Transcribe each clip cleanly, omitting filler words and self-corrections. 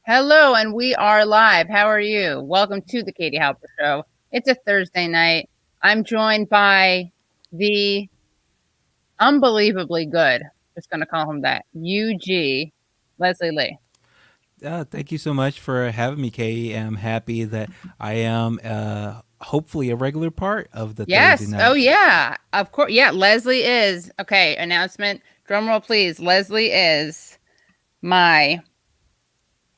Hello, and we are live. How are you? Welcome to the Katie Halper Show. It's a Thursday night. I'm joined by the unbelievably good, just going to call him that, UG, Leslie Lee. Thank you so much for having me, Katie. I'm happy that I am hopefully a regular part of the Thursday Yes. Oh, night. yeah. Of course. Yeah, Leslie is. Okay, announcement. Drum roll, please. Leslie is my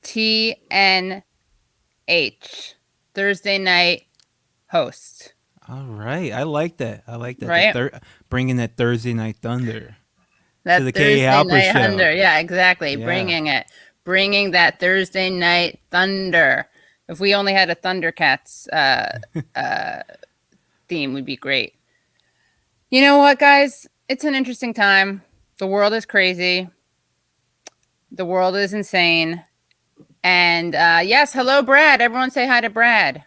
TNH Thursday night host. All right, I like that. I like that. Right? Bringing that Thursday night thunder to That the Katie Thursday Halper night show. thunder. Yeah, exactly. Yeah. Bringing it. Bringing that Thursday night thunder. If we only had a Thundercats theme, would be great. You know what, guys? It's an interesting time. The world is crazy. The world is insane. And yes, hello, Brad. Everyone say hi to Brad.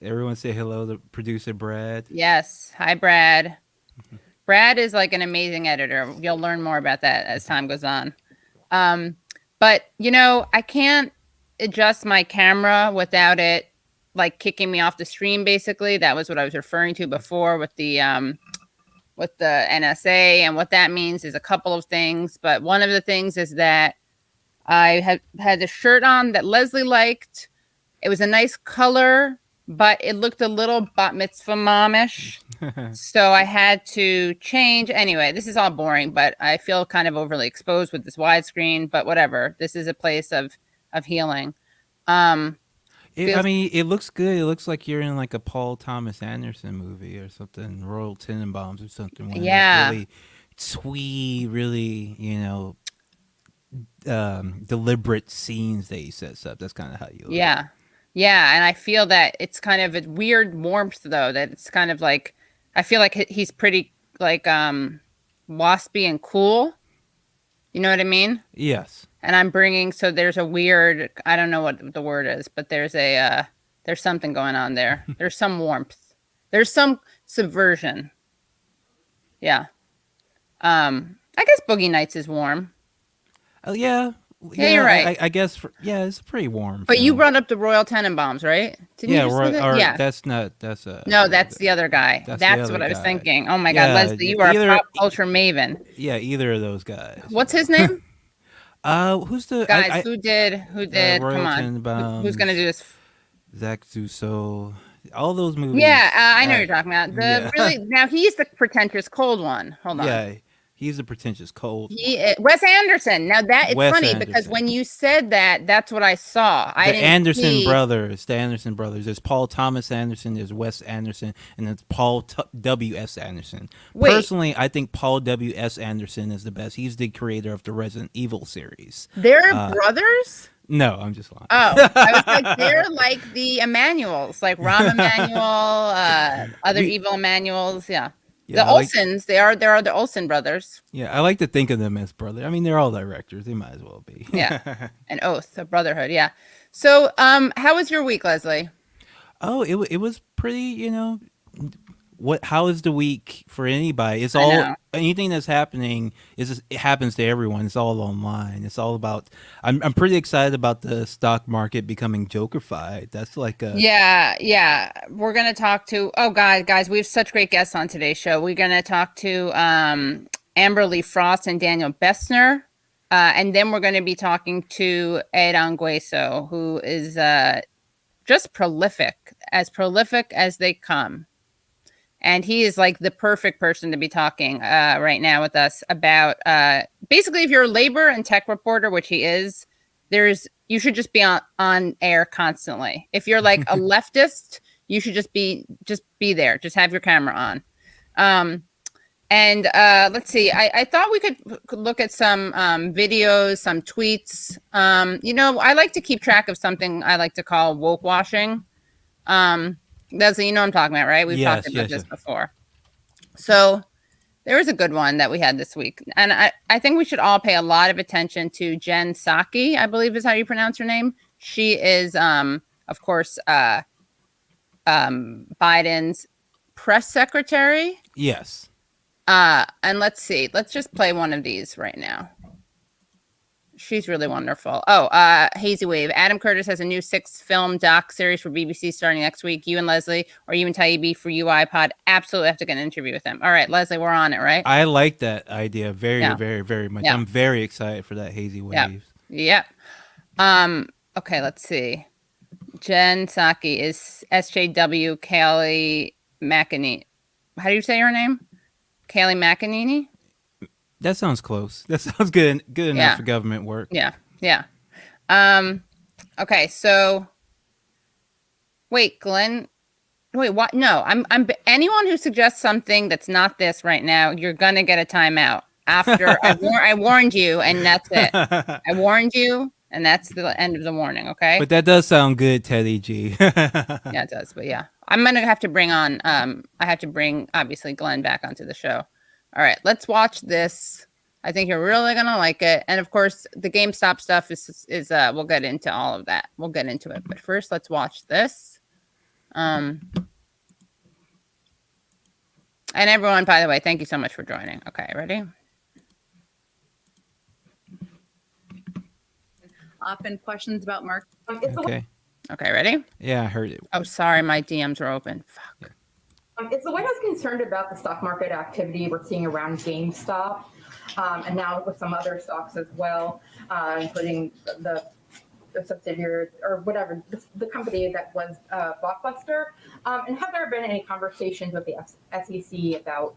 Everyone say hello to producer Brad. Yes. Hi, Brad. Brad is like an amazing editor. You'll learn more about that as time goes on. But I can't adjust my camera without it like kicking me off the stream. Basically, that was what I was referring to before with the NSA, and what that means is a couple of things. But one of the things is that I had a shirt on that Leslie liked. It was a nice color, but it looked a little bat mitzvah momish. So I had to change. Anyway, this is all boring, but I feel kind of overly exposed with this widescreen, but whatever. This is a place of healing. I mean, it looks good. It looks like you're in like a Paul Thomas Anderson movie or something, Royal Tenenbaums or something. One of those really sweet, really, deliberate scenes that he sets up. That's kind of how you look. Yeah. Yeah. And I feel that it's kind of a weird warmth, though, that it's kind of like, I feel like he's pretty like waspy and cool. You know what I mean? Yes. And I'm bringing, so there's a weird, I don't know what the word is, but there's something going on there. There's some warmth. There's some subversion. Yeah. I guess Boogie Nights is warm. Oh yeah. Yeah, you're right. I guess. It's a pretty warm. But film. you brought up the Royal Tenenbaums, right? Didn't you just say that? Yeah. That's not. That's No, that's the other guy. That's what I was thinking. Oh my God, Leslie, you are a pop culture maven. Yeah, either of those guys. What's his name? Who's the guys? Who did? Royal Come on. Who's gonna do this? Zach Zuso. All those movies. Yeah, I know what you're talking about. Now he's the pretentious cold one. Hold on. Yeah, he's a pretentious cold. Wes Anderson. Now it's funny because when you said that, that's what I saw. The Anderson brothers. There's Paul Thomas Anderson. There's Wes Anderson, and it's Paul W.S. Anderson. Wait. Personally, I think Paul W.S. Anderson is the best. He's the creator of the Resident Evil series. They're brothers? No, I'm just lying. Oh, I was like, they're like the Emmanuels, like Rahm Emanuel, other evil Emmanuels. Yeah. The Olsens, they are the Olsen brothers. Yeah, I like to think of them as brothers. I mean, they're all directors. They might as well be. Yeah. An oath, a brotherhood. Yeah. So, how was your week, Leslie? Oh, it was pretty, how is the week for anybody? It's all anything that's happening it happens to everyone. It's all online. It's all about. I'm pretty excited about the stock market becoming Jokerfied. That's like a yeah. We're gonna talk to guys. We have such great guests on today's show. We're gonna talk to Amber Lee Frost and Daniel Bessner, and then we're gonna be talking to Ed Ongweso, who is just prolific as they come. And he is like the perfect person to be talking right now with us about basically, if you're a labor and tech reporter, which he is, you should just be on air constantly. If you're like a leftist, you should just be there. Just have your camera on. And let's see. I thought we could look at some videos, some tweets. I like to keep track of something I like to call woke washing. Leslie, you know what I'm talking about, right? We've talked about this before. So there was a good one that we had this week. And I think we should all pay a lot of attention to Jen Psaki, I believe is how you pronounce her name. She is, of course, Biden's press secretary. Yes. And let's see. Let's just play one of these right now. She's really wonderful. Oh, Hazy Wave. Adam Curtis has a new 6-film doc series for BBC starting next week. You and Leslie, or you and Taibbi for UI Pod, absolutely have to get an interview with him. All right, Leslie, we're on it, right? I like that idea very, very, very much. Yeah. I'm very excited for that Hazy Waves. Yeah. Okay, let's see. Jen Psaki is SJW Kaylee McEnany. How do you say her name? Kaylee McEnany? That sounds close. That sounds good enough for government work. Yeah. Okay, so wait, Glenn. Wait, what? No, I'm anyone who suggests something that's not this right now, you're gonna get a timeout. After I warned you, and that's it. I warned you, and that's the end of the warning. Okay. But that does sound good, Teddy G. Yeah, it does. But yeah, I'm gonna have to bring on. I have to bring obviously Glenn back onto the show. All right, let's watch this. I think you're really gonna like it, and of course, the GameStop stuff is we'll get into all of that. We'll get into it, but first, let's watch this. And everyone, by the way, thank you so much for joining. Okay, ready? Often questions about market. Okay, ready? Yeah, I heard it. Oh, sorry, my DMs are open. Fuck. Is the White House concerned about the stock market activity we're seeing around GameStop, and now with some other stocks as well, including the subsidiary or whatever, the company that was Blockbuster? And have there been any conversations with the SEC about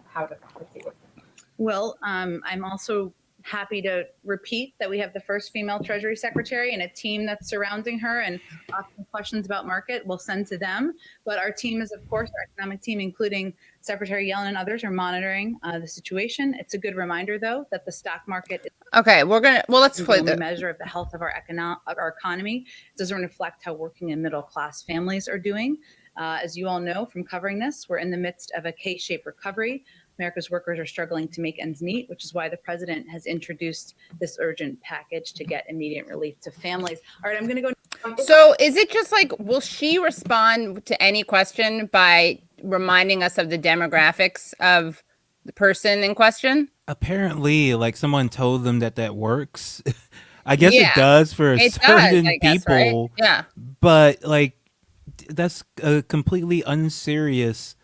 how to proceed with it? Well, I'm also happy to repeat that we have the first female Treasury Secretary and a team that's surrounding her, and often questions about market we'll send to them. But our team is, of course, our economic team, including Secretary Yellen and others, are monitoring the situation. It's a good reminder, though, that the stock market is let's play the measure of the health of our economy. It doesn't reflect how working and middle class families are doing. As you all know from covering this, we're in the midst of a K-shaped recovery. America's workers are struggling to make ends meet, which is why the president has introduced this urgent package to get immediate relief to families. All right, I'm going to go. So is it just like, will she respond to any question by reminding us of the demographics of the person in question? Apparently, like someone told them that works. I guess it does for certain people. Right? Yeah. But like, that's a completely unserious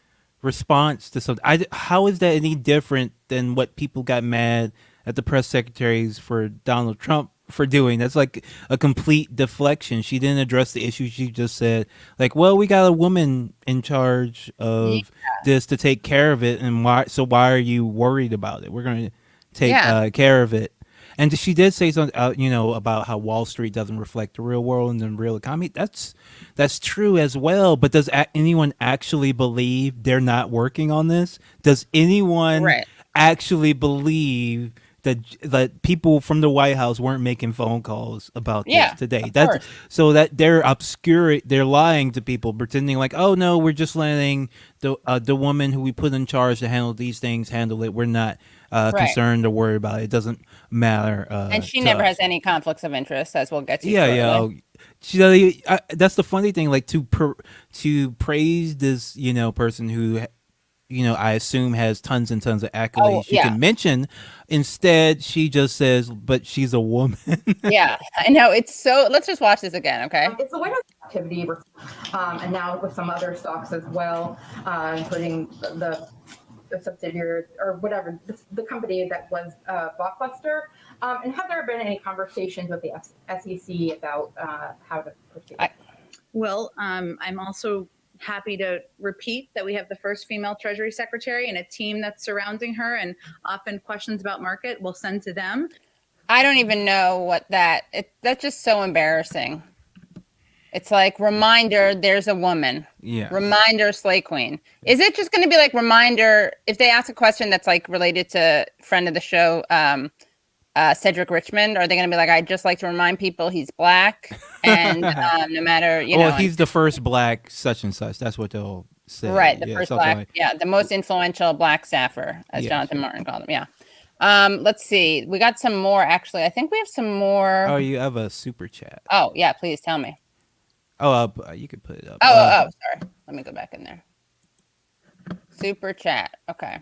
response to something. How is that any different than what people got mad at the press secretaries for Donald Trump for doing? That's like a complete deflection. She didn't address the issue. She just said, like, well, we got a woman in charge of this to take care of it, and why are you worried about it? We're going to take care of it. And she did say something, about how Wall Street doesn't reflect the real world and the real economy. That's true as well. But does anyone actually believe they're not working on this? Does anyone actually believe that people from the White House weren't making phone calls about this today? So that they're lying to people, pretending like, oh no, we're just letting the woman who we put in charge to handle these things handle it. We're not concerned or worried about it. It doesn't matter. And she never has any conflicts of interest, as we'll get to. That's the funny thing. Like to praise this, person who, I assume has tons and tons of accolades you can mention. Instead, she just says, "But she's a woman." Yeah, I know. It's so. Let's just watch this again, okay? It's the White House activity, and now with some other stocks as well, including the subsidiary or whatever, the company that was Blockbuster. And have there been any conversations with the SEC about how to proceed? Well, I'm also happy to repeat that we have the first female Treasury Secretary and a team that's surrounding her, and often questions about market we'll send to them. I don't even know that's just so embarrassing. It's like, reminder, there's a woman. Yeah. Reminder, Slay Queen. Is it just going to be like, reminder, if they ask a question that's like related to friend of the show, Cedric Richmond, are they going to be like, I'd just like to remind people he's black, and no matter, well, he's the first black such and such. That's what they'll say. Right, the first black, the most influential black staffer, as Jonathan Martin called him. Yeah. Let's see. We got some more, actually. I think we have some more. Oh, you have a super chat. Oh, yeah, please tell me. Oh, you could put it up. Sorry. Let me go back in there. Super chat. Okay.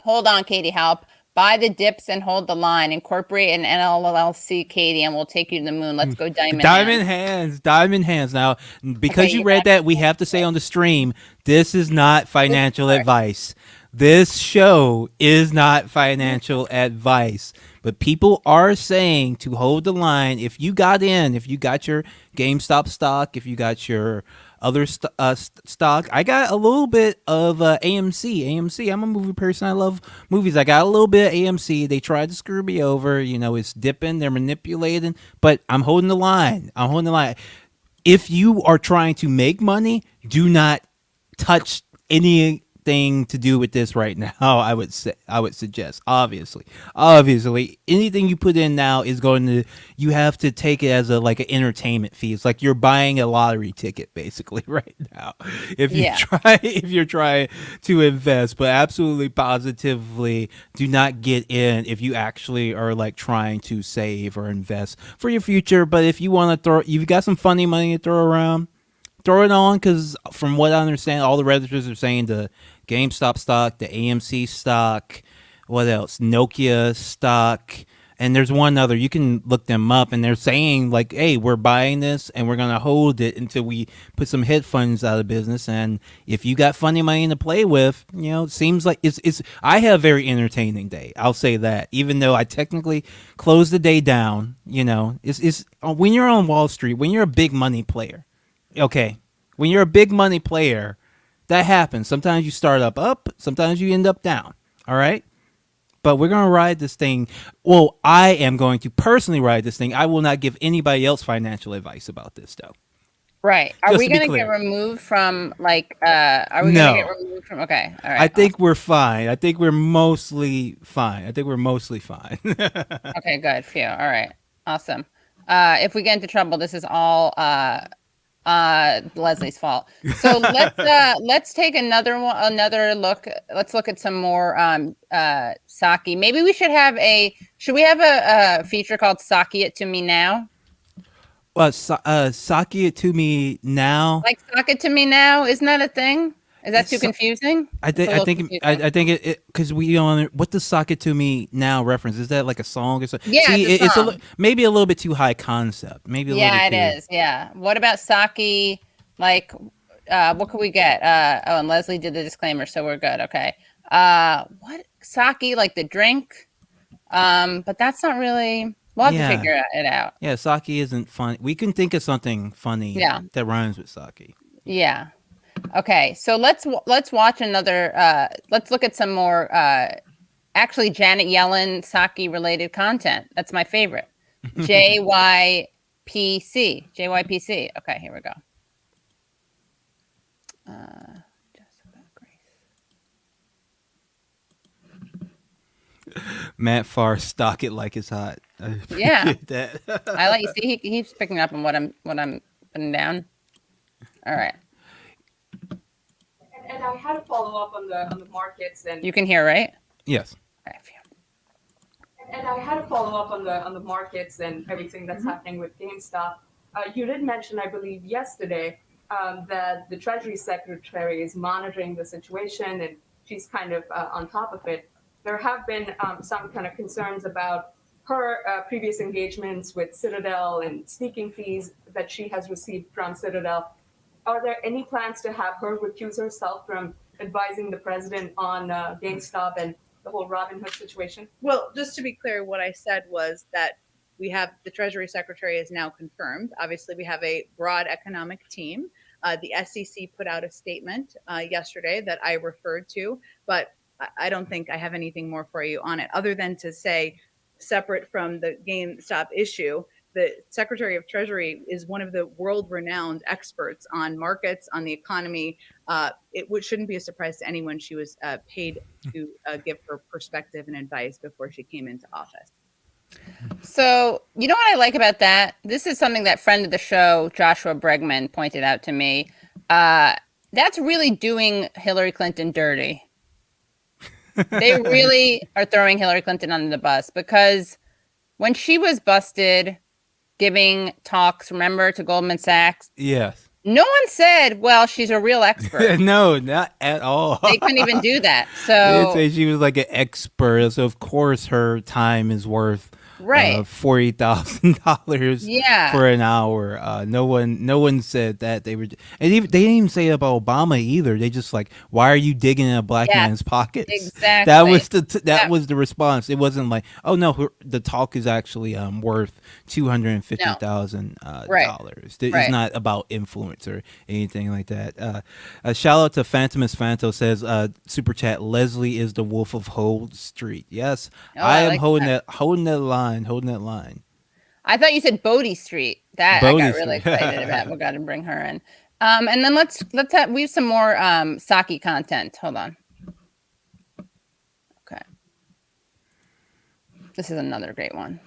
Hold on, Katie Halp. Buy the dips and hold the line. Incorporate an NLLC, Katie, and we'll take you to the moon. Let's go diamond hands. Diamond hands. Now, because Okay, you you read got that, it. we have to say on the stream, this is not financial advice. This show is not financial advice. But people are saying to hold the line. If you got your GameStop stock, if you got your other stock, I got a little bit of AMC. I'm a movie person. I love movies. I got a little bit of AMC. They tried to screw me over. It's dipping. They're manipulating. But I'm holding the line. If you are trying to make money, do not touch anything to do with this right now. I would suggest, obviously anything you put in now is you have to take it as like an entertainment fee. It's like you're buying a lottery ticket basically right now if you're trying to invest. But absolutely positively do not get in if you actually are like trying to save or invest for your future. But if you want to you've got some funny money to throw around, throw it on, because from what I understand, all the Redditors are saying the GameStop stock, the AMC stock, what else? Nokia stock, and there's one other. You can look them up, and they're saying like, "Hey, we're buying this, and we're gonna hold it until we put some hedge funds out of business." And if you got funny money to play with, it seems like it's. I have a very entertaining day. I'll say that, even though I technically closed the day down. It's when you're on Wall Street, when you're a big money player. Okay, when you're a big money player, that happens. Sometimes you start up, sometimes you end up down. All right? But we're going to ride this thing. Well, I am going to personally ride this thing. I will not give anybody else financial advice about this, though. Right. Are Just we to be going to clear. get removed from, like, are we going to get removed from, okay. All right. I think we're fine. I think we're mostly fine. Okay, good. Phew. All right. Awesome. If we get into trouble, this is all Leslie's fault. So let's take another look. Let's look at some more sake. Maybe we should have a feature called Sake It To Me Now? Well, sake it to me now. Like Sake It To Me Now? Isn't that a thing? Is that too confusing? I think it because we on what does "Sock It To Me Now" reference? Is that like a song or something? Yeah, see, it's a song. Maybe a little bit too high concept. Maybe a little bit too. It is. Yeah. What about sake? Like, what could we get? And Leslie did the disclaimer, so we're good. Okay. What sake? Like the drink? But that's not really. We'll have to figure it out. Yeah, sake isn't fun. We can think of something funny. That rhymes with sake. Yeah. Okay, so let's watch another. Let's look at some more. Actually, Janet Yellen sake related content. That's my favorite. JYPC. Okay, here we go. Matt Farr, stock it like it's hot. Yeah, I like you see he's picking up on what I'm putting down. All right. And I had a follow up on the markets, and you can hear, right? Yes. Okay. And I had a follow up on the markets and everything that's happening with GameStop. You did mention, I believe, yesterday that the Treasury Secretary is monitoring the situation and she's kind of on top of it. There have been some kind of concerns about her previous engagements with Citadel and speaking fees that she has received from Citadel. Are there any plans to have her recuse herself from advising the president on GameStop and the whole Robinhood situation? Well, just to be clear, what I said was that we have the Treasury Secretary is now confirmed. Obviously, we have a broad economic team. The SEC put out a statement yesterday that I referred to, but I don't think I have anything more for you on it, other than to say, separate from the GameStop issue, the Secretary of Treasury is one of the world-renowned experts on markets, on the economy. It shouldn't be a surprise to anyone she was paid to give her perspective and advice before she came into office. So, you know what I like about that? This is something that friend of the show, Joshua Bregman, pointed out to me. That's really doing Hillary Clinton dirty. They really are throwing Hillary Clinton under the bus, because when she was busted giving talks, remember, to Goldman Sachs? Yes. No one said, well, she's a real expert. No, not at all. They couldn't even do that. They didn't So, say she was like an expert, so of course her time is worth right. $40,000 Yeah. for an hour. No one said that. They didn't even say it about Obama either. They just like, why are you digging in a black Yeah, man's pockets? exactly. That was the response. It wasn't like, oh no, the talk is actually worth $250,000. Right. It's Right. not about influence or anything like that. Shout out to Phantomus Phanto says, super chat, Leslie is the wolf of Whole Street. Yes, Oh, I am like holding that line. I thought you said Bodie Street. That I Bodie got really Street. excited about. We got to bring her in. And then we have some more Saki content. Hold on. Okay. This is another great one.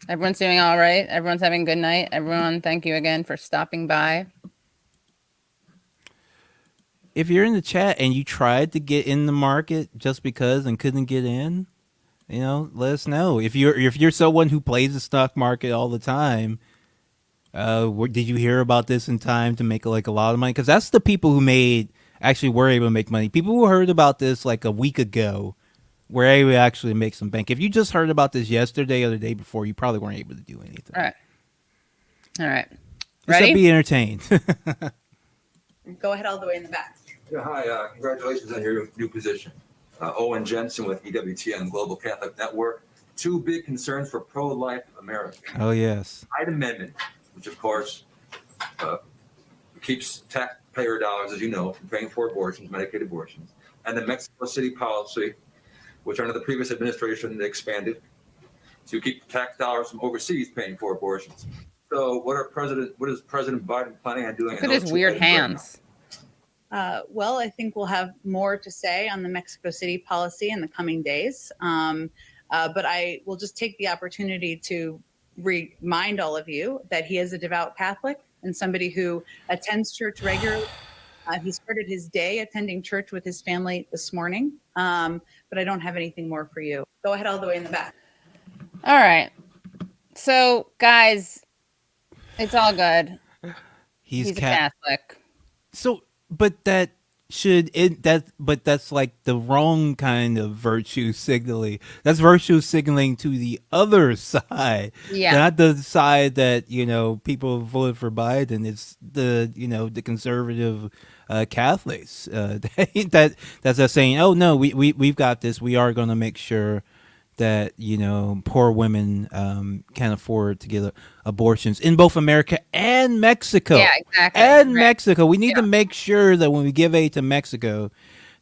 Everyone's doing all right. Everyone's having a good night. Everyone, thank you again for stopping by. If you're in the chat and you tried to get in the market just because and couldn't get in, let us know. If you're someone who plays the stock market all the time, did you hear about this in time to make like a lot of money? Because that's the people who actually were able to make money. People who heard about this like a week ago were able to actually make some bank. If you just heard about this yesterday or the day before, you probably weren't able to do anything. All right. Except Ready? be entertained. Go ahead all the way in the back. Yeah, hi, congratulations on your new position. Owen Jensen with EWTN Global Catholic Network. Two big concerns for pro-life America. Oh, yes. Hyde Amendment, which of course keeps taxpayer dollars, as you know, from paying for abortions, Medicaid abortions. And the Mexico City policy, which under the previous administration they expanded to keep tax dollars from overseas paying for abortions. So what is President Biden planning on doing? Look at his weird hands. Well, I think we'll have more to say on the Mexico City policy in the coming days. But I will just take the opportunity to remind all of you that he is a devout Catholic and somebody who attends church regularly. He started his day attending church with his family this morning. But I don't have anything more for you. Go ahead all the way in the back. All right. So, guys, it's all good. He's a Catholic. So, but that's like the wrong kind of virtue signaling. That's virtue signaling to the other side. Yeah. Not the side that, people voted for Biden. It's the conservative Catholics that's us saying, oh no, we've got this. We are going to make sure that poor women can afford to get abortions in both America and Mexico. Yeah, exactly. And right. Mexico, we need to make sure that when we give aid to Mexico,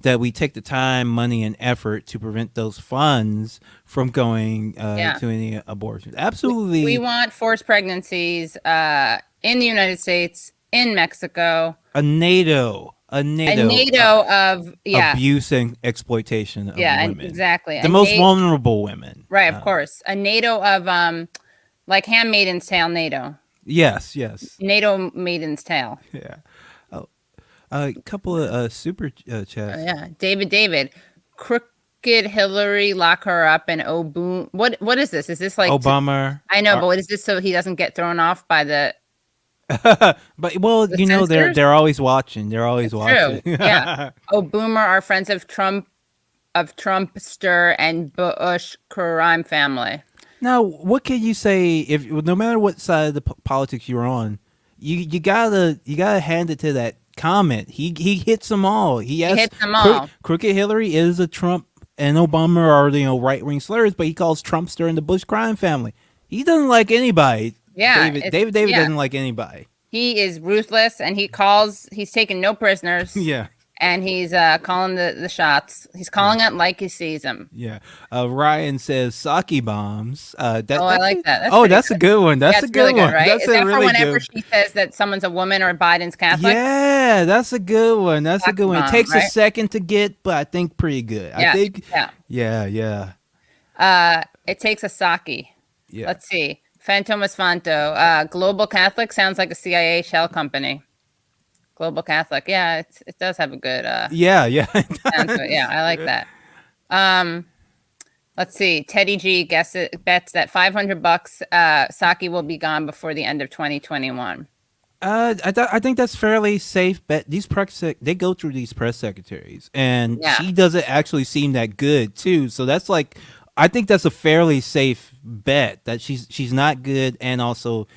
that we take the time, money, and effort to prevent those funds from going to any abortions. Absolutely, we want forced pregnancies in the United States, in Mexico. A NATO of abuse and exploitation of women. Exactly. The most vulnerable women. Right, of course. A NATO of like Handmaid's Tale NATO. Yes. NATO Maiden's Tale. Yeah. A couple of super chats. Yeah. David. Crooked Hillary, lock her up, and boom. What is this? Is this like Obama? I know, but what is this so he doesn't get thrown off by the But they're always watching. They're always watching. True. Yeah. Boomer are friends of Trumpster and Bush crime family. Now, what can you say if no matter what side of the politics you're on, you gotta hand it to that comment. He hits them all. He hits them all. Crooked Hillary is a Trump and Obama are right wing slurs, but he calls Trumpster and the Bush crime family. He doesn't like anybody. Yeah, David doesn't like anybody. He is ruthless, and he's taking no prisoners. Yeah. And he's calling the shots. He's calling it like he sees them. Yeah. Ryan says sake bombs. I like that. That's a good one. That's a good one. Right? That's is that really for whenever good. she says that someone's a woman or Biden's Catholic? Yeah, that's a good one. That's a good one. It takes right? a second to get, but I think pretty good. Yeah. I think. Yeah. It takes a sake. Yeah. Let's see. Phantomus Fanto. Global Catholic sounds like a CIA shell company. Global Catholic. Yeah, it does have a good yeah. sound to it. Yeah, I like that. Let's see. Teddy G bets that $500 Saki will be gone before the end of 2021. I think that's fairly safe bet. These they go through these press secretaries, and Yeah. she doesn't actually seem that good too. So that's like, I think that's a fairly safe bet that she's not good, and also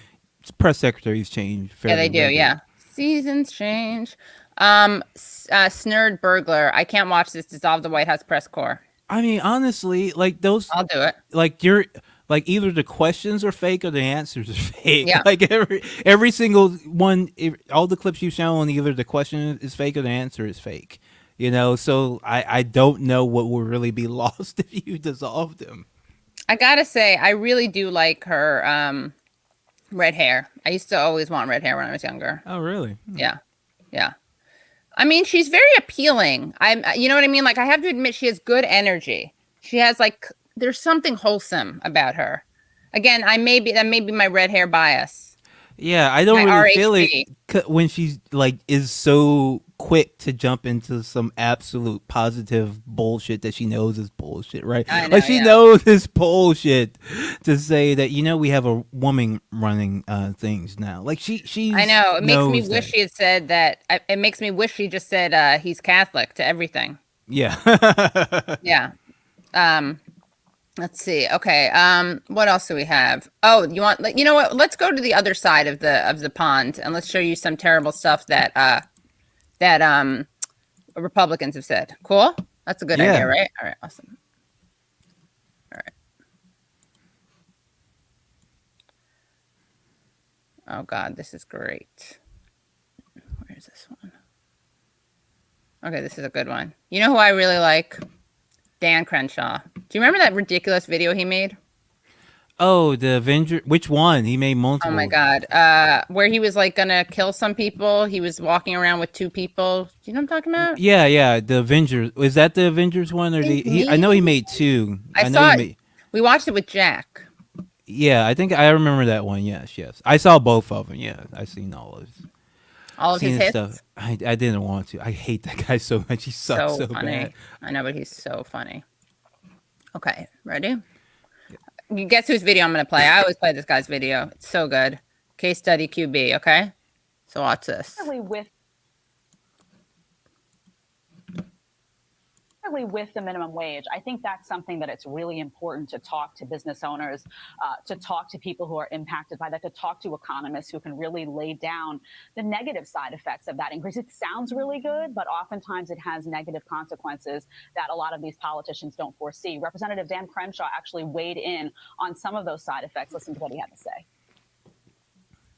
press secretaries change. Yeah, they Fairly do. regularly. Yeah, seasons change. Snurd burglar. I can't watch this. Dissolve the White House press corps. I mean, honestly, like those, I'll do it. like you're like either the questions are fake or the answers are fake. Yeah. Like every single one, all the clips you've shown, either the question is fake or the answer is fake. You know, so I don't know what will really be lost if you dissolve them. I gotta say, I really do like her red hair. I used to always want red hair when I was younger. Oh, really? Yeah, yeah. I mean, she's very appealing. You know what I mean? Like, I have to admit, she has good energy. She has like, there's something wholesome about her. Again, that may be my red hair bias. Yeah, I don't My really feel RHB. it when she's like is so quick to jump into some absolute positive bullshit that she knows is bullshit, right? I know, Like she yeah. knows it's bullshit to say that, you know, we have a woman running things now. Like she I know. It makes me knows wish that. she had said that. It makes me wish she just said he's Catholic to everything. Yeah. Yeah. Let's see. Okay. What else do we have? Oh, you know what? Let's go to the other side of the pond and let's show you some terrible stuff that Republicans have said. Cool? That's a good Yeah. idea, right? All right, awesome. All right. Oh God, this is great. Where's this one? Okay, this is a good one. You know who I really like? Dan Crenshaw. Do you remember that ridiculous video he made? Oh, the Avenger. Which one? He made multiple. Oh my God. Where he was like gonna kill some people. He was walking around with two people. Do you know what I'm talking about? Yeah. The Avengers. Is that the Avengers one or I know he made two. I know saw he it. made. We watched it with Jack. Yeah, I think I remember that one. Yes. I saw both of them. Yeah, I seen all of his. All of his Seen hits. stuff. I didn't want to. I hate that guy so much. He sucks so funny. bad. I know, but he's so funny. Okay, ready? You guess whose video I'm gonna play? I always play this guy's video. It's so good. Case study QB. Okay, so watch this. With the minimum wage, I think that's something that it's really important to talk to business owners, to talk to people who are impacted by that, to talk to economists who can really lay down the negative side effects of that increase. It sounds really good, but oftentimes it has negative consequences that a lot of these politicians don't foresee. Representative Dan Crenshaw actually weighed in on some of those side effects. Listen to what he had to say.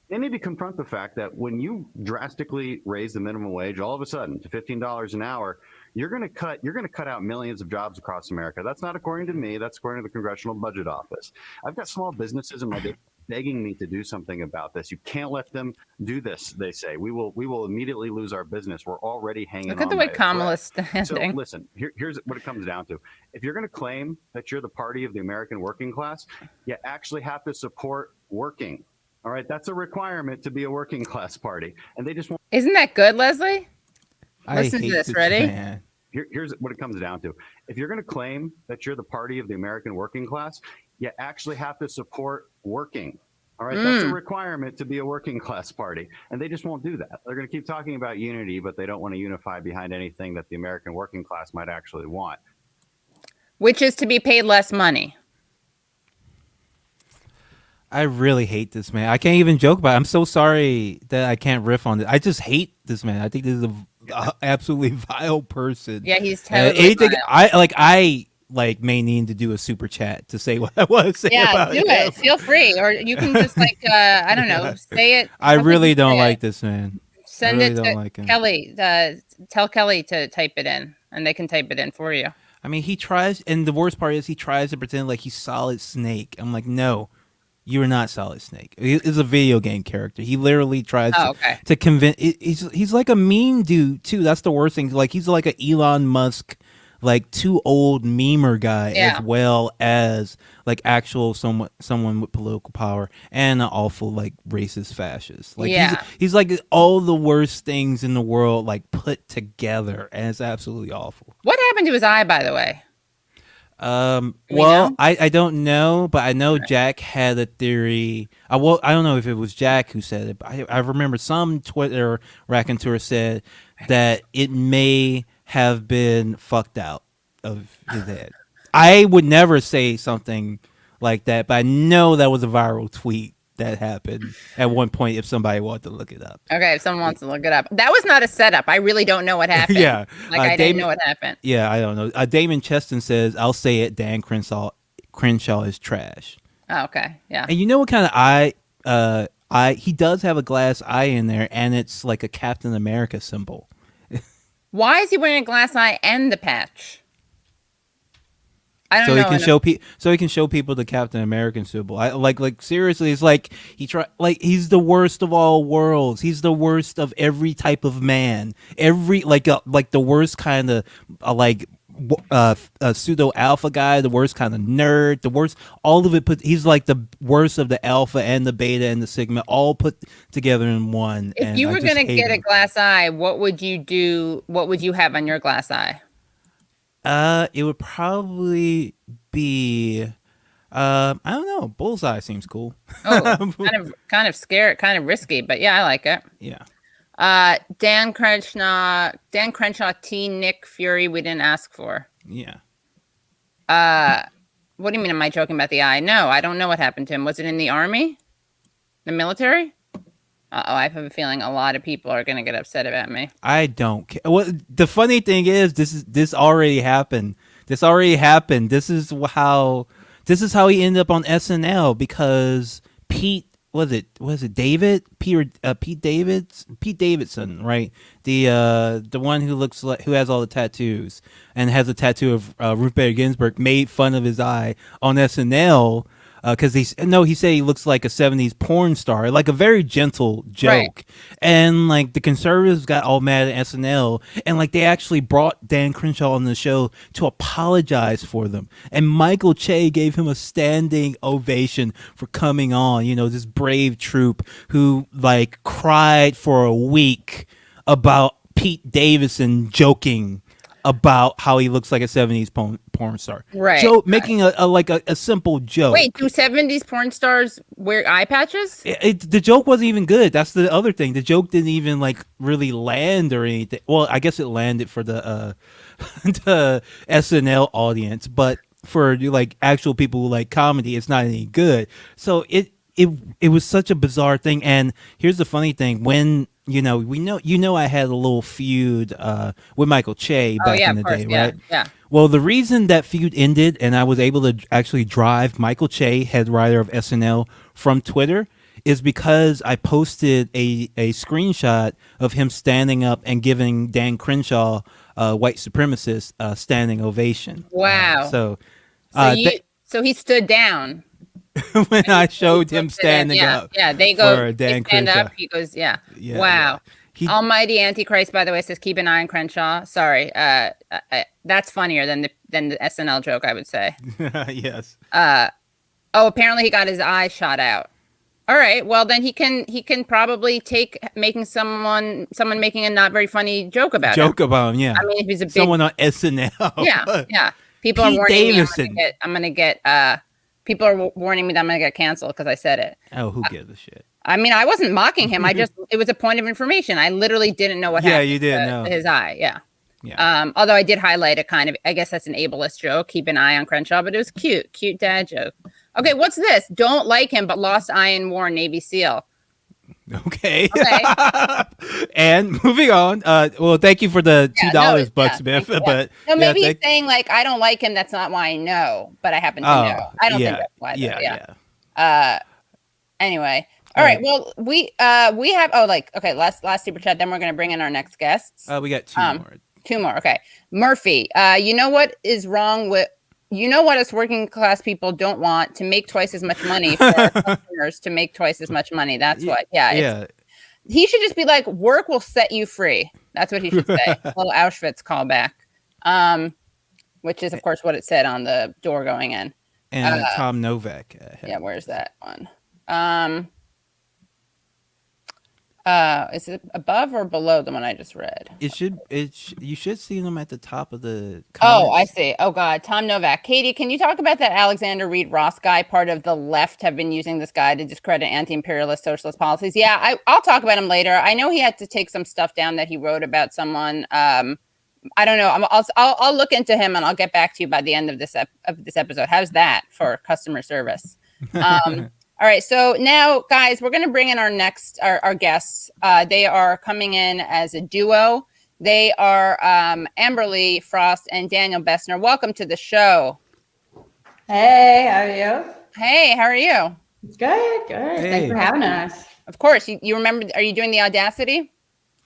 They need to confront the fact that when you drastically raise the minimum wage all of a sudden to $15 an hour, you're going to cut out millions of jobs across America. That's not according to me. That's according to the Congressional Budget Office. I've got small businesses in my district begging me to do something about this. You can't let them do this, they say. We will immediately lose our business. We're already hanging on. Look at the way Kamala's standing. So listen, here's what it comes down to. If you're going to claim that you're the party of the American working class, you actually have to support working. All right, that's a requirement to be a working class party. And they just want. Isn't that good, Leslie? I Listen to hate this. Ready? Man. Here's what it comes down to. If you're going to claim that you're the party of the American working class, you actually have to support working. All right, that's a requirement to be a working class party. And they just won't do that. They're going to keep talking about unity, but they don't want to unify behind anything that the American working class might actually want. Which is to be paid less money. I really hate this man. I can't even joke about it. I'm so sorry that I can't riff on it. I just hate this man. I think this is a absolutely vile person. Yeah, he's terrible. Anything I may need to do a super chat to say what I want to say about do him. it. Feel free, or you can just I don't know, say it. I really don't like this man. Send really it don't to like him. Kelly. Tell Kelly to type it in, and they can type it in for you. I mean, he tries, and the worst part is he tries to pretend like he's Solid Snake. I'm like, no, you're not Solid Snake. He's a video game character. He literally tries to convince. He's like a mean dude too. That's the worst thing. Like he's like an Elon Musk, like too old memer guy, as well as like actual someone with political power and an awful like racist fascist. Like he's like all the worst things in the world like put together, and it's absolutely awful. What happened to his eye, by the way? Well, know? I don't know, but I know Jack had a theory. Well, I don't know if it was Jack who said it, but I remember some Twitter raconteur said that it may have been fucked out of his head. I would never say something like that, but I know that was a viral tweet that happened at one point if somebody wanted to look it up. Okay, if someone wants to look it up. That was not a setup. I really don't know what happened. Yeah. I didn't know what happened. Yeah, I don't know. Damon Cheston says, I'll say it, Dan Crenshaw is trash. Oh, okay. Yeah. And you know what kind of eye he does have a glass eye in there, and it's like a Captain America symbol. Why is he wearing a glass eye and the patch? I don't So know. he can so he can show people the Captain American symbol. Like seriously, it's like he's the worst of all worlds. He's the worst of every type of man. Every like the worst kind of pseudo alpha guy, the worst kind of nerd, the worst. All of it he's like the worst of the alpha and the beta and the sigma, all put together in one. If you were gonna get a glass eye, what would you do? What would you have on your glass eye? It would probably be, I don't know. Bullseye seems cool. Oh, kind of scary, kind of risky, but yeah, I like it. Yeah. Dan Crenshaw, T. Nick Fury. We didn't ask for. Yeah. What do you mean? Am I joking about the eye? No, I don't know what happened to him. Was it in the army, the military? I have a feeling a lot of people are going to get upset about me. I don't care. Well, the funny thing is, this already happened. This is how he ended up on SNL because Pete Davidson, right? The one who has all the tattoos and has a tattoo of Ruth Bader Ginsburg made fun of his eye on SNL. Because he said he looks like a 70s porn star, like a very gentle joke. Right. And like the conservatives got all mad at SNL, and like they actually brought Dan Crenshaw on the show to apologize for them. And Michael Che gave him a standing ovation for coming on, this brave troop who like cried for a week about Pete Davidson joking about how he looks like a 70s porn star. Right. Making a simple joke. Wait, do 70s porn stars wear eye patches? The joke wasn't even good. That's the other thing. The joke didn't even like really land or anything. Well, I guess it landed for the the SNL audience, but for like actual people who like comedy, it's not any good. So it was such a bizarre thing. And here's the funny thing: when I had a little feud with Michael Che back in the day, right? Yeah. Well, the reason that feud ended and I was able to actually drive Michael Che, head writer of SNL, from Twitter is because I posted a screenshot of him standing up and giving Dan Crenshaw, white supremacist, a standing ovation. Wow. So he stood down. when I showed him standing up. Yeah, they go for Dan stand Crenshaw. up. He goes, yeah. Wow. Yeah. Almighty Antichrist, by the way, says keep an eye on Crenshaw. Sorry, that's funnier than the SNL joke, I would say. Yes. Apparently he got his eye shot out. All right, well then he can probably take someone making a not very funny joke about him. Yeah. I mean, if he's a big someone on SNL. Yeah. People Pete are warning Davidson. me. I'm gonna get. People are warning me that I'm gonna get canceled because I said it. Oh, who gives a shit? I mean, I wasn't mocking him. It was a point of information. I literally didn't know what happened. Yeah, you didn't know his eye. Yeah. Yeah. Although I did highlight a kind of, I guess that's an ableist joke. Keep an eye on Crenshaw, but it was cute dad joke. Okay, what's this? Don't like him, but lost eye in war, Navy SEAL. Okay. And moving on. Well, thank you for the $2, Buck Smith. But no, maybe he's saying like I don't like him. That's not why I know, but I happen to know. I don't think that's why. Yeah. Anyway. All right. Well, we have last super chat. Then we're gonna bring in our next guests. We got two more. Okay, Murphy. You know what is wrong with? You know what us working class people don't want? To make twice as much money for our customers to make twice as much money. That's what. Yeah. He should just be like, work will set you free. That's what he should say. A little Auschwitz callback. Which is of course what it said on the door going in. And Tom Novak. Where's that one? Is it above or below the one I just read? You should see them at the top of the Oh, I comments. see. Oh God, Tom Novak. Katie, can you talk about that Alexander Reed Ross guy? Part of the left have been using this guy to discredit anti-imperialist socialist policies. Yeah, I'll talk about him later. I know he had to take some stuff down that he wrote about someone. I don't know. I'll look into him and I'll get back to you by the end of this episode. How's that for customer service? All right, so now, guys, we're going to bring in our guests. They are coming in as a duo. They are Amberly Frost and Daniel Bessner. Welcome to the show. Hey, how are you? Hey, how are you? Good. Hey. Thanks for having us. Of course. You remember, are you doing the Audacity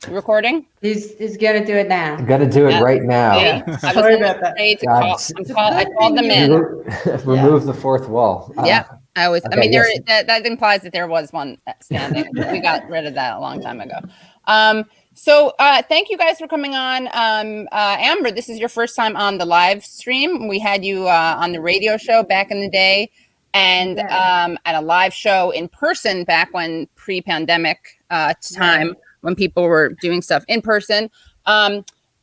recording? He's gonna do it now. I'm gonna do it right now. Yeah. I Sorry was about that. afraid to God, I called them in. Remove the fourth wall. Yeah. I mean, yes. that implies that there was one standing. We got rid of that a long time ago. So thank you guys for coming on. Amber, this is your first time on the live stream. We had you on the radio show back in the day and at a live show in person back when pre-pandemic time when people were doing stuff in person.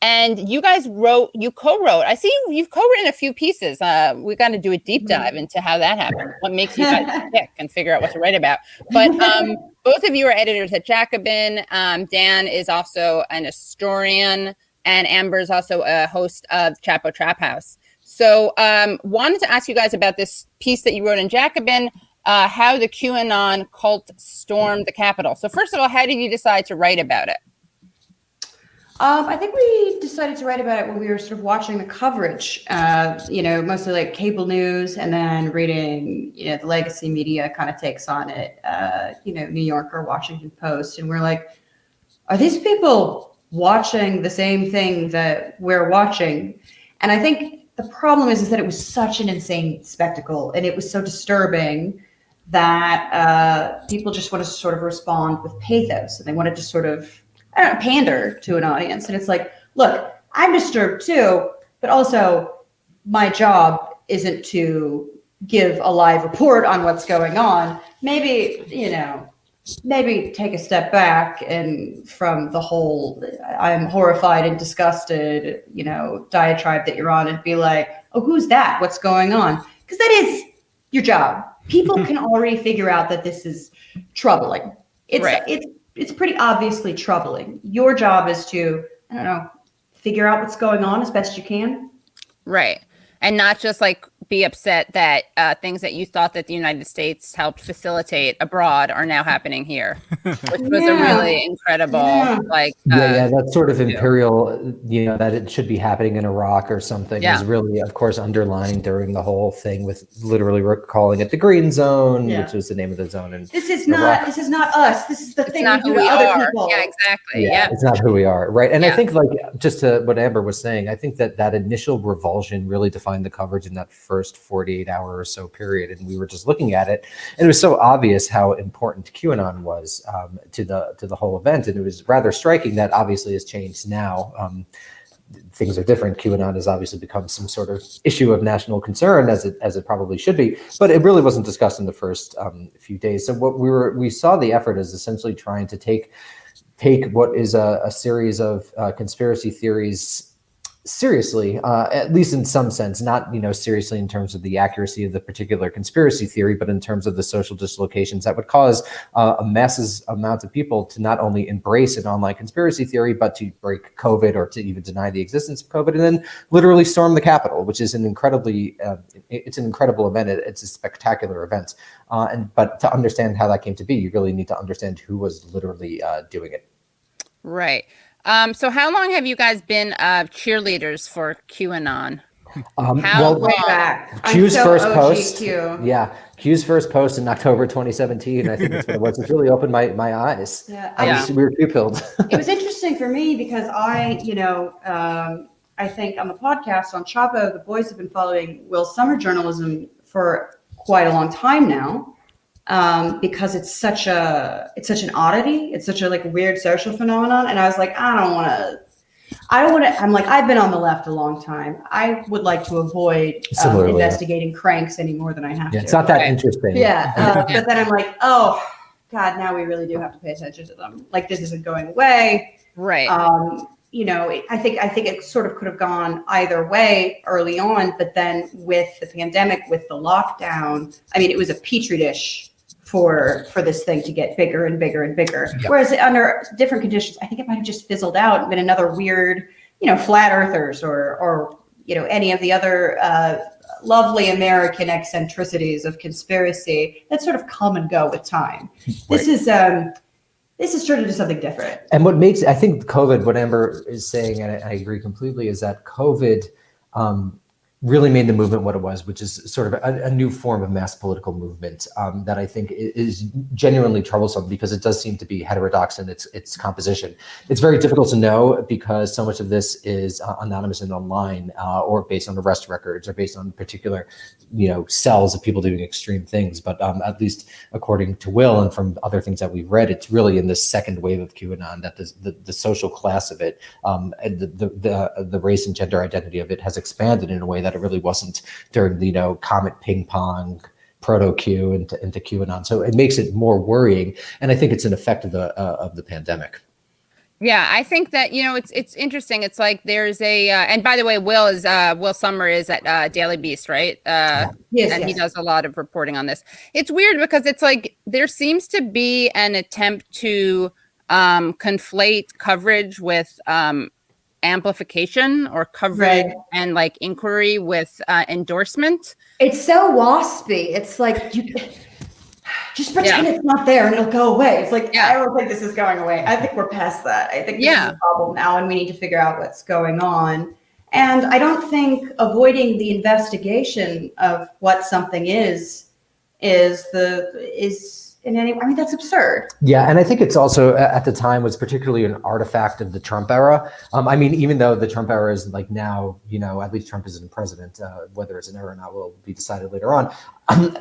And you guys co-wrote. I see you've co-written a few pieces. We got to do a deep dive into how that happened. What makes you guys pick and figure out what to write about. But both of you are editors at Jacobin. Dan is also an historian, and Amber is also a host of Chapo Trap House. So wanted to ask you guys about this piece that you wrote in Jacobin, how the QAnon cult stormed the Capitol. So first of all, how did you decide to write about it? I think we decided to write about it when we were sort of watching the coverage, mostly like cable news, and then reading, the legacy media kind of takes on it, New Yorker, Washington Post. And we're like, are these people watching the same thing that we're watching? And I think the problem is that it was such an insane spectacle and it was so disturbing that people just want to sort of respond with pathos, and they wanted to sort of pander to an audience. And it's like, look, I'm disturbed too, but also my job isn't to give a live report on what's going on. Maybe take a step back and from the whole I'm horrified and disgusted, diatribe that you're on, and be like, oh, who's that? What's going on? Because that is your job. People can already figure out that this is troubling. It's pretty obviously troubling. Your job is to, figure out what's going on as best you can. Right. And not just like be upset that things that you thought that the United States helped facilitate abroad are now happening here, which was a really incredible, that sort of imperial, that it should be happening in Iraq or something is really, of course, underlined during the whole thing with literally calling it the Green Zone, which was the name of the zone. And this is not us. This is the thing we do to other people. Yeah, exactly. Yeah, it's not who we are, right? And I think, just to what Amber was saying, I think that initial revulsion really defined the coverage in that first 48-hour or so period, and we were just looking at it, and it was so obvious how important QAnon was to the whole event, and it was rather striking that obviously has changed now. Things are different. QAnon has obviously become some sort of issue of national concern, as it probably should be, but it really wasn't discussed in the first few days. So what we saw the effort as essentially trying to take what is a series of conspiracy theories seriously, at least in some sense, not seriously in terms of the accuracy of the particular conspiracy theory, but in terms of the social dislocations that would cause a massive amount of people to not only embrace an online conspiracy theory, but to break COVID or to even deny the existence of COVID, and then literally storm the Capitol, which is an incredible event. It's a spectacular event, but to understand how that came to be, you really need to understand who was literally doing it. Right. So how long have you guys been cheerleaders for QAnon? Way back. Q's first post. Q. Yeah, Q's first post in October 2017. I think that's what it was. It's really opened my eyes. Yeah, we were pupilled. It was interesting for me because I think on the podcast on Chapo, the boys have been following Will's summer journalism for quite a long time now. Because it's such an oddity. It's such a weird social phenomenon. And I was like, I don't want to, I'm like, I've been on the left a long time. I would like to avoid investigating cranks any more than I have to. It's not that interesting. Yeah. But then I'm like, oh God, now we really do have to pay attention to them. Like this isn't going away. Right. I think it sort of could have gone either way early on, but then with the pandemic, with the lockdown, I mean, it was a petri dish for this thing to get bigger and bigger and bigger. Yep. Whereas under different conditions, I think it might have just fizzled out and been another weird, flat earthers or any of the other lovely American eccentricities of conspiracy that sort of come and go with time. Right. This has turned into something different. And I think COVID, what Amber is saying, and I agree completely, is that COVID really made the movement what it was, which is sort of a new form of mass political movement that I think is genuinely troublesome because it does seem to be heterodox in its composition. It's very difficult to know because so much of this is anonymous and online or based on arrest records or based on particular, cells of people doing extreme things. But at least according to Will and from other things that we've read, it's really in this second wave of QAnon that the social class of it, and the race and gender identity of it has expanded in a way that it really wasn't during the Comet Ping Pong proto-Q into QAnon. So it makes it more worrying, and I think it's an effect of the pandemic. Yeah, I think that it's interesting. It's like there's a and by the way, Will Summer is at Daily Beast, right? Yes, and he does a lot of reporting on this. It's weird because it's like there seems to be an attempt to conflate coverage with amplification or coverage and like inquiry with endorsement. It's so waspy. It's like you just pretend it's not there and it'll go away. It's like, I don't think this is going away. I think we're past that. I think this is a problem now and we need to figure out what's going on. And I don't think avoiding the investigation of what something is in any, I mean, that's absurd. Yeah, and I think it's also at the time was particularly an artifact of the Trump era. I mean, even though the Trump era is like now, at least Trump isn't president, whether it's an era or not will be decided later on.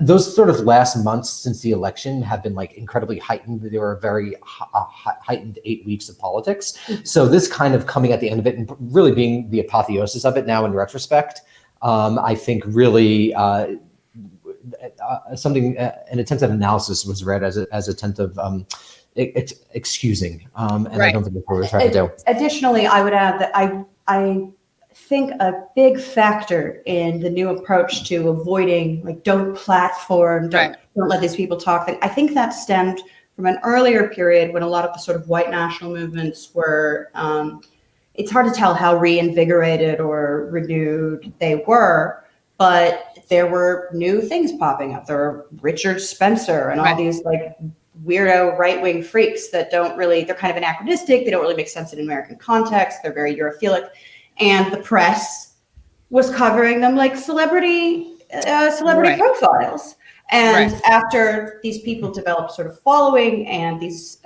Those sort of last months since the election have been like incredibly heightened. They were a very heightened 8 weeks of politics. So this kind of coming at the end of it and really being the apotheosis of it now in retrospect, I think really an attempt at analysis was read as an attempt of excusing, and I don't think that's what we're trying to do. Additionally, I would add that I think a big factor in the new approach to avoiding, like, don't platform, don't let these people talk. I think that stemmed from an earlier period when a lot of the sort of white national movements were, it's hard to tell how reinvigorated or renewed they were, but there were new things popping up. There were Richard Spencer and all these like weirdo right-wing freaks that they're kind of anachronistic. They don't really make sense in American context. They're very Europhilic. And the press was covering them like celebrity profiles. And after these people developed sort of following and these,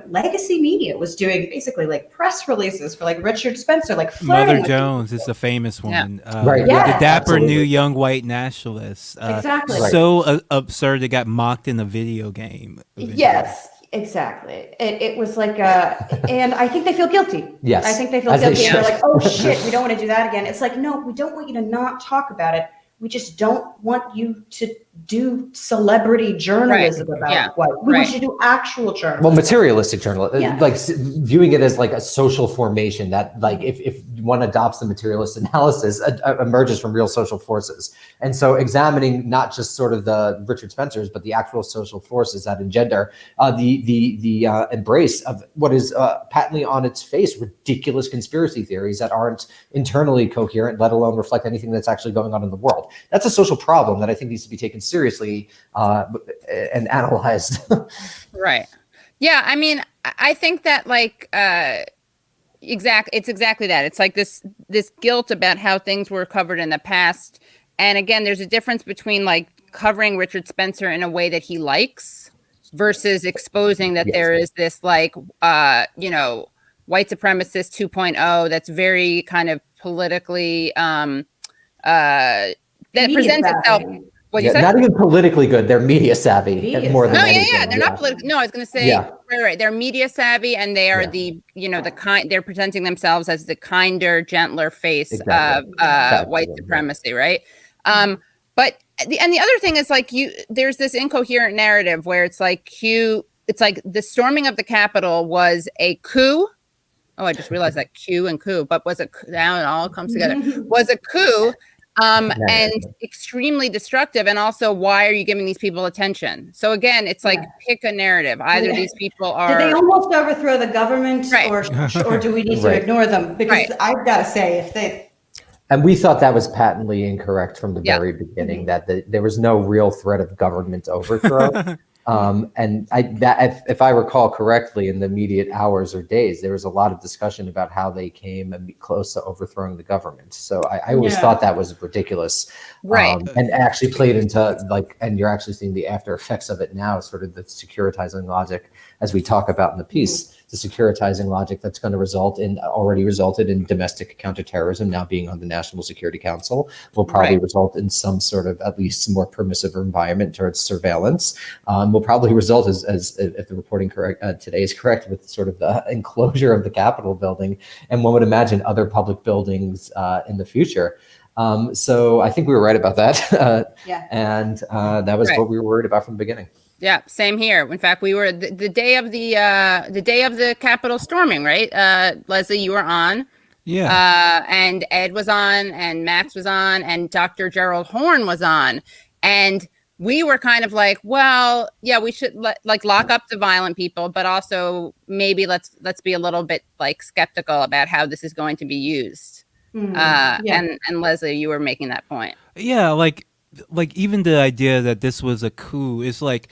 legacy media was doing basically like press releases for like Richard Spencer, like Mother Jones is the famous one. The dapper absolutely. new young white nationalist. Exactly. So absurd it got mocked in a video game. Yes, exactly. It was like, and I think they feel guilty. Yes. I think they feel guilty. And they're like, oh shit, we don't want to do that again. It's like, no, we don't want you to not talk about it. We just don't want you to do celebrity journalism about what we want you to do actual journalism. Well, materialistic journalism, like viewing it as like a social formation that, like, if one adopts the materialist analysis, emerges from real social forces. And so examining not just sort of the Richard Spencers, but the actual social forces that engender the embrace of what is patently on its face ridiculous conspiracy theories that aren't internally coherent, let alone reflect anything that's actually going on in the world. That's a social problem that I think needs to be taken seriously and analyzed. Right. Yeah. I mean, I think that like, it's exactly that. It's like this guilt about how things were covered in the past. And again, there's a difference between like covering Richard Spencer in a way that he likes versus exposing that there is this like, white supremacist 2.0 that's very kind of politically, that presents itself. What you said? Not even politically good. They're media savvy more than anything. They're not political. No, I was going to say, right. They're media savvy, and they are the kind. They're presenting themselves as the kinder, gentler face of white supremacy, right? But the other thing is like there's this incoherent narrative where it's like it's like the storming of the Capitol was a coup. Oh, I just realized that Q and coup, but now it all comes together. Was a coup, and extremely destructive. And also, why are you giving these people attention? So again, it's like pick a narrative. Either these people are. Did they almost overthrow the government, Right. or do we need to ignore them? Because I've got to say, if they. And we thought that was patently incorrect from the very beginning, that there was no real threat of government overthrow. And if I recall correctly, in the immediate hours or days, there was a lot of discussion about how they came close to overthrowing the government. So I always thought that was ridiculous. Right. And actually played into and you're actually seeing the after effects of it now, sort of the securitizing logic, as we talk about in the piece, the securitizing logic that's going to already resulted in domestic counterterrorism now being on the National Security Council, will probably result in some sort of at least more permissive environment towards surveillance. Will probably result, as if the reporting today is correct, with sort of the enclosure of the Capitol building, and one would imagine other public buildings in the future. So I think we were right about that. And that was what we were worried about from the beginning. Yeah, same here. In fact, we were the day of the Capitol storming, right? Leslie, you were on. Yeah. And Ed was on, and Max was on, and Dr. Gerald Horn was on. And we were kind of like, well, yeah, we should lock up the violent people, but also maybe let's be a little bit like skeptical about how this is going to be used. And Leslie, you were making that point. Yeah, like even the idea that this was a coup is like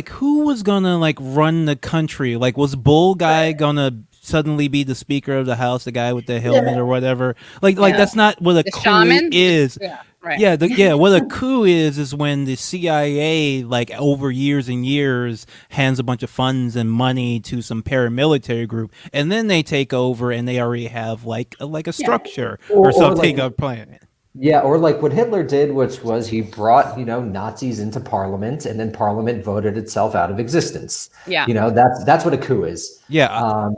who was gonna run the country? Like, was Bull guy gonna suddenly be the Speaker of the House, the guy with the helmet or whatever? Like that's not what a coup shaman is. Yeah. Right. Yeah, what a coup is when the CIA, over years and years, hands a bunch of funds and money to some paramilitary group, and then they take over and they already have a structure or something a plan. Yeah, or like what Hitler did, which was he brought, Nazis into parliament, and then parliament voted itself out of existence. Yeah. That's what a coup is. Yeah.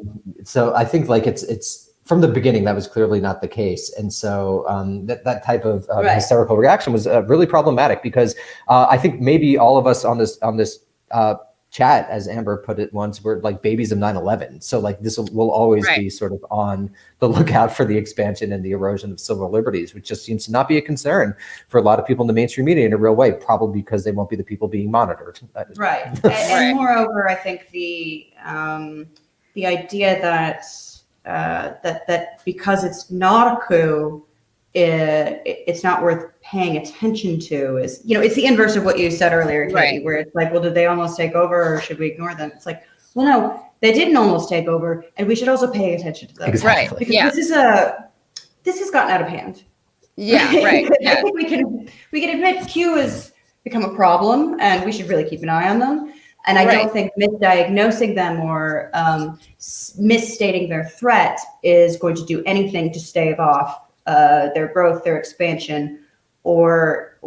So I think it's from the beginning, that was clearly not the case. And so that type of hysterical reaction was really problematic, because I think maybe all of us on this chat, as Amber put it once, were like babies of 9/11. So this will always be sort of on the lookout for the expansion and the erosion of civil liberties, which just seems to not be a concern for a lot of people in the mainstream media in a real way, probably because they won't be the people being monitored. Right. And moreover, I think the idea that because it's not a coup, it's not worth paying attention to is, it's the inverse of what you said earlier, Katie, where it's like, well, did they almost take over, or should we ignore them? It's like, well, no, they didn't almost take over, and we should also pay attention to them. Exactly. Because this has gotten out of hand. Yeah, right. Yeah. I think we can admit Q has become a problem, and we should really keep an eye on them. And I don't think misdiagnosing them or misstating their threat is going to do anything to stave off their growth, their expansion, or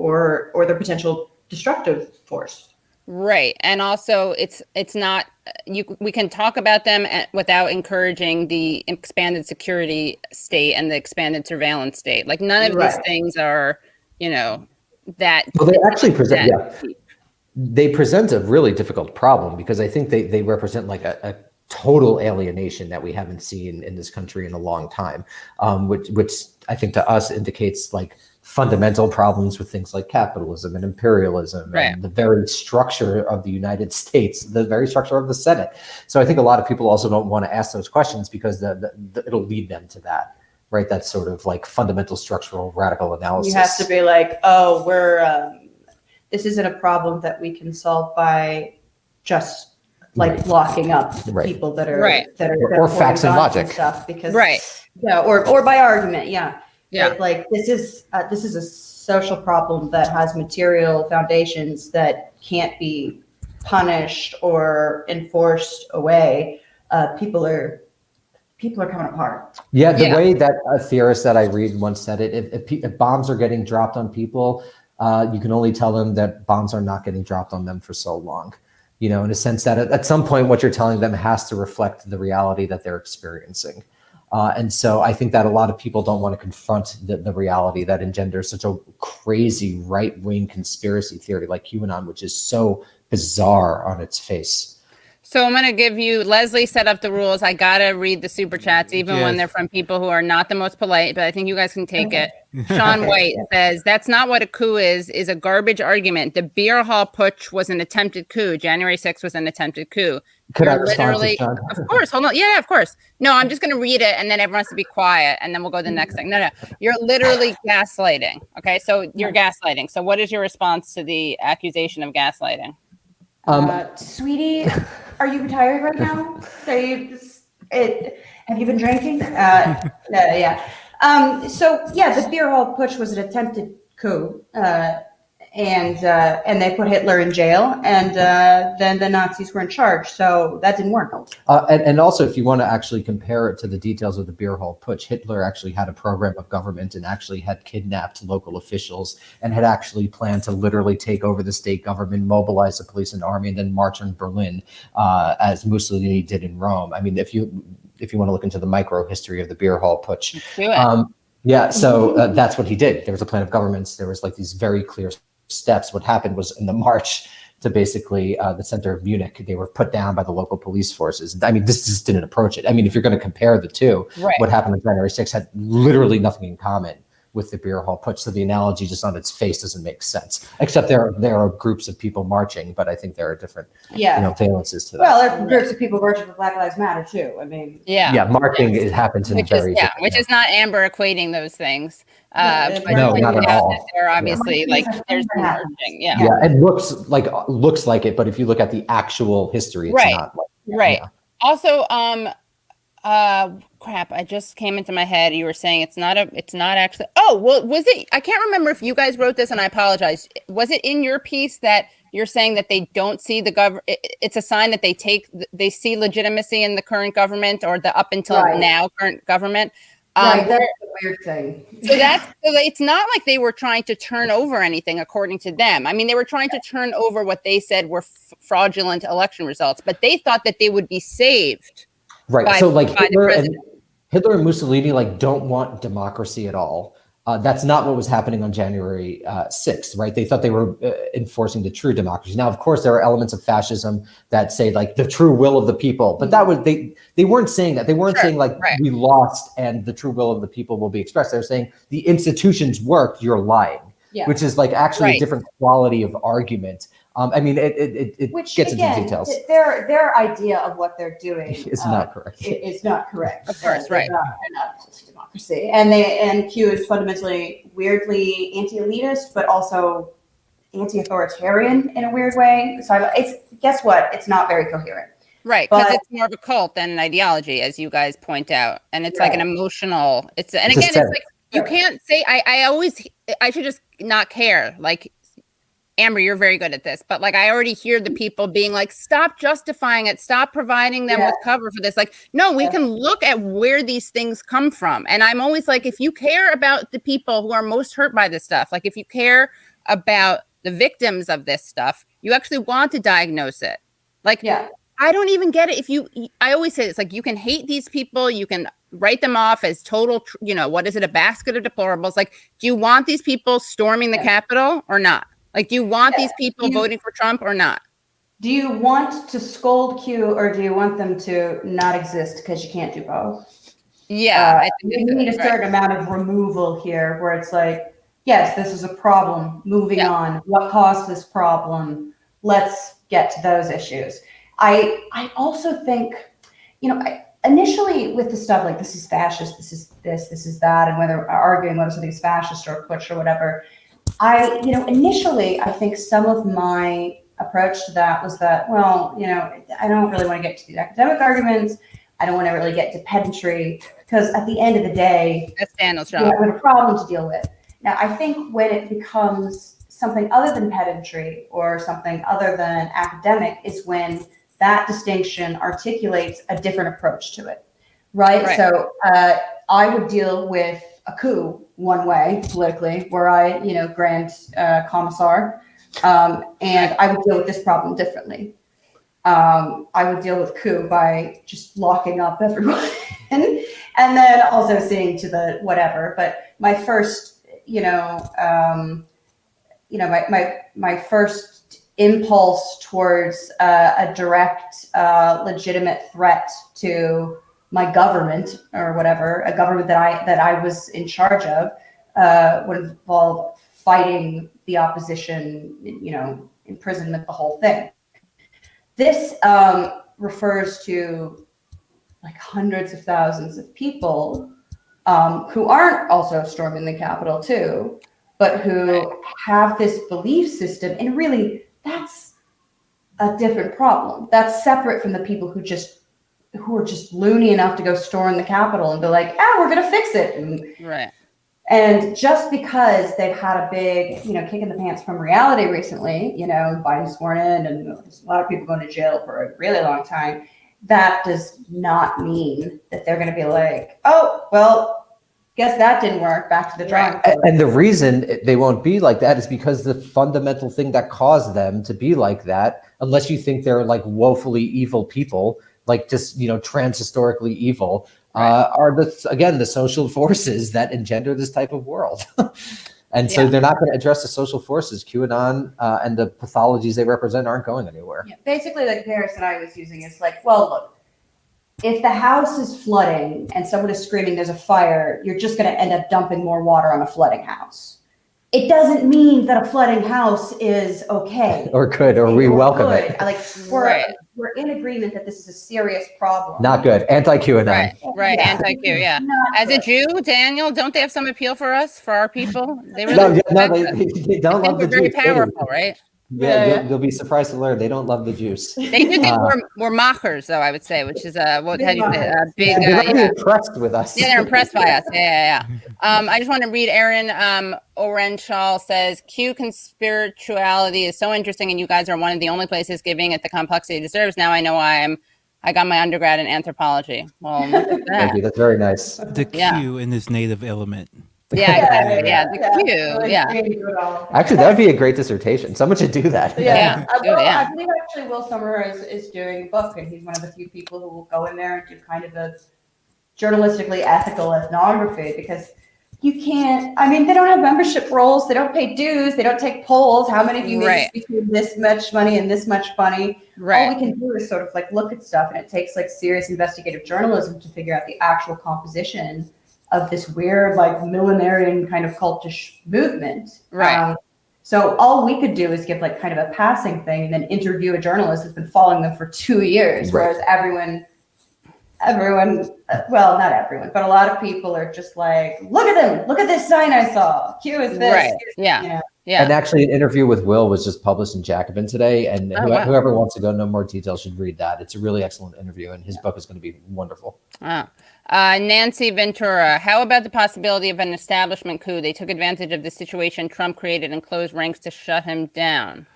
their potential destructive force. Right. And also it's not, we can talk about them without encouraging the expanded security state and the expanded surveillance state. Like, none of these things are, that. Well, they actually present, they present a really difficult problem, because I think they represent a total alienation that we haven't seen in this country in a long time, which I think to us indicates fundamental problems with things like capitalism and imperialism and the very structure of the United States, the very structure of the Senate. So I think a lot of people also don't want to ask those questions, because it'll lead them to that, right? That's sort of fundamental structural radical analysis. You have to be like, oh, this isn't a problem that we can solve by just locking up people that are or facts and logic and stuff, because or by argument, this is a social problem that has material foundations that can't be punished or enforced away. People are coming apart. Yeah, the way that a theorist that I read once said it, if bombs are getting dropped on people, you can only tell them that bombs are not getting dropped on them for so long. In a sense that at some point, what you're telling them has to reflect the reality that they're experiencing. And so I think that a lot of people don't want to confront the reality that engenders such a crazy right-wing conspiracy theory like QAnon, which is so bizarre on its face. So I'm going to give you, Leslie set up the rules. I got to read the super chats, even when Yes. they're from people who are not the most polite, but I think you guys can take it. Sean White says, that's not what a coup is a garbage argument. The beer hall putsch was an attempted coup. January 6th was an attempted coup. Could I You're respond to literally, Sean? of course, hold on. Yeah, of course. No, I'm just going to read it and then everyone has to be quiet and then we'll go to the next thing. No. You're literally gaslighting. Okay, so you're gaslighting. So what is your response to the accusation of gaslighting? Sweetie, are you retired right now? Have you been drinking? Yeah. So yeah, the beer hall putsch was an attempted coup, and they put Hitler in jail, and then the Nazis were in charge. So that didn't work. And also, if you want to actually compare it to the details of the beer hall putsch, Hitler actually had a program of government and actually had kidnapped local officials and had actually planned to literally take over the state government, mobilize the police and army, and then march on Berlin, as Mussolini did in Rome. I mean, if you want to look into the micro history of the beer hall putsch, yeah, so that's what he did. There was a plan of governments. There was like these very clear steps. What happened was in the march to basically the center of Munich, they were put down by the local police forces. I mean, this just didn't approach it. I mean, if you're going to compare the two, what happened on January 6th had literally nothing in common with the beer hall putsch. So the analogy just on its face doesn't make sense, except there are groups of people marching, but I think there are different valences to that. Well, there are groups of people marching for Black Lives Matter too. I mean, marching it happens in which is not Amber equating those things. But no, not at all. They're obviously like there's merging. Yeah, it looks like it, but if you look at the actual history, it's not like Also, crap, I just came into my head. You were saying it's not actually. Oh, well, was it? I can't remember if you guys wrote this, and I apologize. Was it in your piece that you're saying that they don't see the government? It's a sign that they see legitimacy in the current government or the up until now current government. That's the weird thing. So it's not like they were trying to turn over anything, according to them. I mean, they were trying to turn over what they said were fraudulent election results, but they thought that they would be saved. Right. So like Hitler and Mussolini don't want democracy at all. That's not what was happening on January 6th, right? They thought they were enforcing the true democracy. Now, of course, there are elements of fascism that say the true will of the people, but that was they weren't saying that. They weren't saying we lost and the true will of the people will be expressed. They're saying the institutions worked, you're lying, which is actually a different quality of argument. I mean, it gets into details. Their idea of what they're doing is not correct. It's not correct. Of course, right. They're not democracy, and Q is fundamentally weirdly anti-elitist, but also anti-authoritarian in a weird way. So guess what? It's not very coherent. Right, because it's more of a cult than an ideology, as you guys point out, and it's like an emotional. It's like you can't say. I should just not care. Like, Amber, you're very good at this, but I already hear the people being like, stop justifying it, stop providing them with cover for this. Like, no, we can look at where these things come from. And I'm always like, if you care about the people who are most hurt by this stuff, if you care about the victims of this stuff, you actually want to diagnose it. I don't even get it. I always say it's you can hate these people, you can write them off as total, what is it? A basket of deplorables. Do you want these people storming the Capitol or not? Do you want these people voting for Trump or not? Do you want to scold Q or do you want them to not exist because you can't do both? Yeah. I think you need a certain amount of removal here where it's yes, this is a problem. Moving on. What caused this problem? Let's get to those issues. I also think, initially with the stuff this is fascist, this is that, and arguing whether something is fascist or putsch or whatever, initially, I think some of my approach to that was that, I don't really want to get to these academic arguments. I don't want to really get to pedantry because at the end of the day, that's Daniel's job. We have a problem to deal with. Now, I think when it becomes something other than pedantry or something other than academic is when that distinction articulates a different approach to it, right? So I would deal with a coup one way politically, where I, grand commissar, and I would deal with this problem differently. I would deal with coup by just locking up everyone, and then also seeing to the whatever. But my first, my first impulse towards a direct, legitimate threat to my government or whatever, a government that I was in charge of, would involve fighting the opposition, imprisonment, the whole thing. This refers to like hundreds of thousands of people who aren't also storming the Capitol too, but who have this belief system. And really, that's a different problem. That's separate from the people who are just loony enough to go storm the Capitol and be like, we're going to fix it. And just because they've had a big, kick in the pants from reality recently, Biden sworn in and there's a lot of people going to jail for a really long time, that does not mean that they're going to be like, oh, well, guess that didn't work, back to the drawing board. And the reason they won't be like that is because the fundamental thing that caused them to be like that, unless you think they're like woefully evil people, like just, transhistorically evil, are the social forces that engender this type of world. And so they're not going to address the social forces. QAnon and the pathologies they represent aren't going anywhere. Yeah, basically, the comparison I was using is like, well, look, if the house is flooding and someone is screaming there's a fire, you're just going to end up dumping more water on a flooding house. It doesn't mean that a flooding house is okay. Or good, or we welcome it. Like, we're in agreement that this is a serious problem. Not good. Anti-QAnon. Right. Anti-Q, yeah. As a Jew, Daniel, don't they have some appeal for us, for our people? They really they don't love the Jews. Very powerful, right? Yeah, you'll be surprised to learn they don't love the Jews. They do think we're mockers, though, I would say, which is what how do you say, big. They're really impressed with us. Yeah, they're impressed by us. Yeah. I just want to read Aaron Orenshall says, Q conspirituality is so interesting, and you guys are one of the only places giving it the complexity it deserves. Now I know why I got my undergrad in anthropology. Well, look at that. Thank you. That's very nice. The Q in this native element. Yeah, exactly. Yeah, the Q. Yeah. Actually, that would be a great dissertation. Someone should do that. Yeah. I believe actually Will Summer is doing a book, and he's one of the few people who will go in there and do kind of a journalistically ethical ethnography, because you can't, they don't have membership rolls, they don't pay dues, they don't take polls. How many of you make between this much money and this much money? All we can do is sort of like look at stuff, and it takes like serious investigative journalism to figure out the actual composition of this weird, like millenarian kind of cultish movement. So all we could do is give like kind of a passing thing and then interview a journalist who's been following them for 2 years, whereas everyone, well, not everyone, but a lot of people are just like, look at them, look at this sign I saw. Q is this. Yeah. And actually, an interview with Will was just published in Jacobin today, and whoever wants to go know more details should read that. It's a really excellent interview, and his book is going to be wonderful. Nancy Ventura, how about the possibility of an establishment coup? They took advantage of the situation Trump created and closed ranks to shut him down.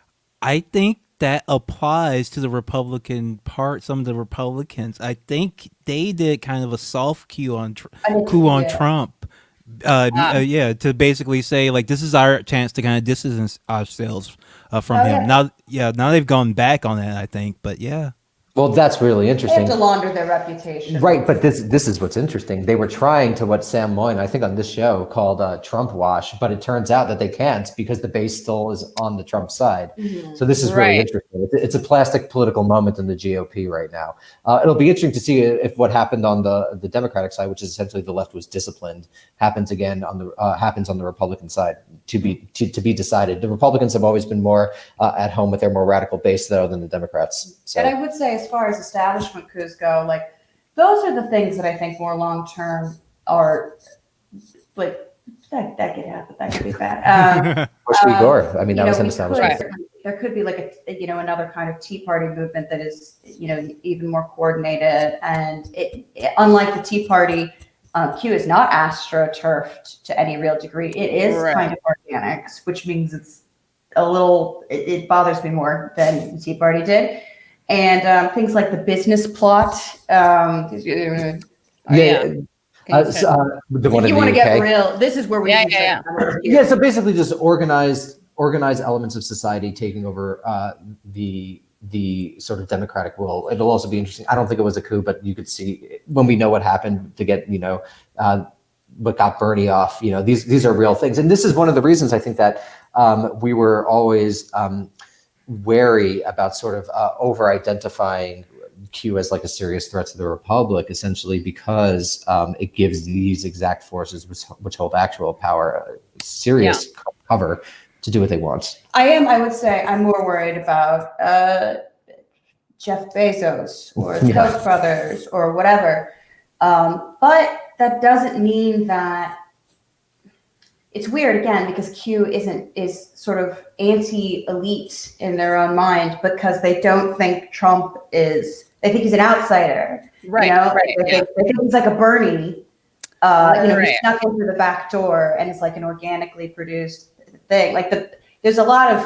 I think that applies to the Republican part. Some of the Republicans, I think they did kind of a soft coup on Trump. To basically say like, this is our chance to kind of distance ourselves from him. Now they've gone back on that, I think, but yeah. Well, that's really interesting. They have to launder their reputation. Right, but this is what's interesting. They were trying to what Sam Moyn, I think on this show, called Trump wash, but it turns out that they can't because the base still is on the Trump side. Mm-hmm. So this is really interesting. It's a plastic political moment in the GOP right now. It'll be interesting to see if what happened on the Democratic side, which is essentially the left was disciplined, happens again on the Republican side to be decided. The Republicans have always been more at home with their more radical base though than the Democrats. So. And I would say, as far as establishment coups go, like those are the things that I think more long term are like that could happen. That could be bad. Bush v. Gore. I mean, that was an establishment. There could be like another kind of Tea Party movement that is even more coordinated, and it unlike the Tea Party, Q is not astroturfed to any real degree. It is kind of organic, which means it's a little. It bothers me more than the Tea Party did. And things like the business plot. The one you want to get real. This is where we. Yeah. So basically, just organize elements of society taking over the sort of democratic will. It'll also be interesting. I don't think it was a coup, but you could see when we know what happened to get what got Bernie off. These are real things, and this is one of the reasons I think that we were always. wary about sort of over-identifying Q as like a serious threat to the Republic, essentially because it gives these exact forces which hold actual power serious cover to do what they want. I would say I'm more worried about Jeff Bezos or the Koch brothers or whatever. But that doesn't mean that it's weird again because Q is sort of anti-elite in their own mind because they don't think Trump is. They think he's an outsider. Right. You know? Right. They think he's like a Bernie. He snuck in through the back door and is like an organically produced thing. Like there's a lot of.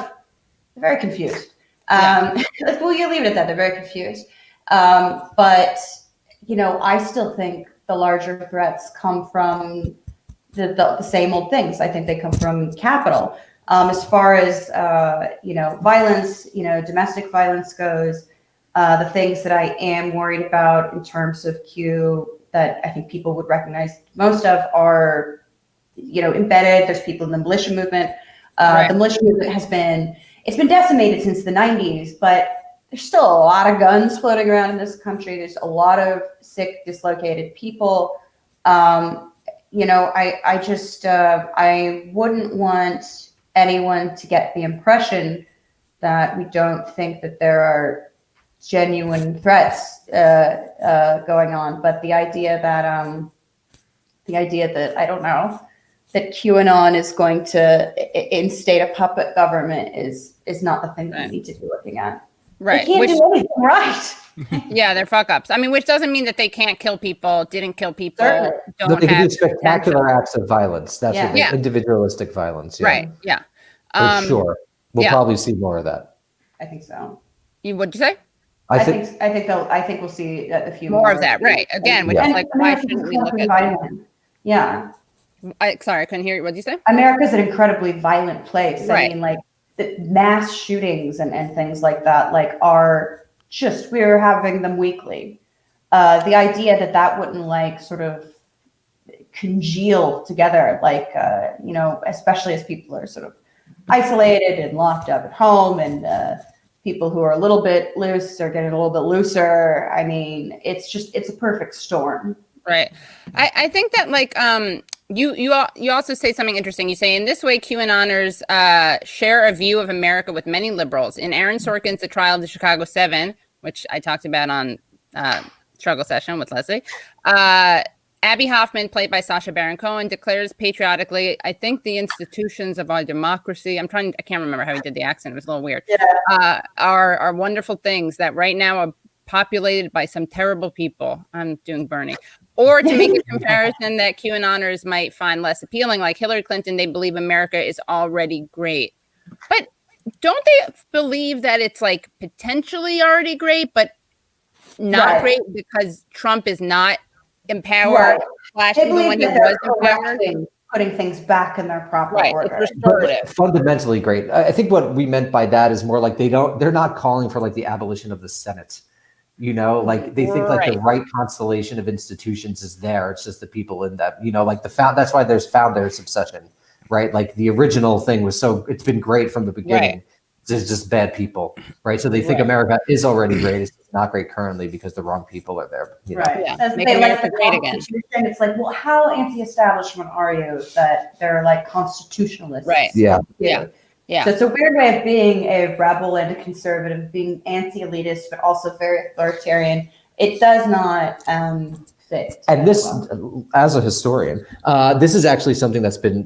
They're very confused. Well, you leave it at that. They're very confused. But I still think the larger threats come from the same old things. I think they come from capital. As far as violence, domestic violence goes, the things that I am worried about in terms of Q that I think people would recognize most of are, embedded. There's people in the militia movement. The militia movement it's been decimated since the 90s, but there's still a lot of guns floating around in this country. There's a lot of sick, dislocated people. I wouldn't want anyone to get the impression that we don't think that there are genuine threats going on. But the idea that I don't know, that QAnon is going to instate a puppet government is not the thing that we need to be looking at. Right. They can't do anything right. Yeah, they're fuck ups. I mean, which doesn't mean that they can't kill people, didn't kill people, don't they can have do spectacular acts of violence. That's what individualistic violence. Yeah. Right. Yeah. For sure. We'll probably see more of that. I think so. What'd you say? I think we'll see a few more of that. Right. Again, which is like, why shouldn't we look at violent? Yeah. Sorry, I couldn't hear you. What did you say? America's an incredibly violent place. Right. I mean, like the mass shootings and things like that, are just, we're having them weekly. The idea that wouldn't sort of congeal together, especially as people are sort of isolated and locked up at home and people who are a little bit loose are getting a little bit looser. I mean, it's a perfect storm. Right. I think that you also say something interesting. You say, in this way, QAnoners share a view of America with many liberals. In Aaron Sorkin's The Trial of the Chicago 7, which I talked about on Struggle Session with Leslie, Abby Hoffman, played by Sacha Baron Cohen, declares patriotically, I think the institutions of our democracy, I can't remember how he did the accent, it was a little weird, are wonderful things that right now are populated by some terrible people. I'm doing Bernie. Or to make a comparison that QAnoners might find less appealing, like Hillary Clinton, they believe America is already great. But don't they believe that it's potentially already great, but not great because Trump is not in power? They believe that they're correcting, putting things back in their proper order. But fundamentally great. I think what we meant by that is more like they're not calling for the abolition of the Senate. They think the right constellation of institutions is there. It's just the people in that, that's why there's founders obsession, right? The original thing was it's been great from the beginning. Right. There's just bad people, right? So they think America is already great. It's not great currently because the wrong people are there. Right. Yeah. Make America great again. It's well, how anti-establishment are you that they're constitutionalists? Right. Yeah. Yeah. Yeah. So it's a weird way of being a rebel and a conservative, being anti-elitist, but also very authoritarian. It does not fit. And this, as a historian, this is actually something that's been,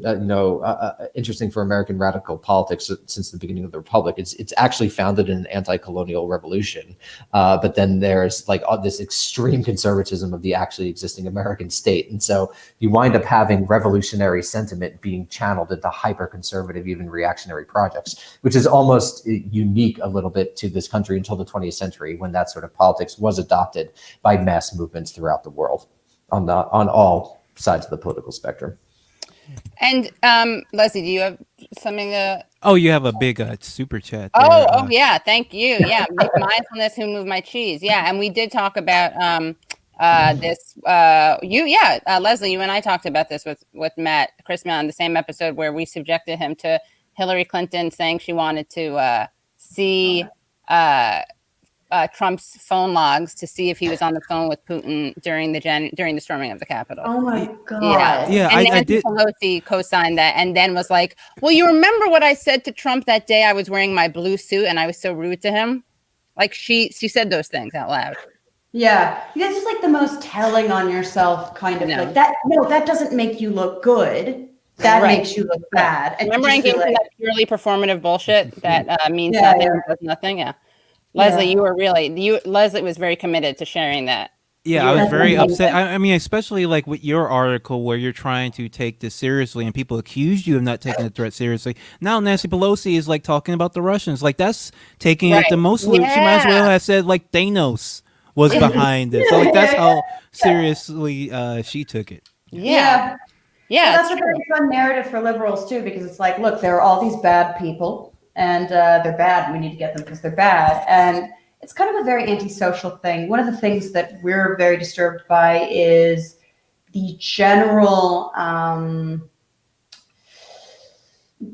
interesting for American radical politics since the beginning of the Republic. It's actually founded in an anti-colonial revolution, but then there's this extreme conservatism of the actually existing American state, and so you wind up having revolutionary sentiment being channeled into hyper-conservative, even reactionary projects, which is almost unique a little bit to this country until the 20th century, when that sort of politics was adopted by mass movements throughout the world. On all sides of the political spectrum. And Leslie, do you have something to? Oh, you have a big super chat there. Oh, yeah, thank you. Yeah, make mindfulness who moved my cheese. Yeah, and we did talk about this. Leslie, you and I talked about this with Matt Christman on the same episode where we subjected him to Hillary Clinton saying she wanted to see Trump's phone logs to see if he was on the phone with Putin during the storming of the Capitol. Oh my God. Yeah, And I Nancy did. Pelosi co-signed that and then was like, well, you remember what I said to Trump that day I was wearing my blue suit and I was so rude to him? Like she said those things out loud. Yeah, that's just like the most telling on yourself kind of No. like that. No, that doesn't make you look good. That Right. makes you look bad. And Remember, I just feel gave you like, that purely performative bullshit that means Yeah, nothing, yeah. does nothing. Yeah, Leslie, Yeah. Leslie was very committed to sharing that. Yeah, I was That's very amazing. upset. I mean, especially like with your article where you're trying to take this seriously and people accused you of not taking the threat seriously. Now Nancy Pelosi is like talking about the Russians. Like that's taking it the most. She might as well have said like Thanos was behind this. So like that's how seriously she took it. Yeah. Well, that's a very fun narrative for liberals too, because it's like, look, there are all these bad people, and they're bad. We need to get them because they're bad, and it's kind of a very antisocial thing. One of the things that we're very disturbed by is the general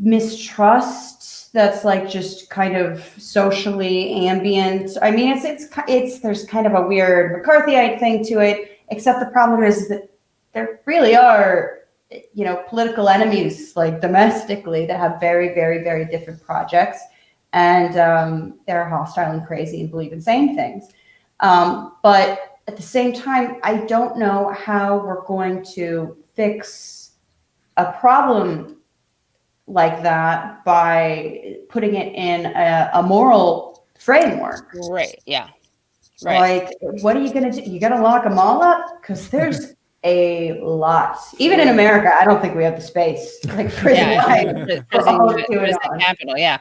mistrust that's like just kind of socially ambient. I mean, it's there's kind of a weird McCarthyite thing to it, except the problem is that there really are, you know, political enemies like domestically that have very, very, very different projects. And they're hostile and crazy and believe insane things. But at the same time, I don't know how we're going to fix a problem like that by putting it in a moral framework. Right. Yeah. Right. Like, what are you going to do? You got to lock them all up? Because there's a lot. Even in America, I don't think we have the space. Like prison capital. Yeah.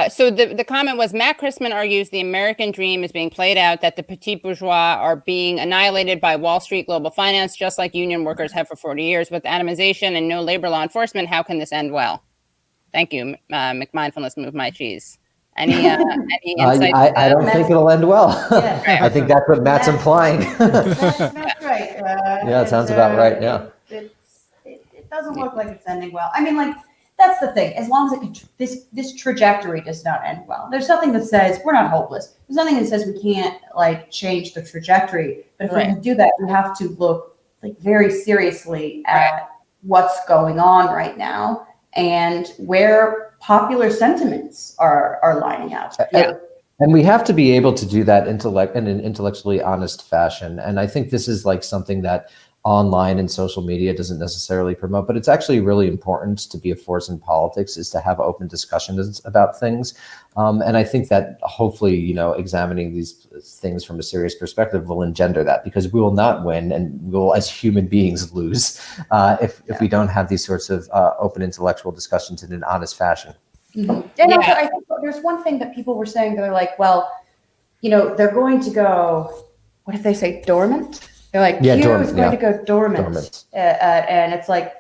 So the comment was Matt Christman argues the American dream is being played out, that the petit bourgeois are being annihilated by Wall Street global finance, just like union workers have for 40 years. With atomization and no labor law enforcement, how can this end well? Thank you, McMindfulness, move my cheese. Any insights? I don't think it'll end well. Yeah. I think that's what Matt's implying. That's right. Yeah, it sounds about right. Yeah. It doesn't look like it's ending well. I mean, like, that's the thing. As long as this trajectory does not end well, there's nothing that says we're not hopeless. There's nothing that says we can't like change the trajectory. But if we're going to do that, we have to look like very seriously at what's going on right now and where popular sentiments are lining up. Yeah. And we have to be able to do that in an intellectually honest fashion. And I think this is like something that online and social media doesn't necessarily promote, but it's actually really important to be a force in politics, is to have open discussions about things. And I think that hopefully, you know, examining these things from a serious perspective will engender that, because we will not win and we will, as human beings, lose if we don't have these sorts of open intellectual discussions in an honest fashion. Mm-hmm. And also, I think there's one thing that people were saying. They're like, well, you know, they're going to go, what if they say dormant? They're like, Q is going to go dormant. And it's like,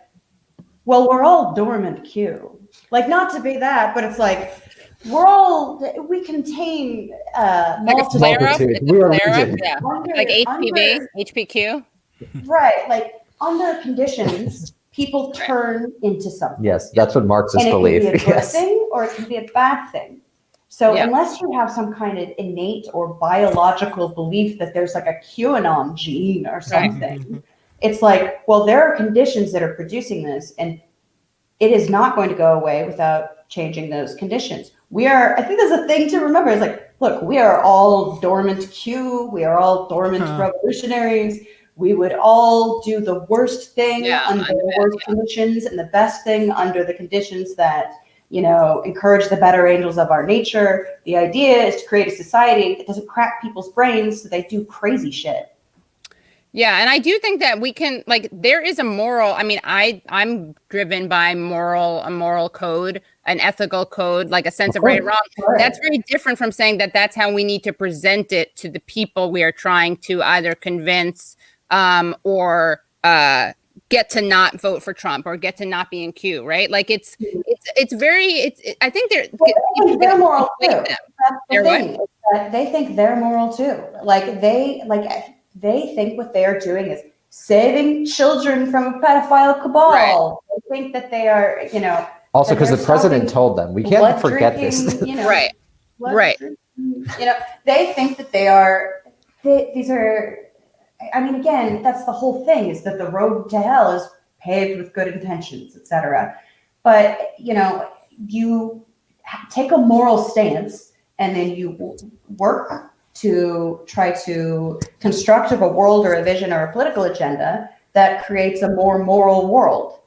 well, we're all dormant Q. Like, not to be that, but it's like, we contain multiple. Like a flare-up, yeah. Like HPV, HPQ. Right, like under conditions, people turn into something. Yes, that's what Marxists believe. And it can be a good thing or it can be a bad thing. So unless you have some kind of innate or biological belief that there's like a QAnon gene or something, it's like, well, there are conditions that are producing this, and it is not going to go away without changing those conditions. I think there's a thing to remember. It's like, look, we are all dormant Q. We are all dormant revolutionaries. We would all do the worst thing under the worst conditions and the best thing under the conditions that, you know, encourage the better angels of our nature. The idea is to create a society that doesn't crack people's brains so they do crazy shit. Yeah, and I do think that we can, like, there is a moral, I mean, I'm driven by a moral code, an ethical code, like a sense of right and wrong. Right. That's very different from saying that that's how we need to present it to the people we are trying to either convince or get to not vote for Trump or get to not be in Q, right? Like I think they're moral too. That's the thing. They think they're moral too. They think what they are doing is saving children from a pedophile cabal. Right. They think that they are, you know, Also, that because the they're president stopping told them, we can't blood forget this. drinking, you know, Right. blood Right. drinking, you know, they think that these are, I mean, again, that's the whole thing, is that the road to hell is paved with good intentions, etc. But, you know, you take a moral stance and then you work to try to construct a world or a vision or a political agenda that creates a more moral world.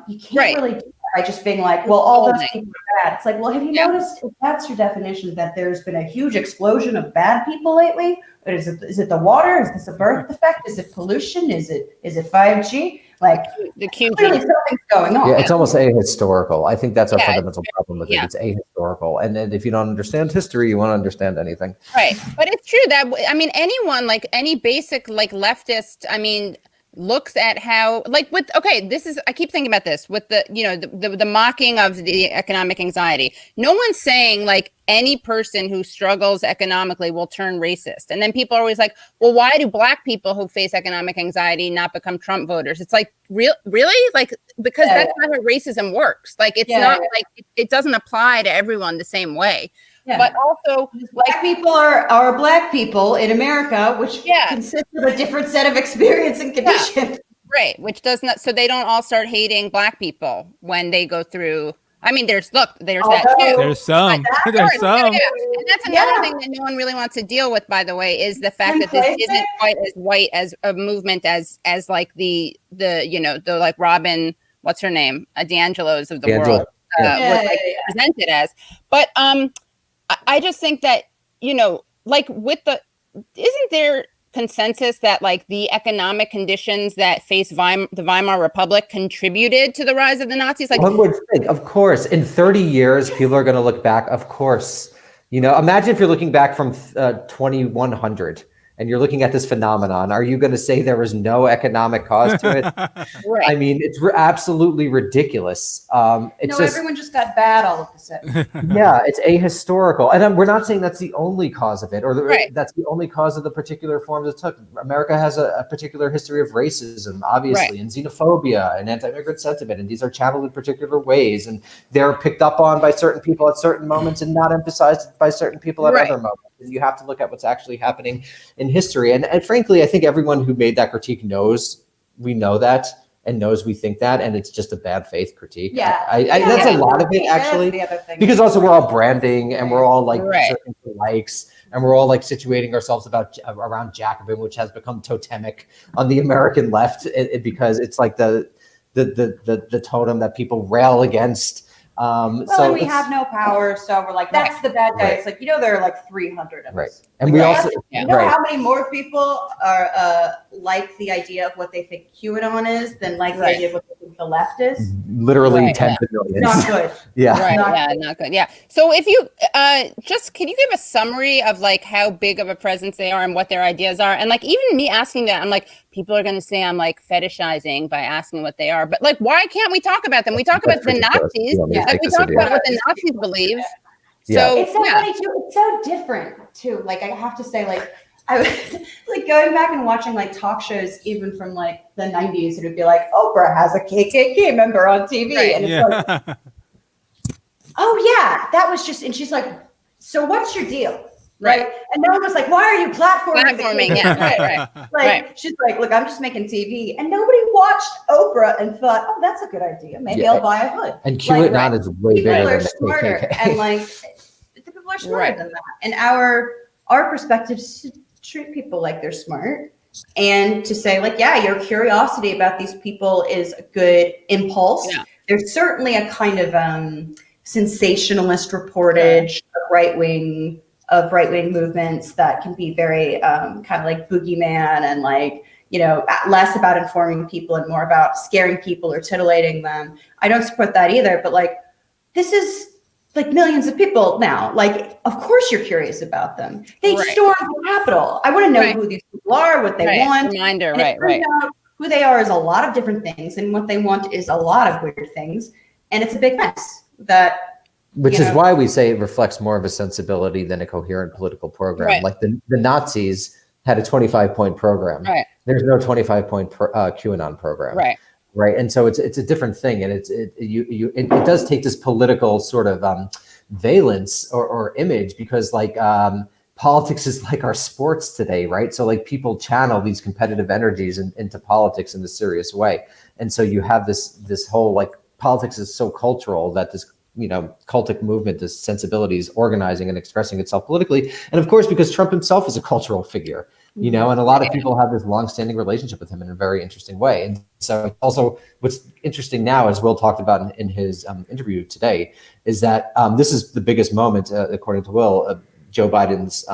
You can't really do that by just being like, well, all those people are bad. It's like, well, have you noticed, if that's your definition, that there's been a huge explosion of bad people lately? But is it the water? Is this a birth effect? Is it pollution? Is it 5G? Like, clearly something's going on. Yeah, it's almost ahistorical. I think that's our fundamental problem with it. It's ahistorical. And if you don't understand history, you won't understand anything. Right. But it's true that, I mean, anyone, like any basic, like leftist, I mean, looks at how, like with, okay, this is, I keep thinking about this with the, you know, the mocking of the economic anxiety. No one's saying like any person who struggles economically will turn racist. And then people are always like, well, why do black people who face economic anxiety not become Trump voters? It's like, really? Like, because that's not how racism works. Like, it's not like, it doesn't apply to everyone the same way. Yeah. But also, black people are black people in America, which consists of a different set of experience and conditions. Yeah. Right, which does not, so they don't all start hating black people when they go through. I mean, there's that too. There's some. There's some. And that's another thing that no one really wants to deal with, by the way, is the fact that this isn't quite as white as a movement as like the you know, the like Robin, what's her name, D'Angelo's of the world was like presented as. But I just think that, you know, like with isn't there consensus that like the economic conditions that face the Weimar Republic contributed to the rise of the Nazis? Like, one would think, of course, in 30 years, people are going to look back. Of course, you know, imagine if you're looking back from 2100 and you're looking at this phenomenon. Are you going to say there was no economic cause to it? Right. I mean, it's absolutely ridiculous. Everyone just got bad all of a sudden. Yeah, it's ahistorical. And we're not saying that's the only cause of it, or that's the only cause of the particular forms it took. America has a particular history of racism, obviously, and xenophobia and anti-immigrant sentiment, and these are channeled in particular ways, and they're picked up on by certain people at certain moments and not emphasized by certain people at other moments. And you have to look at what's actually happening in history. And frankly, I think everyone who made that critique knows we know that and knows we think that, and it's just a bad faith critique. Yeah. That's a lot of it, actually, because also we're all branding and we're all like searching for likes, and we're all like situating ourselves around Jacobin, which has become totemic on the American left because it's like the totem that people rail against. And we have no power, so we're like, that's the bad guy. It's like, you know, there are like 300 of us. And we also, you know how many more people are like the idea of what they think QAnon is than like the idea of what they think the left is? Literally tens of millions. Not good. Not good. Yeah. So if you can you give a summary of like how big of a presence they are and what their ideas are? And like even me asking that, I'm like, people are going to say I'm like fetishizing by asking what they are, but like, why can't we talk about them? We talk about the Nazis. Like we talk about what the Nazis believe. So it's so funny too. It's so different too. Like I have to say, like I was like going back and watching like talk shows even from like the 90s. It would be like Oprah has a KKK member on TV, and it's like, oh yeah, that was just. And she's like, so what's your deal? Right. And no one was like, why are you platforming? Yeah, right. She's like, look, I'm just making TV. And nobody watched Oprah and thought, oh, that's a good idea. Maybe I'll buy a hood. And QAnon is way bigger than the KKK. And like, the people are smarter than that. And our perspective is to treat people like they're smart and to say like, yeah, your curiosity about these people is a good impulse. Yeah. There's certainly a kind of sensationalist reportage of right-wing movements that can be very kind of like boogeyman and like, you know, less about informing people and more about scaring people or titillating them. I don't support that either, but like, this is like millions of people now. Like, of course you're curious about them. They stormed the Capitol. I want to know who these people are, what they want. Reminder, who they are is a lot of different things, and what they want is a lot of weird things. And it's a big mess which is why we say it reflects more of a sensibility than a coherent political program. Like the Nazis had a 25-point program. There's no 25-point QAnon program. right? And so it's a different thing, and it does take this political sort of valence or image, because like politics is like our sports today, right? So like people channel these competitive energies into politics in a serious way, and so you have this whole like politics is so cultural that this cultic movement, this sensibility is organizing and expressing itself politically, and of course because Trump himself is a cultural figure. And a lot of people have this long-standing relationship with him in a very interesting way. And so also what's interesting now, as Will talked about in his interview today, is that this is the biggest moment, according to Will, Joe Biden's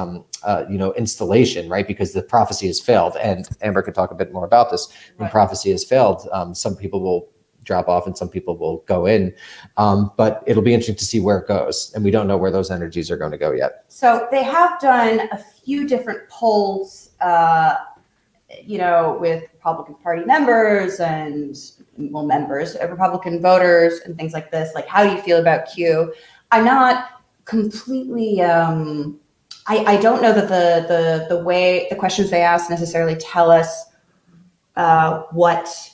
installation, right? Because the prophecy has failed. And Amber could talk a bit more about this. When prophecy has failed, some people will drop off and some people will go in. But it'll be interesting to see where it goes. And we don't know where those energies are going to go yet. So they have done a few different polls, with Republican Party members and Republican voters and things like this. Like, how do you feel about Q? I'm not completely, I don't know that the way the questions they ask necessarily tell us what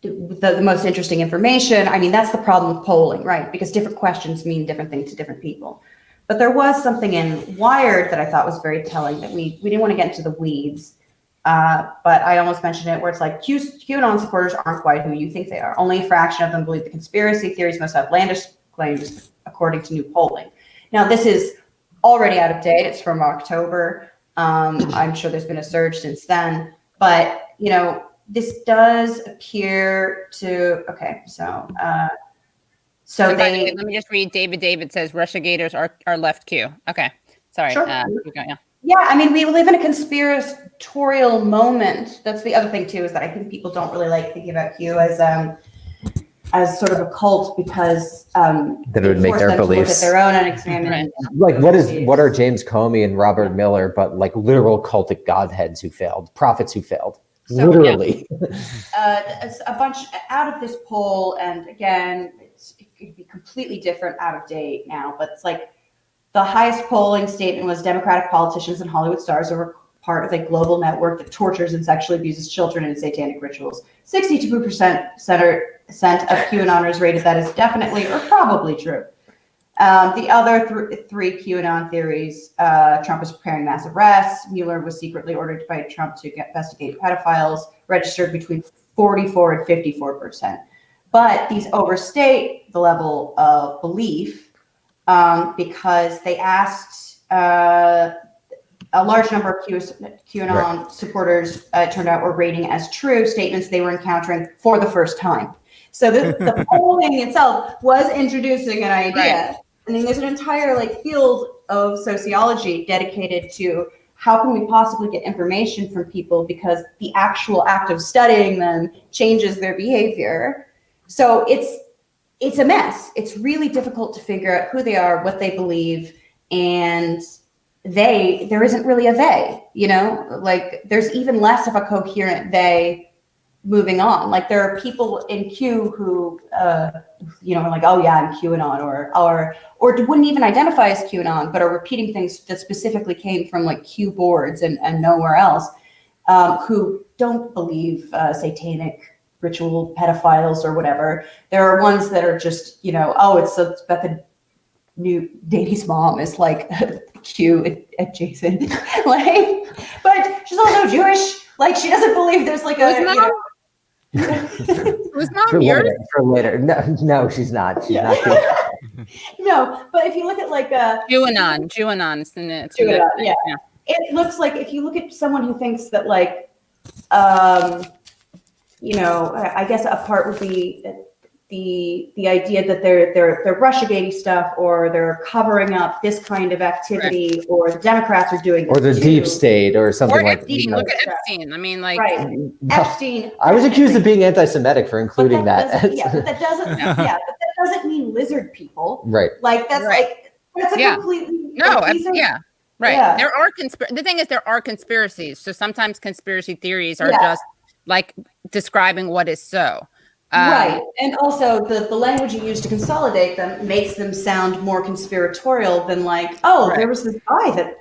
the most interesting information. I mean, that's the problem with polling, right? Because different questions mean different things to different people. But there was something in Wired that I thought was very telling, that we didn't want to get into the weeds, but I almost mentioned it, where it's like QAnon supporters aren't quite who you think they are. Only a fraction of them believe the conspiracy theories most outlandish claims, according to new polling. Now, this is already out of date. It's from October. I'm sure there's been a surge since then. But, this does appear to, So let me just read. David says Russia Gators are left Q. Okay, sorry. Sure. Yeah, I mean, we live in a conspiratorial moment. That's the other thing too, is that I think people don't really like thinking about Q as sort of a cult, because that it would make their beliefs look at their own and examine. Like what are James Comey and Robert Miller, but like literal cultic godheads who failed, prophets who failed. So, literally. A bunch out of this poll, and again, it could be completely different, out of date now, but it's like the highest polling statement was Democratic politicians and Hollywood stars are part of a global network that tortures and sexually abuses children in satanic rituals. 62% of QAnoners rated that as definitely or probably true. The other three QAnon theories, Trump was preparing mass arrests, Mueller was secretly ordered by Trump to investigate pedophiles, registered between 44 and 54%. But these overstate the level of belief because they asked a large number of QAnon supporters, it turned out, were rating as true statements they were encountering for the first time. So the polling itself was introducing an idea. Right. And then there's an entire field of sociology dedicated to how can we possibly get information from people, because the actual act of studying them changes their behavior. So it's a mess. It's really difficult to figure out who they are, what they believe, and there isn't really a they, there's even less of a coherent they moving on. Like, there are people in Q who, are like, oh yeah, I'm QAnon, or wouldn't even identify as QAnon, but are repeating things that specifically came from Q boards and nowhere else, who don't believe satanic ritual pedophiles or whatever. There are ones that are just, it's about the new Danny's mom is Q adjacent, but she's also Jewish. She doesn't believe there's was mom yours? For later. No, she's not. She's not. No, but if you look at QAnon, yeah. It looks like, if you look at someone who thinks that I guess a part would be the idea that they're Russiagate stuff, or they're covering up this kind of activity, right, or the Democrats are doing this, or the deep state, or something like that. Look at Epstein. I mean, right. Epstein. I was accused of being anti-Semitic for including that. But that doesn't mean lizard people. Right. That's right. That's a completely right. Yeah. There are the thing is, there are conspiracies. So sometimes conspiracy theories are just describing what is so. Right. And also the language you use to consolidate them makes them sound more conspiratorial than there was this guy that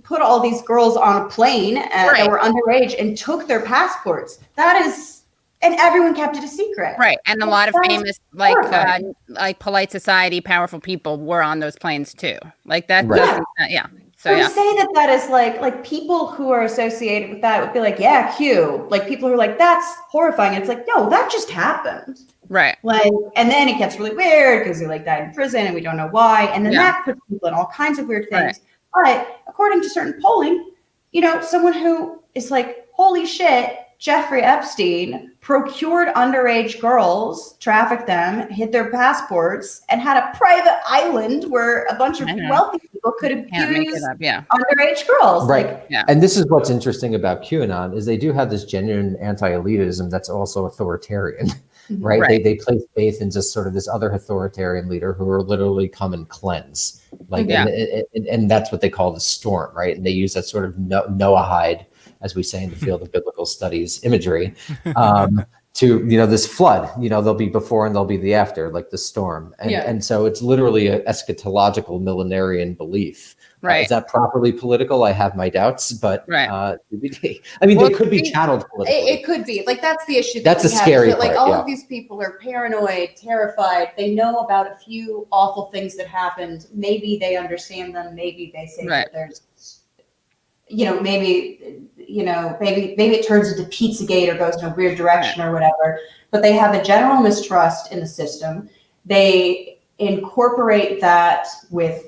put all these girls on a plane that were underage and took their passports. That is and everyone kept it a secret. Right. And a lot of That's famous, horrifying. like polite society, powerful people were on those planes too. Like that Right. doesn't, yeah. So to yeah. say that is like people who are associated with that would be like, yeah, Q. Like people who are like, that's horrifying. It's like, no, that just happened. Right. Like, and then it gets really weird because he like died in prison and we don't know why. And then Yeah. that puts people in all kinds of weird things. But according to certain polling, you know, someone who is like, holy shit, Jeffrey Epstein procured underage girls, trafficked them, hid their passports, and had a private island where a bunch of I know. wealthy people could Can't make abuse it up. Yeah. underage girls. Right. Like, Yeah. And this is what's interesting about QAnon is they do have this genuine anti-elitism that's also authoritarian, right? Right. They place faith in just sort of this other authoritarian leader who will literally come and cleanse. Like, Yeah. and that's what they call the storm, right? And they use that sort of Noahide, as we say in the field of biblical studies imagery, to, you know, this flood, you know, there'll be before and there'll be the after, like the storm. And, Yeah. and so it's literally an eschatological millenarian belief. Right. Is that properly political? I have my doubts, but Right. TBD. I mean, Well, they could be it- channeled politically. it could be like that's the issue. That's we the have, scary is that, like part, all yeah. of these people are paranoid, terrified. They know about a few awful things that happened. Maybe they understand them. Maybe they say Right. that there's, you know, maybe it turns into Pizzagate or goes in a weird direction or whatever. But they have a general mistrust in the system. They incorporate that with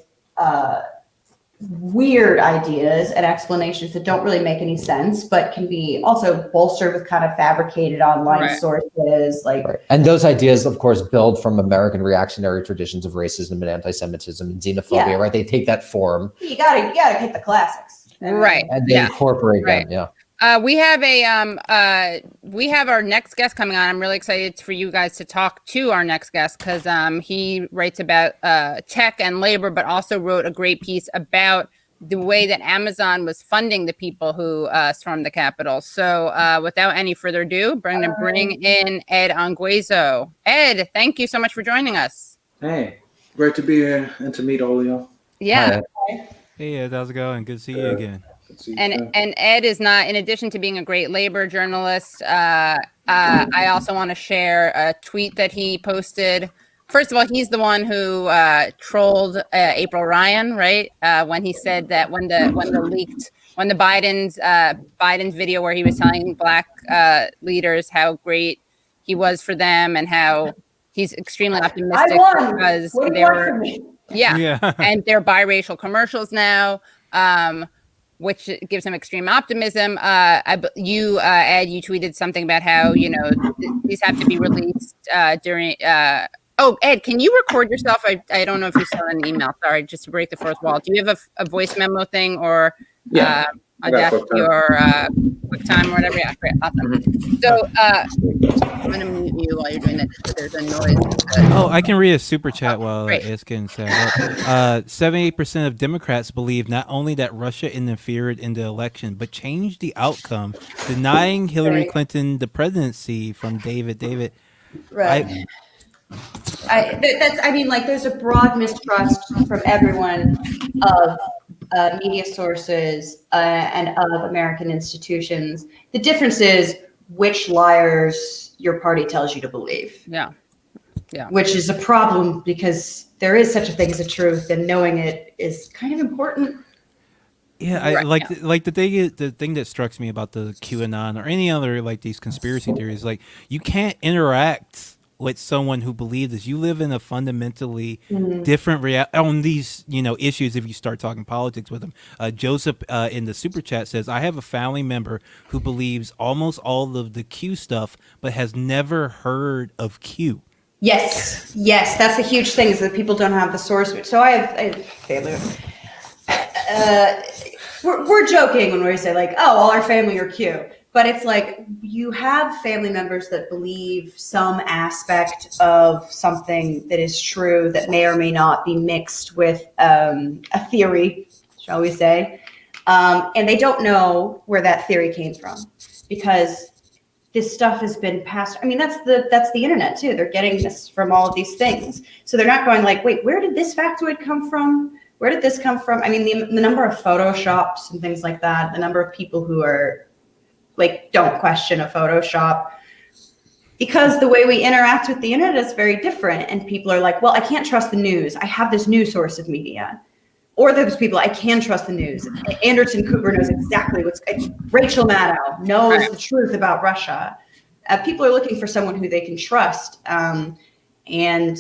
weird ideas and explanations that don't really make any sense, but can be also bolstered with kind of fabricated online Right. sources. Like, Right. And those ideas, of course, build from American reactionary traditions of racism and anti-Semitism and xenophobia, Yeah. right? They take that form you gotta hit the classics. Right. and they Yeah. incorporate Right. them. Yeah. We have our next guest coming on. I'm really excited for you guys to talk to our next guest because he writes about tech and labor, but also wrote a great piece about the way that Amazon was funding the people who stormed the Capitol. So without any further ado, we're going to bring in Ed Ongweso. Ed, thank you so much for joining us. Hey, great to be here and to meet all of y'all. Yeah. Hi. Hey, Ed, how's it going? Good to see you again. Good to see you And too. Ed is not, in addition to being a great labor journalist, I also want to share a tweet that he posted. First of all, he's the one who trolled April Ryan, right? When he said that when the Biden's video where he was telling Black leaders how great he was for them and how he's extremely optimistic because What do they you want were from me? yeah. And they're biracial commercials now, which gives him extreme optimism. Ed, you tweeted something about how, you know, these have to be released during. Oh, Ed, can you record yourself? I don't know if you saw an email. Sorry, just to break the fourth wall. Do you have a voice memo thing or Yeah. Audacity or QuickTime or whatever? Yeah, great, awesome. So I'm gonna mute you while you're doing that. So there's a noise. Oh, I can read a super chat while great. it's getting set up. 78% of Democrats believe not only that Russia interfered in the election, but changed the outcome, denying Hillary Right. Clinton the presidency from David. Right. There's a broad mistrust from everyone of media sources and of American institutions. The difference is which liars your party tells you to believe. Yeah. Which is a problem because there is such a thing as a truth, and knowing it is kind of important. Yeah, I Right, like the thing that strikes me about the QAnon or any other like these conspiracy theories, like you can't interact with someone who believes this. You live in a fundamentally different on these, you know, issues. If you start talking politics with them, Joseph in the super chat says, "I have a family member who believes almost all of the Q stuff, but has never heard of Q." Yes, that's the huge thing is that people don't have the source. So I have family. We're joking when we say like, oh, all our family are Q. But it's like you have family members that believe some aspect of something that is true that may or may not be mixed with a theory, shall we say. And they don't know where that theory came from because this stuff has been passed. I mean, that's the internet too. They're getting this from all of these things. So they're not going like, wait, where did this factoid come from? Where did this come from? I mean, the number of Photoshops and things like that, the number of people who are like, don't question a Photoshop. because the way we interact with the internet is very different. And people are like, well, I can't trust the news. I have this new source of media. Or there's people, I can trust the news. Anderson Cooper knows exactly Rachel Maddow knows the truth about Russia. People are looking for someone who they can trust. And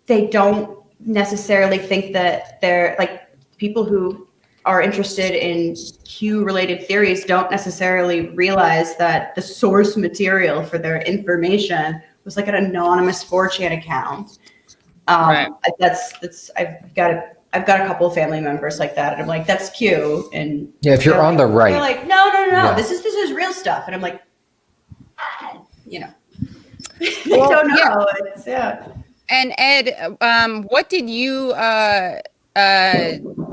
they don't necessarily think that they're like people who are interested in Q-related theories don't necessarily realize that the source material for their information was like an anonymous 4chan account. That's I've got a couple of family members like that, and I'm like, that's Q. And yeah, if you're on the right, they're like, no, Yeah. this is real stuff, and I'm like, they Well, don't know. yeah. It's, yeah. And Ed, what did you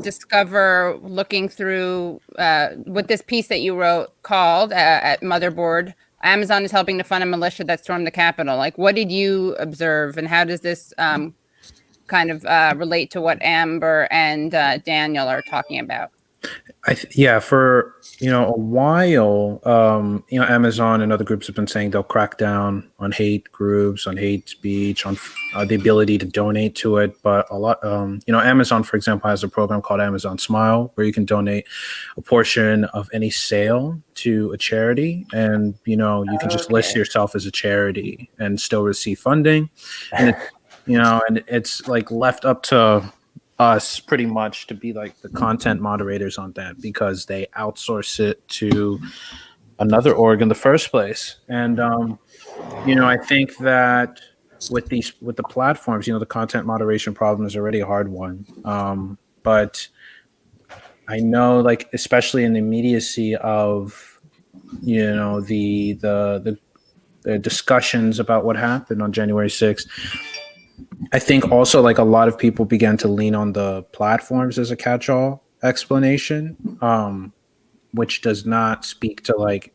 discover looking through with this piece that you wrote called at Motherboard? Amazon is helping to fund a militia that stormed the Capitol. Like, what did you observe, and how does this kind of relate to what Amber and Daniel are talking about? For a while, Amazon and other groups have been saying they'll crack down on hate groups, on hate speech, on the ability to donate to it. But a lot, Amazon, for example, has a program called Amazon Smile, where you can donate a portion of any sale to a charity, and you can just list yourself as a charity and still receive funding. And it's like left up to us pretty much to be like the content moderators on that, because they outsource it to another org in the first place. And I think that with the platforms, the content moderation problem is already a hard one. But I know, like, especially in the immediacy of the discussions about what happened on January 6th, I think also like a lot of people began to lean on the platforms as a catch-all explanation, which does not speak to like,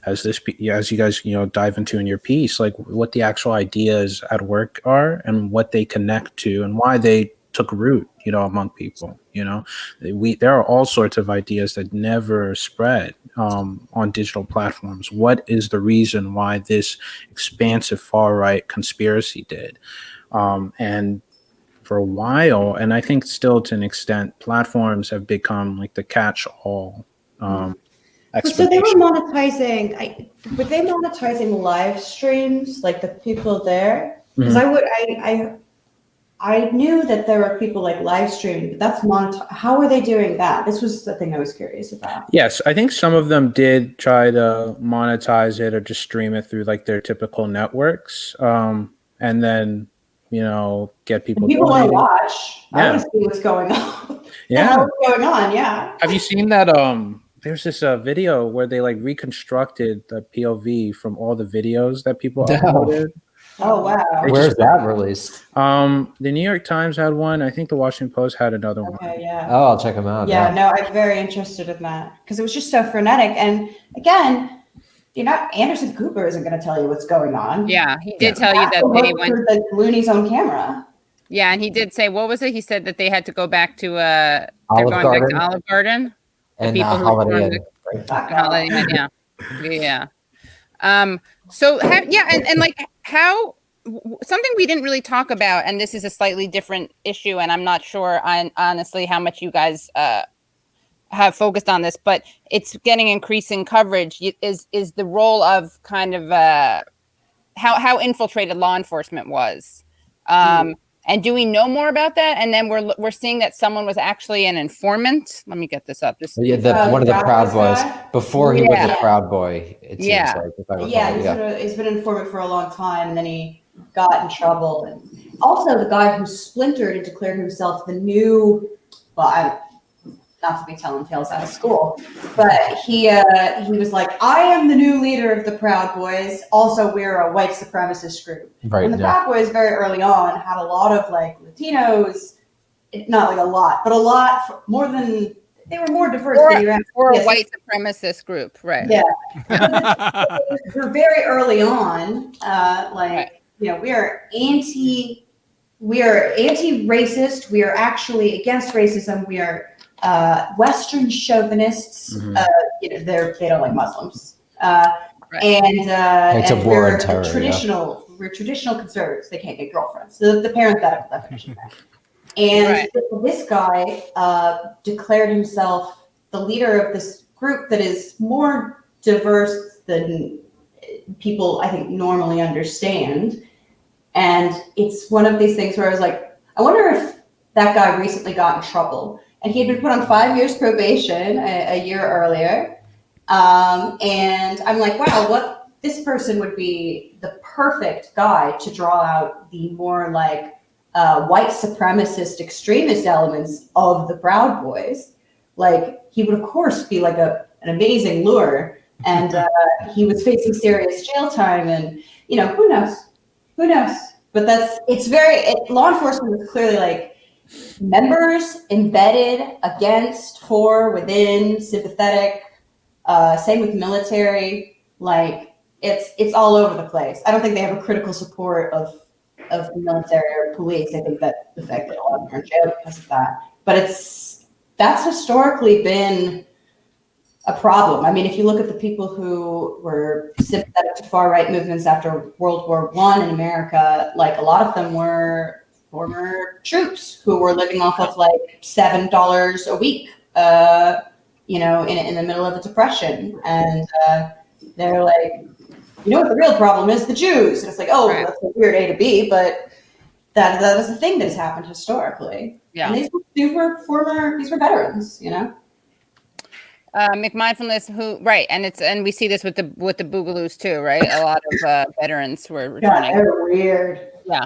as you guys dive into in your piece, like what the actual ideas at work are and what they connect to and why they took root, among people. There are all sorts of ideas that never spread on digital platforms. What is the reason why this expansive far-right conspiracy did? And for a while, and I think still to an extent, platforms have become like the catch-all So they were monetizing. Were they monetizing live streams, like the people there? Because I knew that there were people like live streaming, but that's how are they doing that? This was the thing I was curious about. Yes, I think some of them did try to monetize it or just stream it through like their typical networks, and then get people. People want to watch. Yeah. I want to see what's going on. Yeah, what's going on? Yeah. Have you seen that? There's this video where they like reconstructed the POV from all the videos that people uploaded. Oh wow! Where's that released? The New York Times had one. I think the Washington Post had another one. Okay, yeah. Oh, I'll check them out. Yeah, no, I'm very interested in that because it was just so frenetic. And again, Anderson Cooper isn't going to tell you what's going on. Yeah, he did tell you that they went through the Looney's own camera. Yeah, and he did say, what was it? He said that they had to go back to Olive Garden. And Holiday Inn. Holiday Inn, yeah. So how something we didn't really talk about, and this is a slightly different issue, and I'm not sure honestly how much you guys have focused on this, but it's getting increasing coverage, is the role of kind of how infiltrated law enforcement was. And do we know more about that? And then we're seeing that someone was actually an informant. Let me get this up. One of the Proud Boys before he was a Proud Boy. It seems like, if I recall. He's been an informant for a long time, and then he got in trouble. And also the guy who splintered and declared himself the new. Not to be telling tales out of school, but he was like, I am the new leader of the Proud Boys. Also, we're a white supremacist group. Right. And the Proud Boys very early on had a lot of like Latinos, not like a lot, but a lot more than they were more diverse than you or a white supremacist group, right? Yeah. We're very early on, we are anti-racist. We are actually against racism. We are Western chauvinists. Mm-hmm. They don't like Muslims. Right. And It's a war we're on terror, we're traditional conservatives. They can't get girlfriends. The parenthetical definition. And this guy declared himself the leader of this group that is more diverse than people, I think, normally understand. And it's one of these things where I was like, I wonder if that guy recently got in trouble. And he had been put on 5 years probation a year earlier. And I'm like, wow, this person would be the perfect guy to draw out the more like white supremacist extremist elements of the Proud Boys. Like, he would of course be like an amazing lure, and he was facing serious jail time, and who knows, but law enforcement is clearly like members embedded, against, for, within, sympathetic, same with military, like it's all over the place. I don't think they have a critical support of the military or police. I think that the fact that a lot of them are in jail because of that. But that's historically been a problem. I mean, if you look at the people who were sympathetic to far-right movements after World War I in America, like a lot of them were former troops who were living off of like $7 a week, in the middle of a depression. And they're like, what the real problem is? The Jews. And it's like, that's a weird A to B, but that is a thing that has happened historically. Yeah. And these were veterans, McMindfulness, and we see this with the Boogaloos too, right? A lot of veterans were returning. Yeah, they're weird. Yeah.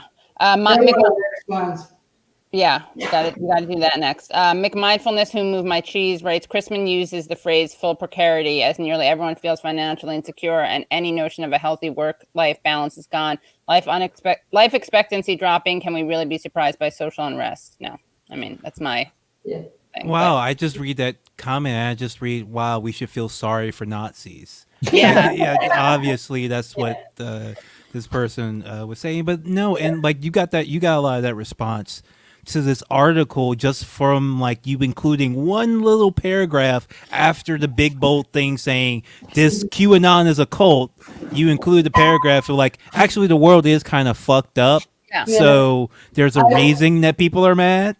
Yeah, you got to do that next. McMindfulness, who moved my cheese, writes, Chrisman uses the phrase full precarity as nearly everyone feels financially insecure, and any notion of a healthy work-life balance is gone. Life expectancy dropping. Can we really be surprised by social unrest? No. I mean, that's my thing. Wow, I just read that comment and I just read, wow, we should feel sorry for Nazis. Yeah. Yeah, obviously that's what this person was saying. But no, and like you got a lot of that response to this article just from like you including one little paragraph after the big bold thing saying this QAnon is a cult. You include the paragraph of like, actually the world is kind of fucked up. Yeah. So there's a reason that people are mad.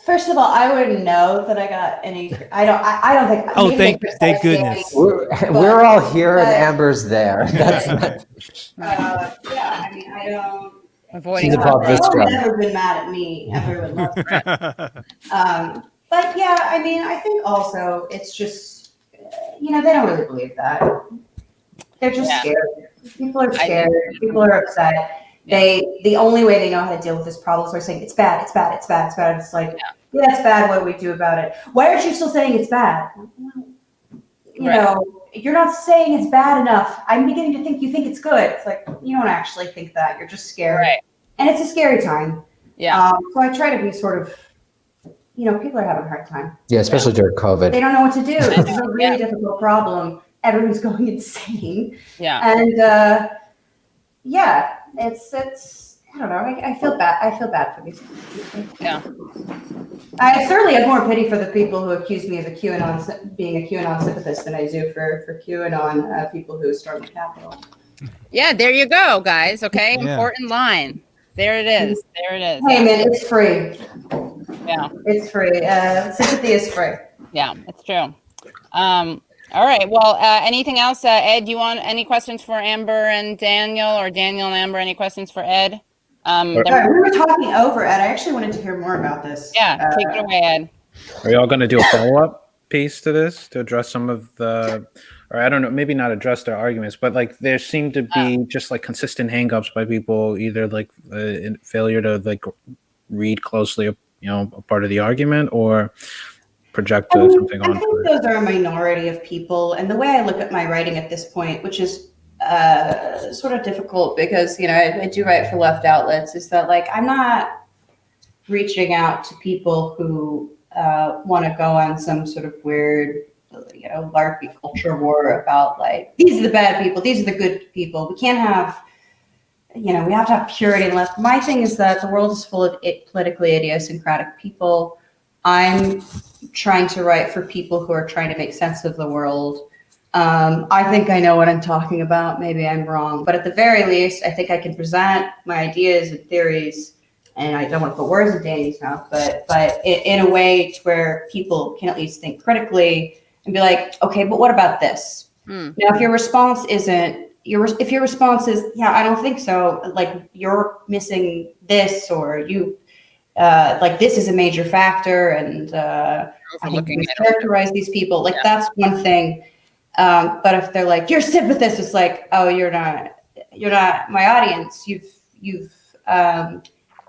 First of all, I wouldn't know that I got any. I don't think. Oh, thank goodness. We're all here and Amber's there. That's yeah, I mean, I don't. Avoiding She's above this They've crowd. never been mad at me. Everyone loves me. But yeah, I mean, I think also it's just, they don't really believe that. They're just scared. People are scared. People are upset. The only way they know how to deal with this problem is by saying it's bad, it's bad, it's bad, it's bad. It's like, yeah, it's bad. What do we do about it? Why aren't you still saying it's bad? You're not saying it's bad enough. I'm beginning to think you think it's good. It's like, you don't actually think that. You're just scared. Right. And it's a scary time. Yeah. So I try to be sort of, people are having a hard time. Yeah, especially during COVID. They don't know what to do. It's a really difficult problem. Everyone's going insane. Yeah. And it's I don't know. I feel bad. I feel bad for these people. Yeah. I certainly have more pity for the people who accuse me of being a QAnon sympathist than I do for QAnon people who stormed the Capitol. Yeah, there you go, guys. Okay, Yeah. Important line. There it is. There it is. Hey, man, it's free. Yeah. It's free. Sympathy is free. Yeah, it's true. All right. Well, anything else, Ed? You want any questions for Amber and Daniel, or Daniel and Amber? Any questions for Ed? We were talking over Ed. I actually wanted to hear more about this. Yeah, take it away, Ed. Are y'all going to do a follow-up piece to this to address some of the, or I don't know, maybe not address their arguments, but like there seem to be just like consistent hangups by people, either like failure to like read closely, a part of the argument, or project something onto it. I think those are a minority of people, and the way I look at my writing at this point, which is sort of difficult because I do write for left outlets, is that like I'm not reaching out to people who want to go on some sort of weird LARPy culture war about like these are the bad people, these are the good people. We can't have we have to have purity and left. My thing is that the world is full of politically idiosyncratic people. I'm trying to write for people who are trying to make sense of the world. I think I know what I'm talking about. Maybe I'm wrong, but at the very least, I think I can present my ideas and theories, and I don't want to put words in Danny's mouth, but in a way to where people can at least think critically and be like, okay, but what about this? Now, if your response isn't if your response is, yeah, I don't think so, like you're missing this, or you like this is a major factor, and I think we mischaracterize these people. Like that's one thing. But if they're like, you're Sisyphus, it's like, oh, you're not my audience. You have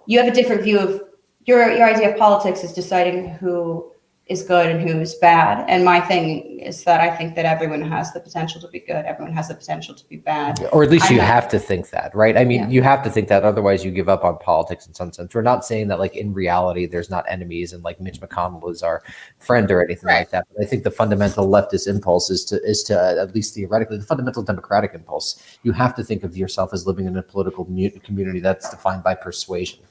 a different view of your idea of politics is deciding who is good and who is bad. And my thing is that I think that everyone has the potential to be good. Everyone has the potential to be bad. Or at least you have to think that, right? I mean, you have to think that, otherwise you give up on politics in some sense. We're not saying that like in reality there's not enemies and like Mitch McConnell is our friend or anything like that. But I think the fundamental leftist impulse is to at least theoretically, the fundamental democratic impulse. You have to think of yourself as living in a political community that's defined by persuasion.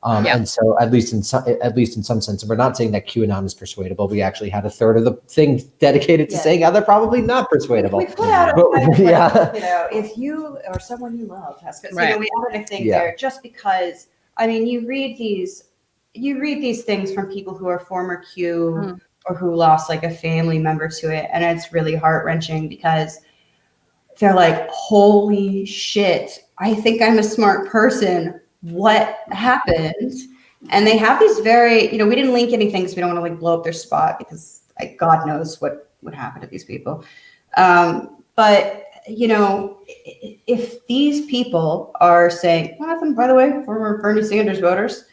And so at least in some sense, we're not saying that QAnon is persuadable. We actually had a third of the thing dedicated to saying how they're probably not persuadable. We put out if you or someone you love has, we added a thing there just because, I mean, you read these things from people who are former Q or who lost like a family member to it. And it's really heart-wrenching because they're like, holy shit, I think I'm a smart person. What happened? And they have these very, we didn't link anything because we don't want to like blow up their spot because like God knows what would happen to these people. But if these people are saying, by the way, former Bernie Sanders voters,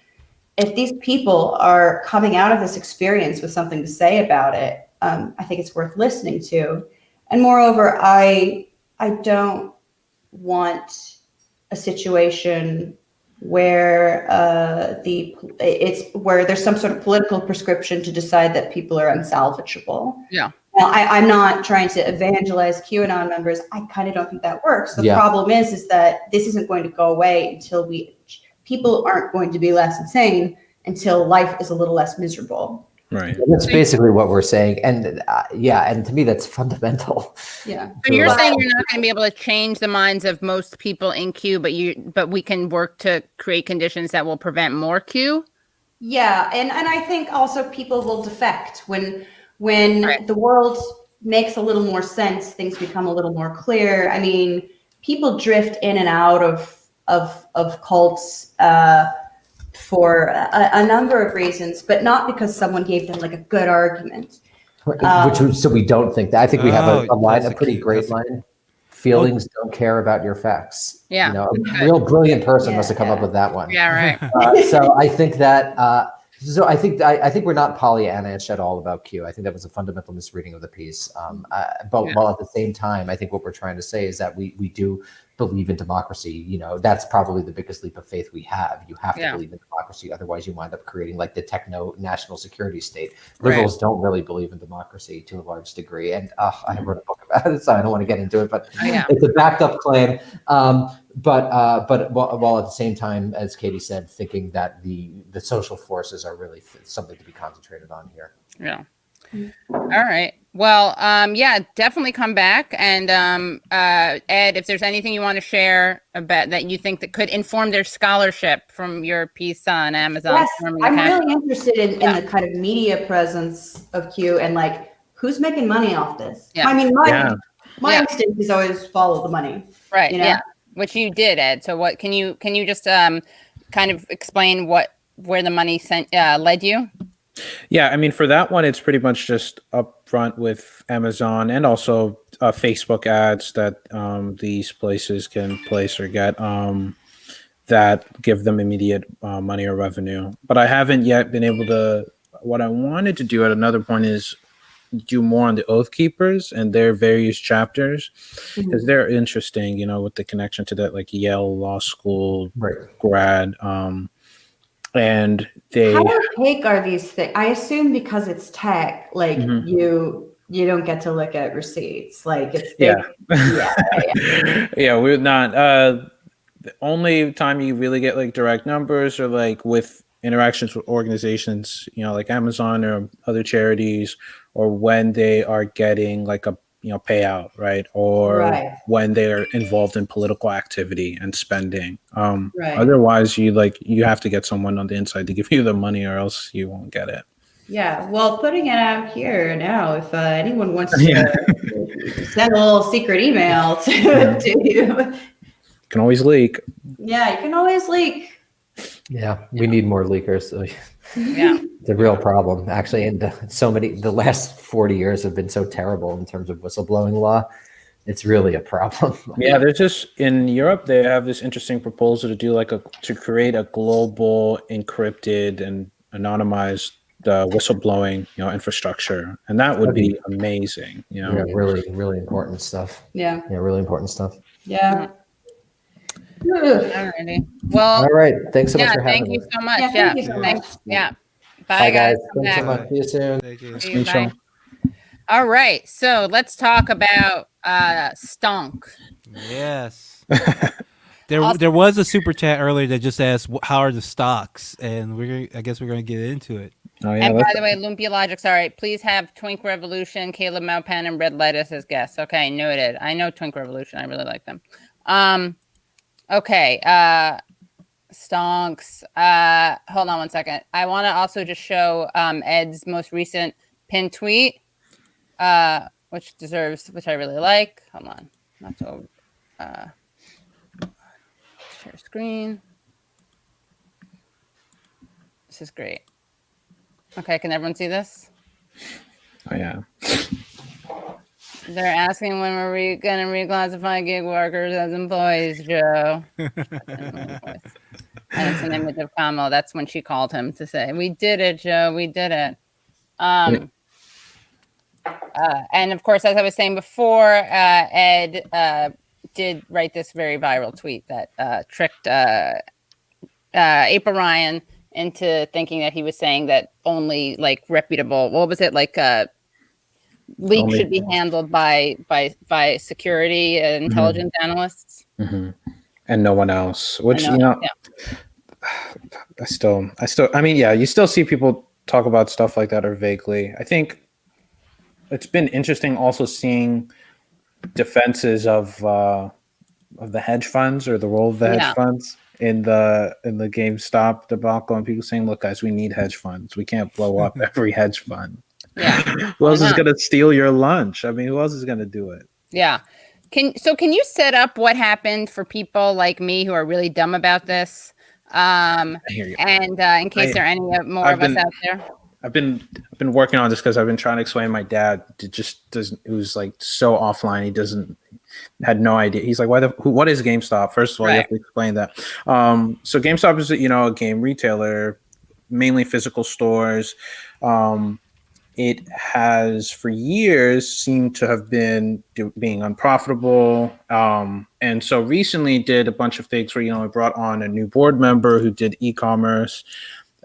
if these people are coming out of this experience with something to say about it, I think it's worth listening to. And moreover, I don't want a situation where where there's some sort of political prescription to decide that people are unsalvageable. Yeah. Now, I'm not trying to evangelize QAnon members. I kind of don't think that works. The problem is that this isn't going to go away until people aren't going to be less insane until life is a little less miserable. Right. That's basically what we're saying. And and to me, that's fundamental. Yeah. So you're saying you're not going to be able to change the minds of most people in Q, but we can work to create conditions that will prevent more Q? Yeah. And I think also people will defect when the world makes a little more sense, things become a little more clear. I mean, people drift in and out of cults, for a number of reasons, but not because someone gave them like a good argument. So we don't think that. I think we have a line, a pretty great line. Feelings don't care about your facts. Yeah. A real brilliant person must have come up with that one. Yeah, right. So I think that. I think we're not Pollyanna-ish at all about Q. I think that was a fundamental misreading of the piece. While at the same time, I think what we're trying to say is that we do believe in democracy. That's probably the biggest leap of faith we have. You have to believe in democracy, otherwise you wind up creating like the techno national security state. Liberals don't really believe in democracy to a large degree, and I wrote a book about it, so I don't want to get into it, but it's a backed up claim. But while at the same time, as Katie said, thinking that the social forces are really something to be concentrated on here. Yeah. All right. Well, definitely come back. And Ed, if there's anything you want to share about that you think that could inform their scholarship from your piece on Amazon. Yes, I'm really interested in the kind of media presence of Q and like who's making money off this. Yeah. I mean, my instinct is always follow the money. Right. Yeah. Which you did, Ed. So what can you just kind of explain where the money led you? Yeah, I mean, for that one, it's pretty much just upfront with Amazon and also Facebook ads that these places can place or get that give them immediate money or revenue. But I haven't yet been able to. What I wanted to do at another point is do more on the Oath Keepers and their various chapters because they're interesting, with the connection to that, like Yale Law School grad. And how opaque are these things? I assume because it's tech, like you don't get to look at receipts. Like it's we're not. The only time you really get like direct numbers or like with interactions with organizations, like Amazon or other charities, or when they are getting like a payout, right? Or Right. when they're involved in political activity and spending. Right. Otherwise, you have to get someone on the inside to give you the money, or else you won't get it. Yeah, well, putting it out here now, if anyone wants to send a little secret email to you, You can always leak. yeah, you can always leak. Yeah, we need more leakers. So Yeah. it's a real problem, actually. And the last 40 years have been so terrible in terms of whistleblowing law. It's really a problem. Yeah, there's just in Europe they have this interesting proposal to do to create a global encrypted and anonymized whistleblowing infrastructure, and that would be amazing. Yeah, really, really important stuff. Yeah. Yeah, really important stuff. Yeah. Alrighty. Well, All right. Thanks so much yeah, for having thank you me. so much. Yeah, Yeah. thank you so much. Thanks. Yeah. Bye, Bye, guys. Come Thanks so back. much. See you soon. Thank you. See you, bye. Michelle. All right. So let's talk about stonk. Yes. There was a super chat earlier that just asked how are the stocks, and I guess we're gonna get into it. Oh yeah. And by the way, Lumpia Logic's all right. Please have Twink Revolution, Caleb Malpan, and Red Lettuce as guests. Okay, noted. I know Twink Revolution. I really like them. Okay. Stonks. Hold on one second. I want to also just show Ed's most recent pinned tweet, which I really like. Hold on. Not to share screen. This is great. Okay, can everyone see this? Oh yeah. They're asking when were we gonna reclassify gig workers as employees, Joe. And it's an image of Kamo. That's when she called him to say, "We did it, Joe. We did it." And of course, as I was saying before, Ed did write this very viral tweet that tricked April Ryan into thinking that he was saying that only like reputable, what was it, like leaks should be handled by security and intelligence analysts, and no one else. Which yeah. I mean, yeah, you still see people talk about stuff like that or vaguely. I think it's been interesting also seeing defenses of the hedge funds or the role of the hedge funds in the GameStop debacle, and people saying, "Look, guys, we need hedge funds. We can't blow up every hedge fund." Yeah. Who else is going to steal your lunch? I mean, who else is going to do it? Yeah. Can you set up what happened for people like me who are really dumb about this? I hear you. And in case there are any more of us out there. I've been working on this because I've been trying to explain my dad who's like so offline. He had no idea. He's like, what is GameStop? First of all, you have to explain that. So GameStop is, a game retailer, mainly physical stores. It has for years seemed to have been being unprofitable. And so recently did a bunch of things where, it brought on a new board member who did e-commerce,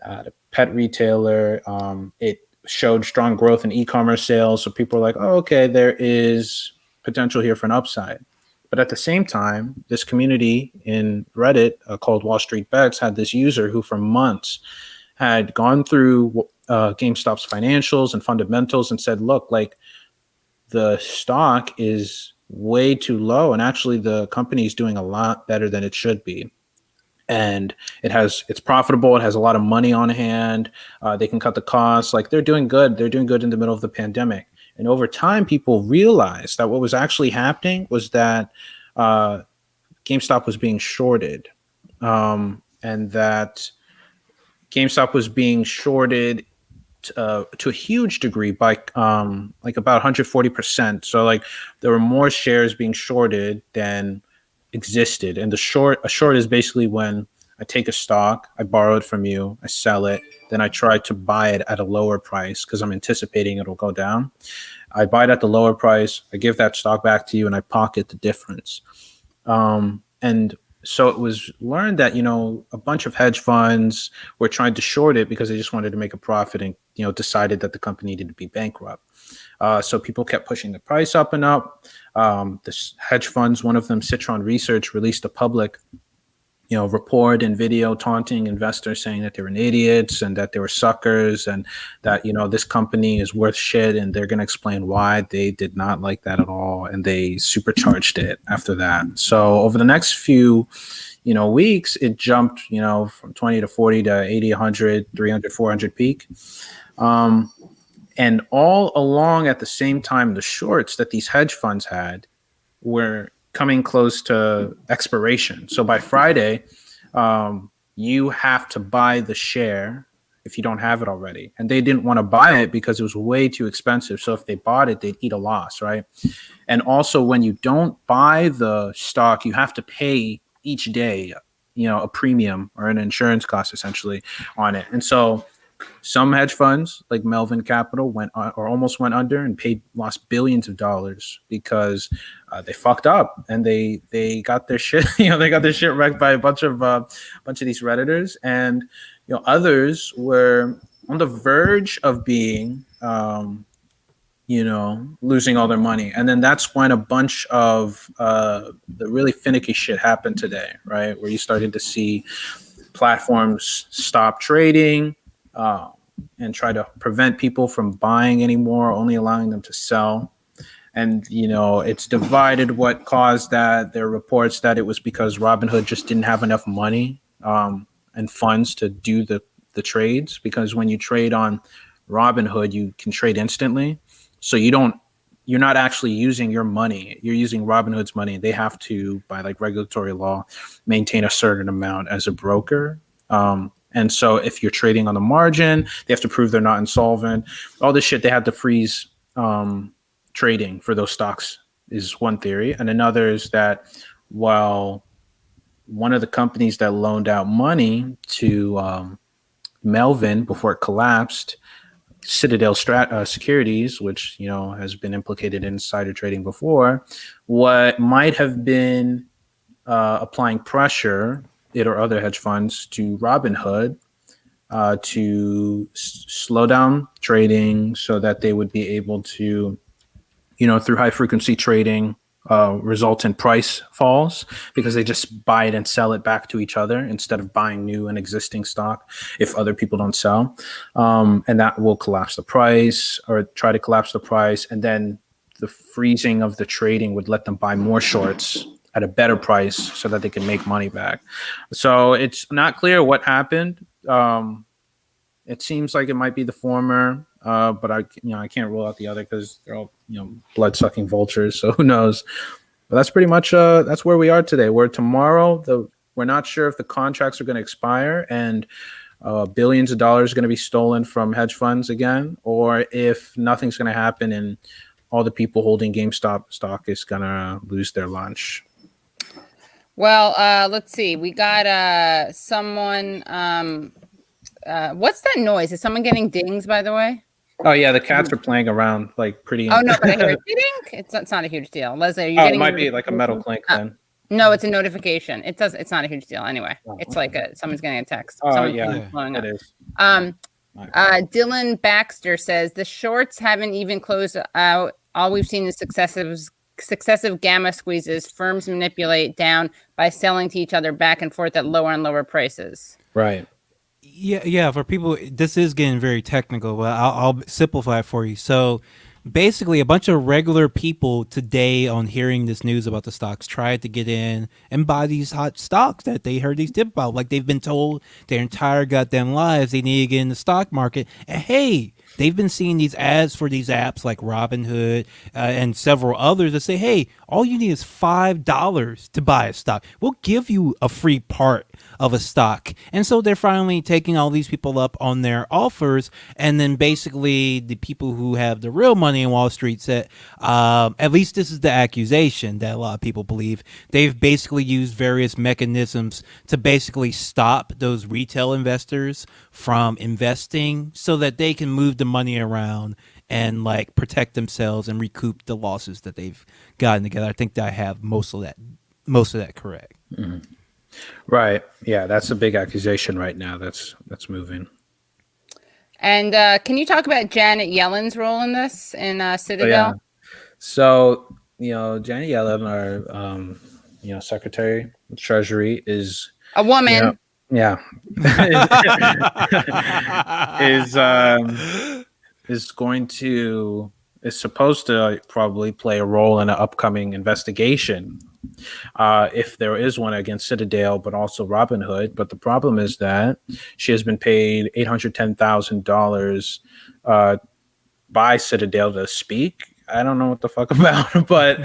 the pet retailer. It showed strong growth in e-commerce sales. So people are like, oh, okay, there is potential here for an upside. But at the same time, this community in Reddit called Wall Street Bets had this user who for months had gone through GameStop's financials and fundamentals and said, look, like the stock is way too low. And actually the company is doing a lot better than it should be. And it's profitable. It has a lot of money on hand. They can cut the costs. Like they're doing good. They're doing good in the middle of the pandemic. And over time, people realized that what was actually happening was that GameStop was being shorted, and that GameStop was being shorted to a huge degree by like about 140%. So like there were more shares being shorted than existed. And a short is basically when I take a stock, I borrow it from you, I sell it, then I try to buy it at a lower price because I'm anticipating it'll go down. I buy it at the lower price, I give that stock back to you, and I pocket the difference. And so it was learned that, a bunch of hedge funds were trying to short it because they just wanted to make a profit and, decided that the company needed to be bankrupt. So people kept pushing the price up and up. This hedge funds, one of them, Citron Research, released a public report and video taunting investors, saying that they were idiots and that they were suckers, and that this company is worth shit, and they're going to explain why. They did not like that at all, and they supercharged it after that. So over the next few weeks, it jumped from 20 to 40 to 80, 100, 300, 400 peak. And all along at the same time, the shorts that these hedge funds had were coming close to expiration. So by Friday, you have to buy the share if you don't have it already. And they didn't want to buy it because it was way too expensive. So if they bought it, they'd eat a loss, right? And also, when you don't buy the stock, you have to pay each day, a premium or an insurance cost essentially on it. And so some hedge funds like Melvin Capital went or almost went under and lost billions of dollars because they fucked up, and they got their shit they got their shit wrecked by a bunch of these Redditors, and others were on the verge of being losing all their money. And then that's when a bunch of the really finicky shit happened today, right? Where you started to see platforms stop trading and try to prevent people from buying anymore, only allowing them to sell. And, it's divided what caused that. There are reports that it was because Robinhood just didn't have enough money and funds to do the trades, because when you trade on Robinhood, you can trade instantly. So you're not actually using your money. You're using Robinhood's money. They have to, by regulatory law, maintain a certain amount as a broker. And so if you're trading on the margin, they have to prove they're not insolvent. All this shit, they had to freeze trading for those stocks is one theory. And another is that while one of the companies that loaned out money to Melvin before it collapsed, Citadel Securities, which has been implicated in insider trading before, what might have been applying pressure, it or other hedge funds, to Robinhood to slow down trading so that they would be able to, through high frequency trading, result in price falls, because they just buy it and sell it back to each other instead of buying new and existing stock if other people don't sell. And that will collapse the price, or try to collapse the price. And then the freezing of the trading would let them buy more shorts at a better price so that they can make money back. So it's not clear what happened. It seems like it might be the former, but I can't rule out the other because they're all blood-sucking vultures. So who knows? But that's pretty much that's where we are today. Where tomorrow we're not sure if the contracts are going to expire and billions of dollars are going to be stolen from hedge funds again, or if nothing's going to happen and all the people holding GameStop stock is going to lose their lunch. Well, let's see. We got someone. What's that noise? Is someone getting dings, by the way? Oh yeah, the cats are playing around pretty. Oh no, but I hear it ding. It's not a huge deal. Leslie, are you getting? It might be like a metal clink then. No, it's a notification. It's not a huge deal anyway. It's like someone's getting a text. Oh yeah, it is. Dylan Baxter says the shorts haven't even closed out. All we've seen is successive gamma squeezes. Firms manipulate down by selling to each other back and forth at lower and lower prices. Right. Yeah. For people, this is getting very technical, but I'll simplify it for you. So basically, a bunch of regular people today, on hearing this news about the stocks, tried to get in and buy these hot stocks that they heard these tip about. Like, they've been told their entire goddamn lives they need to get in the stock market. And hey, they've been seeing these ads for these apps like Robinhood and several others that say, hey, all you need is $5 to buy a stock. We'll give you a free part of a stock. And so they're finally taking all these people up on their offers. And then basically the people who have the real money in Wall Street said, at least this is the accusation that a lot of people believe, they've basically used various mechanisms to basically stop those retail investors from investing so that they can move the money around and protect themselves and recoup the losses that they've gotten together. I think that I have most of that correct. Mm-hmm. Right. Yeah, that's a big accusation right now. That's moving. And can you talk about Janet Yellen's role in this in Citadel? Yeah. So, Janet Yellen, our Secretary of Treasury, is A woman. Yeah. is supposed to probably play a role in an upcoming investigation, if there is one, against Citadel, but also Robinhood. But the problem is that she has been paid $810,000 by Citadel to speak. I don't know what the fuck about, but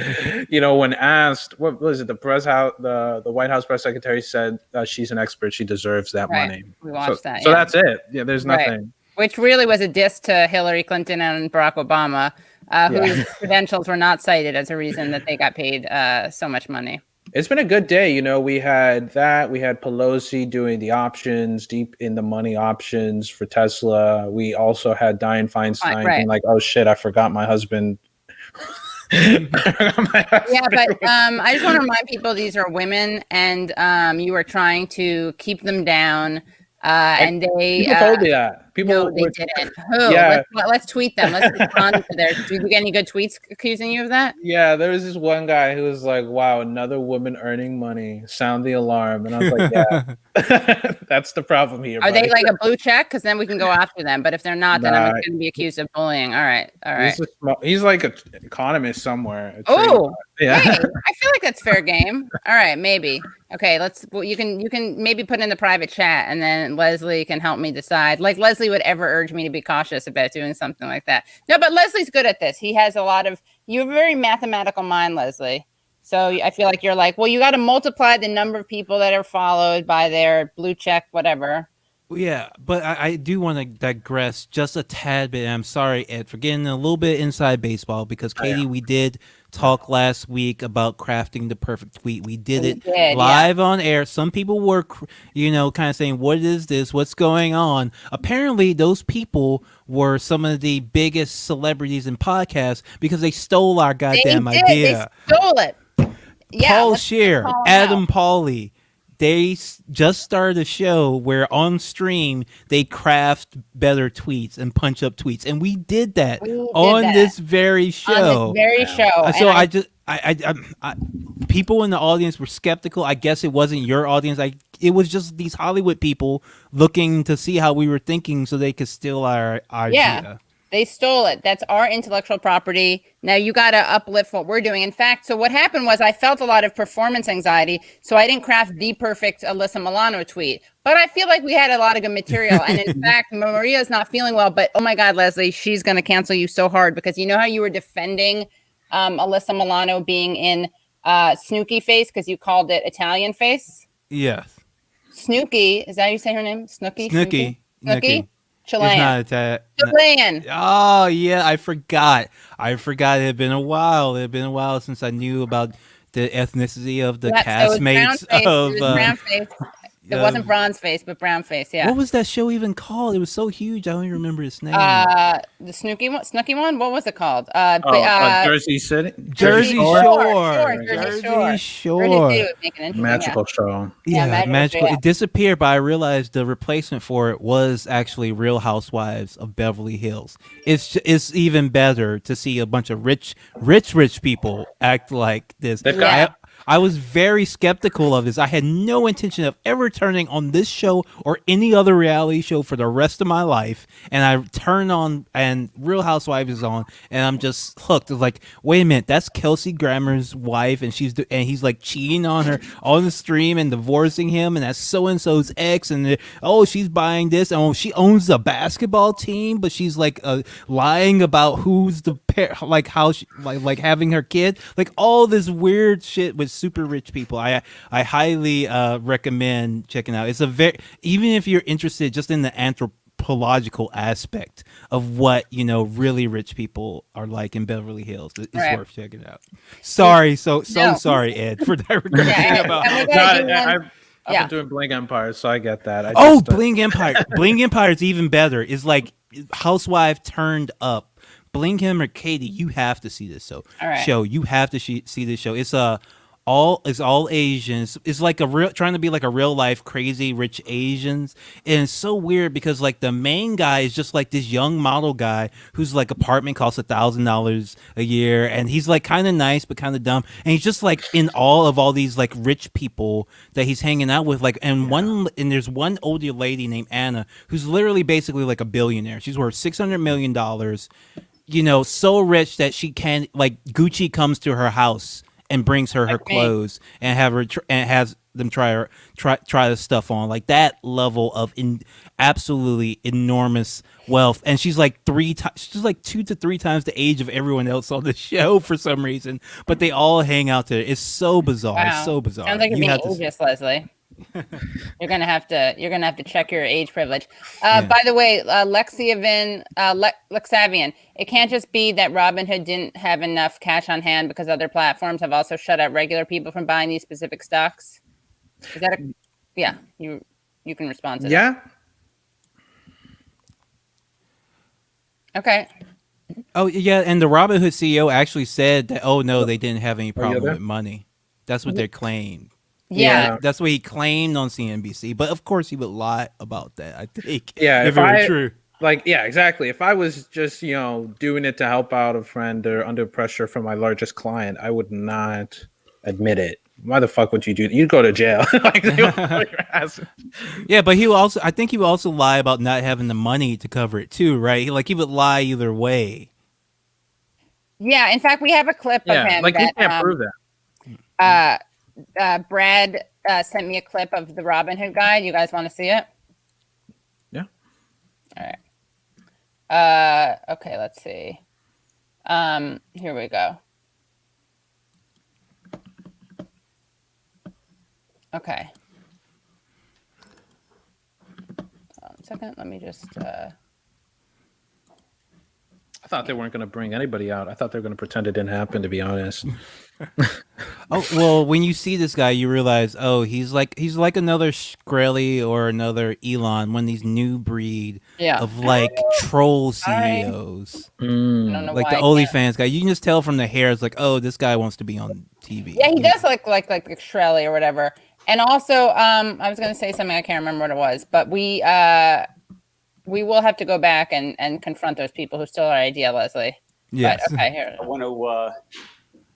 when asked, what was it? The White House press secretary said she's an expert. She deserves that money. We watched that. So that's it. Yeah, there's nothing. Which really was a diss to Hillary Clinton and Barack Obama, whose credentials were not cited as a reason that they got paid so much money. It's been a good day. We had that. We had Pelosi doing the options, deep in the money options for Tesla. We also had Dianne Feinstein being like, oh shit, I forgot my husband. Yeah, but I just want to remind people these are women, and you are trying to keep them down. And they people told me that. No, they didn't. Who? Yeah. Let's tweet them. Let's respond to theirs. Did you get any good tweets accusing you of that? Yeah, there was this one guy who was like, wow, another woman earning money. Sound the alarm. And I was like, yeah, that's the problem here. Are they like a blue check? Because then we can go after them. But if they're not, then I'm going to be accused of bullying. All right. He's like an economist somewhere. Oh, yeah. Hey, I feel like that's fair game. All right, maybe. Okay, you can maybe put in the private chat, and then Leslie can help me decide. Like Leslie would ever urge me to be cautious about doing something like that. No, but Leslie's good at this. He has you have a very mathematical mind, Leslie. So I feel like you're like, well, you got to multiply the number of people that are followed by their blue check, whatever. Yeah, but I do want to digress just a tad bit. I'm sorry, Ed, for getting a little bit inside baseball, because Katie, we did talk last week about crafting the perfect tweet. We did it live on air. Some people were, kind of saying, what is this? What's going on? Apparently, those people were some of the biggest celebrities in podcasts because they stole our goddamn idea. They stole it. Yeah, Paul Scheer, Adam Pauly. They just started a show where on stream they craft better tweets and punch up tweets, and we did that this very show. So I people in the audience were skeptical. I guess it wasn't your audience. It was just these Hollywood people looking to see how we were thinking, so they could steal our idea. They stole it. That's our intellectual property. Now you got to uplift what we're doing. In fact, so what happened was I felt a lot of performance anxiety, so I didn't craft the perfect Alyssa Milano tweet. But I feel like we had a lot of good material. And in fact, Maria's not feeling well. But oh my God, Leslie, she's going to cancel you so hard, because you know how you were defending Alyssa Milano being in Snooki face because you called it Italian face? Yes. Snooki, is that how you say her name? Snooki? Chilean. Chilean. Oh yeah, I forgot. It had been a while since I knew about the ethnicity of the castmates of brown face. It wasn't bronze face, but brown face. Yeah. What was that show even called? It was so huge. I don't even remember its name. The Snooki one. What was it called? Jersey City. Jersey Shore. Magical show. Yeah, magical. It disappeared, but I realized the replacement for it was actually Real Housewives of Beverly Hills. It's even better to see a bunch of rich people act like this. I was very skeptical of this. I had no intention of ever turning on this show or any other reality show for the rest of my life. And I turn on, and Real Housewives is on, and I'm just hooked. It's like, wait a minute, that's Kelsey Grammer's wife, and he's like cheating on her on the stream and divorcing him, and that's so and so's ex, and she's buying this, and she owns a basketball team, but she's like lying about who's the pair, like how she like having her kid, like all this weird shit with super rich people. I highly recommend checking out. It's even if you're interested just in the anthropological aspect of what really rich people are like in Beverly Hills, it's worth checking out. Sorry, sorry, Ed, for that. I've been doing Bling Empire, so I get that. Bling Empire. Bling Empire is even better. It's like Housewife turned up. Bling him or Katie, you have to see this show. You have to see this show. It's all Asians. It's like trying to be like a real life crazy rich Asians, and it's so weird because like the main guy is just like this young model guy whose like apartment costs $1,000 a year, and he's like kind of nice but kind of dumb, and he's just like in awe of all these like rich people that he's hanging out with. Like, and there's one older lady named Anna who's literally basically like a billionaire. She's worth $600 million. So rich that she can like Gucci comes to her house and brings her clothes and have her and has them try the stuff on, like that level of absolutely enormous wealth. And she's like she's like 2 to 3 times the age of everyone else on the show for some reason, but they all hang out there. It's so bizarre. Wow. It's so bizarre. Sounds like you're being ageist, Leslie. You're gonna have to check your age privilege. By the way, Lexavian, it can't just be that Robinhood didn't have enough cash on hand because other platforms have also shut out regular people from buying these specific stocks. Is that you can respond to that. Yeah. Okay. Oh yeah, and the Robinhood CEO actually said that they didn't have any problem with money. That's what they claimed. Yeah, that's what he claimed on CNBC. But of course, he would lie about that, I think. Yeah, if it were true. Like, yeah, exactly. If I was just, doing it to help out a friend or under pressure from my largest client, I would not admit it. Why the fuck would you do that? You'd go to jail. Yeah, but I think he would also lie about not having the money to cover it too, right? Like he would lie either way. Yeah, in fact, we have a clip of him. Like, you can't prove that. Brad sent me a clip of the Robinhood guy. You guys want to see it? Yeah. All right. Okay, let's see. Here we go. Okay. Hold on a second. Let me just. I thought they weren't going to bring anybody out. I thought they were going to pretend it didn't happen, to be honest. Oh, well, when you see this guy, you realize, he's like another Shkreli or another Elon, one of these new breed of like troll CEOs. Like the OnlyFans guy. You can just tell from the hair, it's like, this guy wants to be on TV. Yeah, he does look like Shkreli or whatever. And also, I was going to say something, I can't remember what it was, but we will have to go back and confront those people who stole our idea, Leslie. Yes. But, okay, here. I want to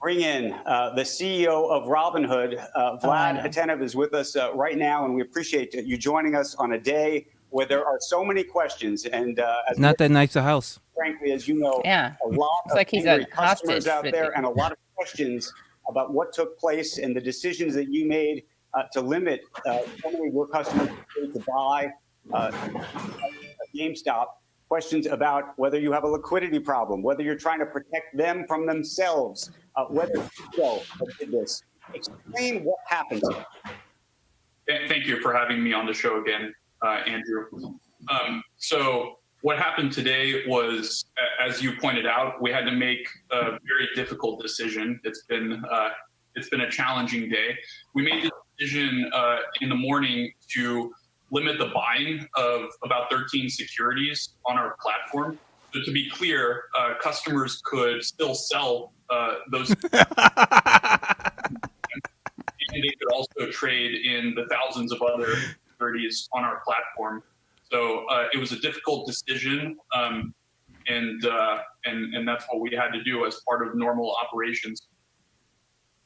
bring in the CEO of Robinhood. Vlad Hatenev is with us right now, and we appreciate you joining us on a day where there are so many questions. And not that nice a house. Frankly, as you know, a lot of like he's angry a customers out there, people. and a lot of questions about what took place and the decisions that you made to limit so many of your customers to buy GameStop. Questions about whether you have a liquidity problem, whether you're trying to protect them from themselves, whether you did this. Explain what happened. Thank you for having me on the show again, Andrew. So what happened today was, as you pointed out, we had to make a very difficult decision. It's been a challenging day. We made the decision in the morning to limit the buying of about 13 securities on our platform. So to be clear, customers could still sell those. And they could also trade in the thousands of other securities on our platform. So it was a difficult decision, and that's what we had to do as part of normal operations.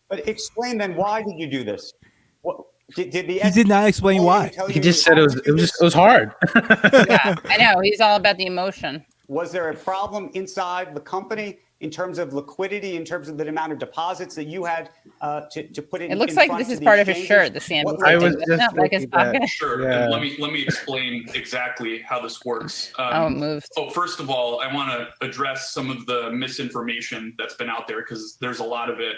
But explain then, why did you do this? What, he did not explain why. He just said it was hard. Yeah, I know. He's all about the emotion. Was there a problem inside the company in terms of liquidity, in terms of the amount of deposits that you had to put in? It looks like this is part of his shirt, the CNBC. I was just not like his pocket. Sure. Yeah. And let me explain exactly how this works. It moves. So first of all, I want to address some of the misinformation that's been out there, because there's a lot of it.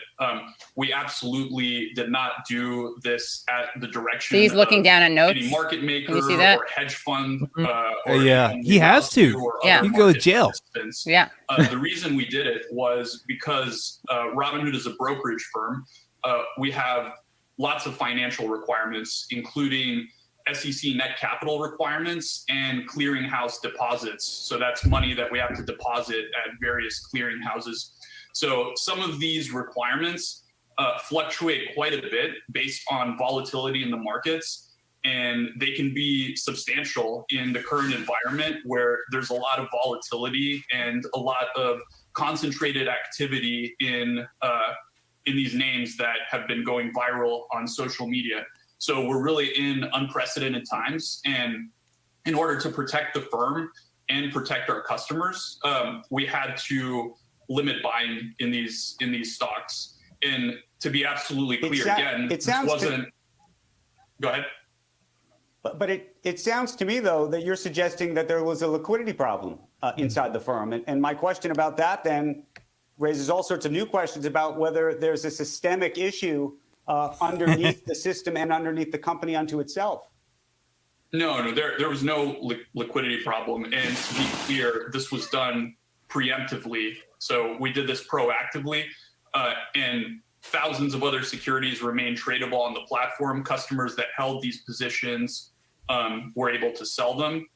We absolutely did not do this at the direction. So he's looking down at notes. Any market maker Can you see that? or hedge fund. Yeah, he has to. Yeah. You go to jail. Yeah. The reason we did it was because Robinhood is a brokerage firm. We have lots of financial requirements, including SEC net capital requirements and clearinghouse deposits. So that's money that we have to deposit at various clearinghouses. So some of these requirements fluctuate quite a bit based on volatility in the markets. And they can be substantial in the current environment where there's a lot of volatility and a lot of concentrated activity in these names that have been going viral on social media. So we're really in unprecedented times. And in order to protect the firm and protect our customers, we had to lit buying in these stocks. And to be absolutely clear, go ahead. But it sounds to me, though, that you're suggesting that there was a liquidity problem inside the firm. And my question about that then raises all sorts of new questions about whether there's a systemic issue underneath the system and underneath the company unto itself. No, there was no liquidity problem. And to be clear, this was done preemptively. So we did this proactively, and thousands of other securities remain tradable on the platform. Customers that held these positions were able to sell them.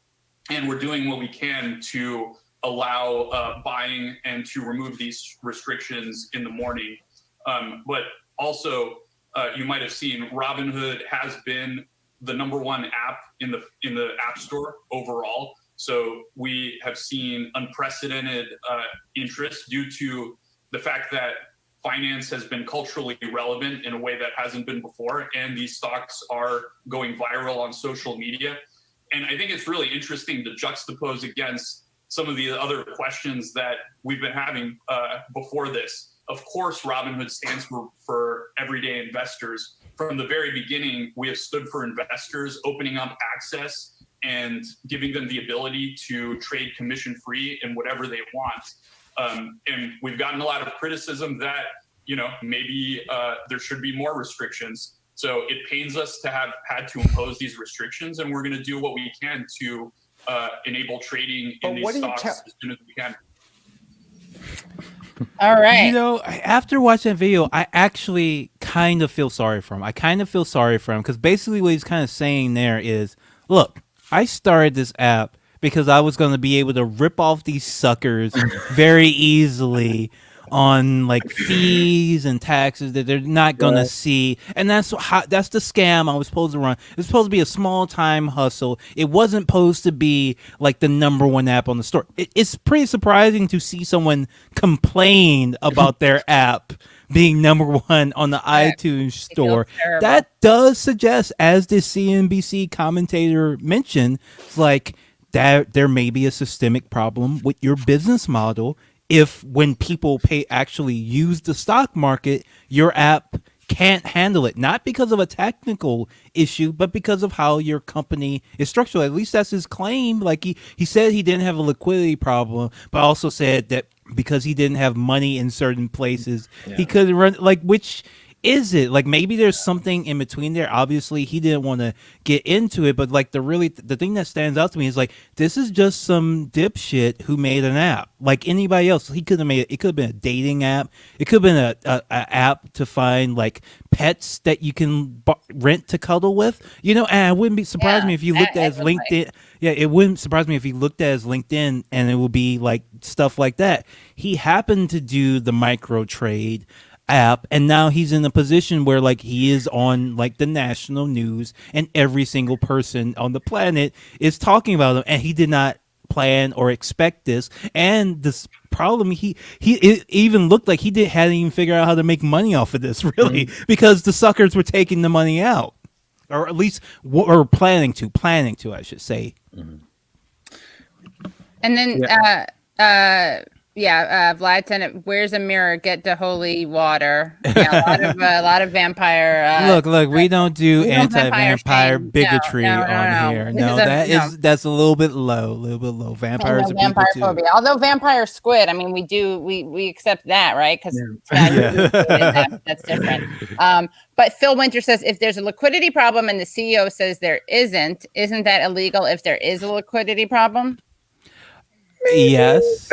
And we're doing what we can to allow buying and to remove these restrictions in the morning. But also, you might have seen Robinhood has been the #1 app in the App Store overall. So we have seen unprecedented interest due to the fact that finance has been culturally relevant in a way that hasn't been before, and these stocks are going viral on social media. And I think it's really interesting to juxtapose against some of the other questions that we've been having before this. Of course, Robinhood stands for everyday investors. From the very beginning, we have stood for investors, opening up access and giving them the ability to trade commission-free in whatever they want. And we've gotten a lot of criticism that, maybe there should be more restrictions. So it pains us to have had to impose these restrictions, and we're going to do what we can to enable trading in these stocks as soon as we can. All right. After watching that video, I actually kind of feel sorry for him. Because basically what he's kind of saying there is, look, I started this app because I was going to be able to rip off these suckers very easily on like fees and taxes that they're not going to see. And that's the scam I was supposed to run. It was supposed to be a small time hustle. It wasn't supposed to be like the #1 app on the store. It's pretty surprising to see someone complain about their app being #1 on the iTunes store. That does suggest, as the CNBC commentator mentioned, like that there may be a systemic problem with your business model if when people actually use the stock market, your app can't handle it. Not because of a technical issue, but because of how your company is structured. At least that's his claim. Like he said he didn't have a liquidity problem, but also said that because he didn't have money in certain places, he couldn't run. Like, which is it? Like, maybe there's something in between there. Obviously, he didn't want to get into it, but like the thing that stands out to me is like, this is just some dipshit who made an app. Like anybody else, he could have made it. It could have been a dating app. It could have been a app to find like pets that you can rent to cuddle with. And it wouldn't be surprise me if you looked at his LinkedIn. Yeah, it wouldn't surprise me if he looked at his LinkedIn and it would be like stuff like that. He happened to do the micro trade app, and now he's in a position where like he is on like the national news and every single person on the planet is talking about him, and he did not plan or expect this. And this problem, it even looked like hadn't even figured out how to make money off of this, really, because the suckers were taking the money out, or at least or planning to, I should say. And then Vlad Tennant, where's a mirror? Get to holy water. Yeah, a lot of vampire. Look, we don't do anti-vampire bigotry on here. No, that's a little bit low. Vampires are people too. Phobia. Although vampire squid, I mean, we accept that, right? Because that's different. But Phil Winter says, if there's a liquidity problem and the CEO says there isn't that illegal if there is a liquidity problem? Yes,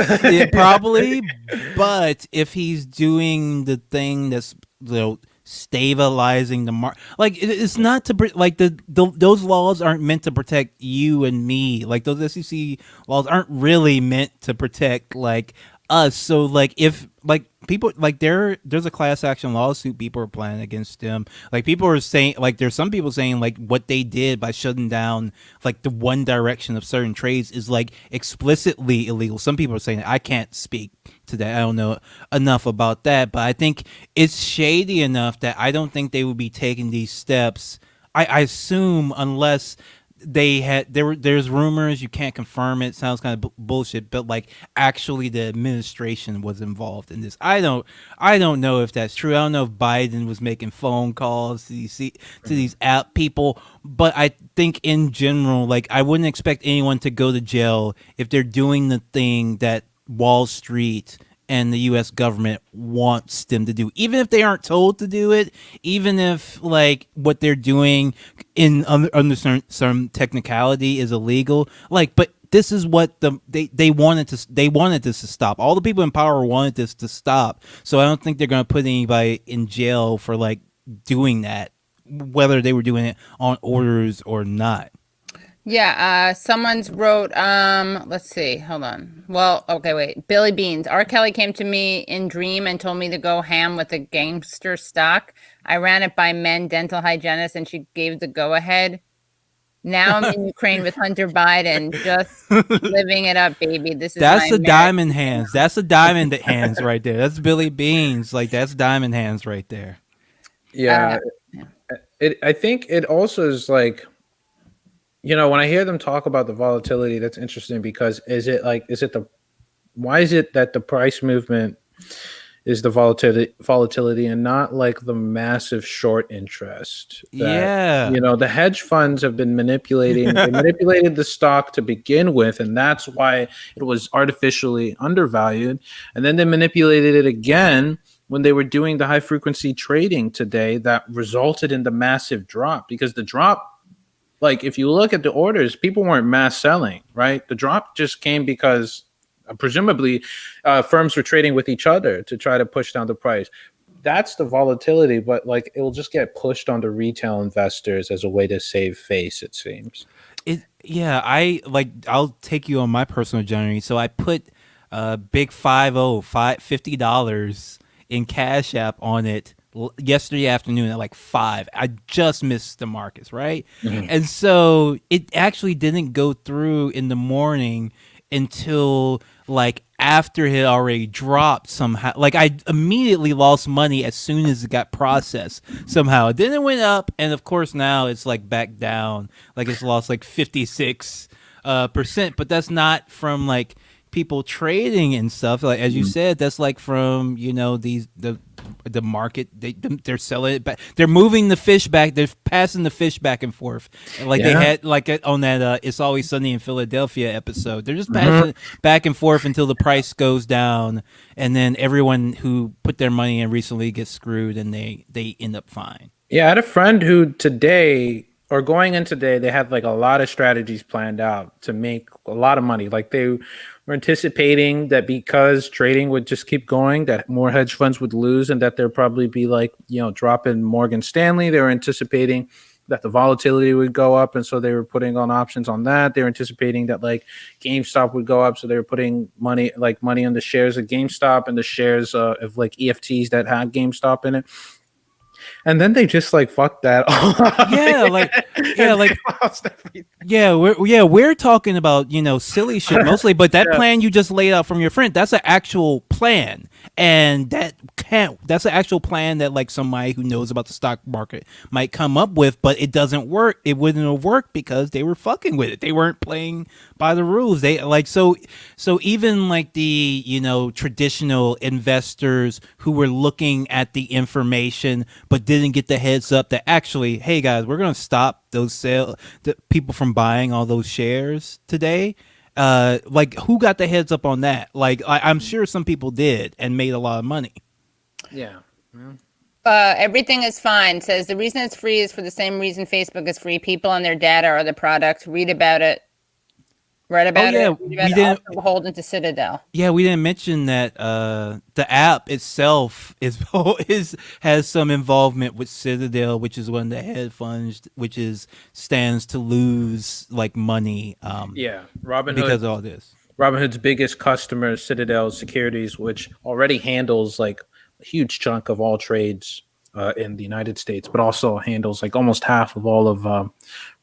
probably. But if he's doing the thing that's stabilizing the market, like it's not to like those laws aren't meant to protect you and me. Like those SEC laws aren't really meant to protect like us. So like if like people like there's a class action lawsuit people are planning against them. Like people are saying like there's some people saying like what they did by shutting down like the one direction of certain trades is like explicitly illegal. Some people are saying I can't speak to that. I don't know enough about that, but I think it's shady enough that I don't think they would be taking these steps. I assume unless they had there's rumors, you can't confirm it, sounds kind of bullshit, but like actually the administration was involved in this. I don't know if that's true. I don't know if Biden was making phone calls to these app people, but I think in general, like I wouldn't expect anyone to go to jail if they're doing the thing that Wall Street and the U.S. government wants them to do, even if they aren't told to do it, even if like what they're doing in under some technicality is illegal. Like, but this is what they wanted this to stop. All the people in power wanted this to stop. So I don't think they're going to put anybody in jail for like doing that, whether they were doing it on orders or not. Yeah, someone's wrote, let's see, hold on. Well, okay, wait. Billy Beans. R. Kelly came to me in dream and told me to go ham with a gangster stock. I ran it by men dental hygienist and she gave the go-ahead. Now I'm in Ukraine with Hunter Biden, just living it up, baby. That's the diamond hands. That's the diamond hands right there. That's Billy Beans. Like, that's diamond hands right there. Yeah. I think it also is like, you know, when I hear them talk about the volatility, that's interesting because why is it that the price movement is the volatility and not like the massive short interest that, you know, the hedge funds have been manipulating. They manipulated the stock to begin with, and that's why it was artificially undervalued. And then they manipulated it again when they were doing the high frequency trading today that resulted in the massive drop, because the drop, like if you look at the orders, people weren't mass selling, right? The drop just came because presumably firms were trading with each other to try to push down the price. That's the volatility, but like it will just get pushed onto retail investors as a way to save face, it seems. I'll take you on my personal journey. So I put big $50 in Cash App on it yesterday afternoon at like 5. I just missed the markets, right? Mm-hmm. And so it actually didn't go through in the morning until like after it had already dropped somehow. Like I immediately lost money as soon as it got processed somehow. Then it went up, and of course now it's like back down. Like it's lost like 56%, but that's not from like people trading and stuff. Like as you said, that's like from, you know, the market. They're selling it back. They're moving the fish back. They're passing the fish back and forth. Like they had like on that It's Always Sunny in Philadelphia episode. They're just passing it back and forth until the price goes down, and then everyone who put their money in recently gets screwed, and they end up fine. Yeah, I had a friend who going in today, they had like a lot of strategies planned out to make a lot of money. Like they were anticipating that because trading would just keep going, that more hedge funds would lose, and that there'd probably be like, you know, drop in Morgan Stanley. They were anticipating that the volatility would go up, and so they were putting on options on that. They were anticipating that like GameStop would go up, so they were putting money on the shares of GameStop and the shares of like EFTs that had GameStop in it. And then they just like fucked that all up. We're talking about, you know, silly shit mostly, but that plan you just laid out from your friend, that's an actual plan. And that's an actual plan that like somebody who knows about the stock market might come up with, but it doesn't work. It wouldn't have worked because they were fucking with it. They weren't playing by the rules. They like, so even like the, you know, traditional investors who were looking at the information, but didn't get the heads up that actually, hey guys, we're going to stop the people from buying all those shares today. Like who got the heads up on that? Like I'm sure some people did and made a lot of money. Yeah. Everything is fine. Says the reason it's free is for the same reason Facebook is free. People and their data are the product. Read about it. Read about it. We didn't beholden to Citadel. Yeah, we didn't mention that the app itself has some involvement with Citadel, which is one of the hedge funds, stands to lose like money. Robinhood, because of all this. Robinhood's biggest customer, Citadel Securities, which already handles like a huge chunk of all trades in the United States, but also handles like almost half of all of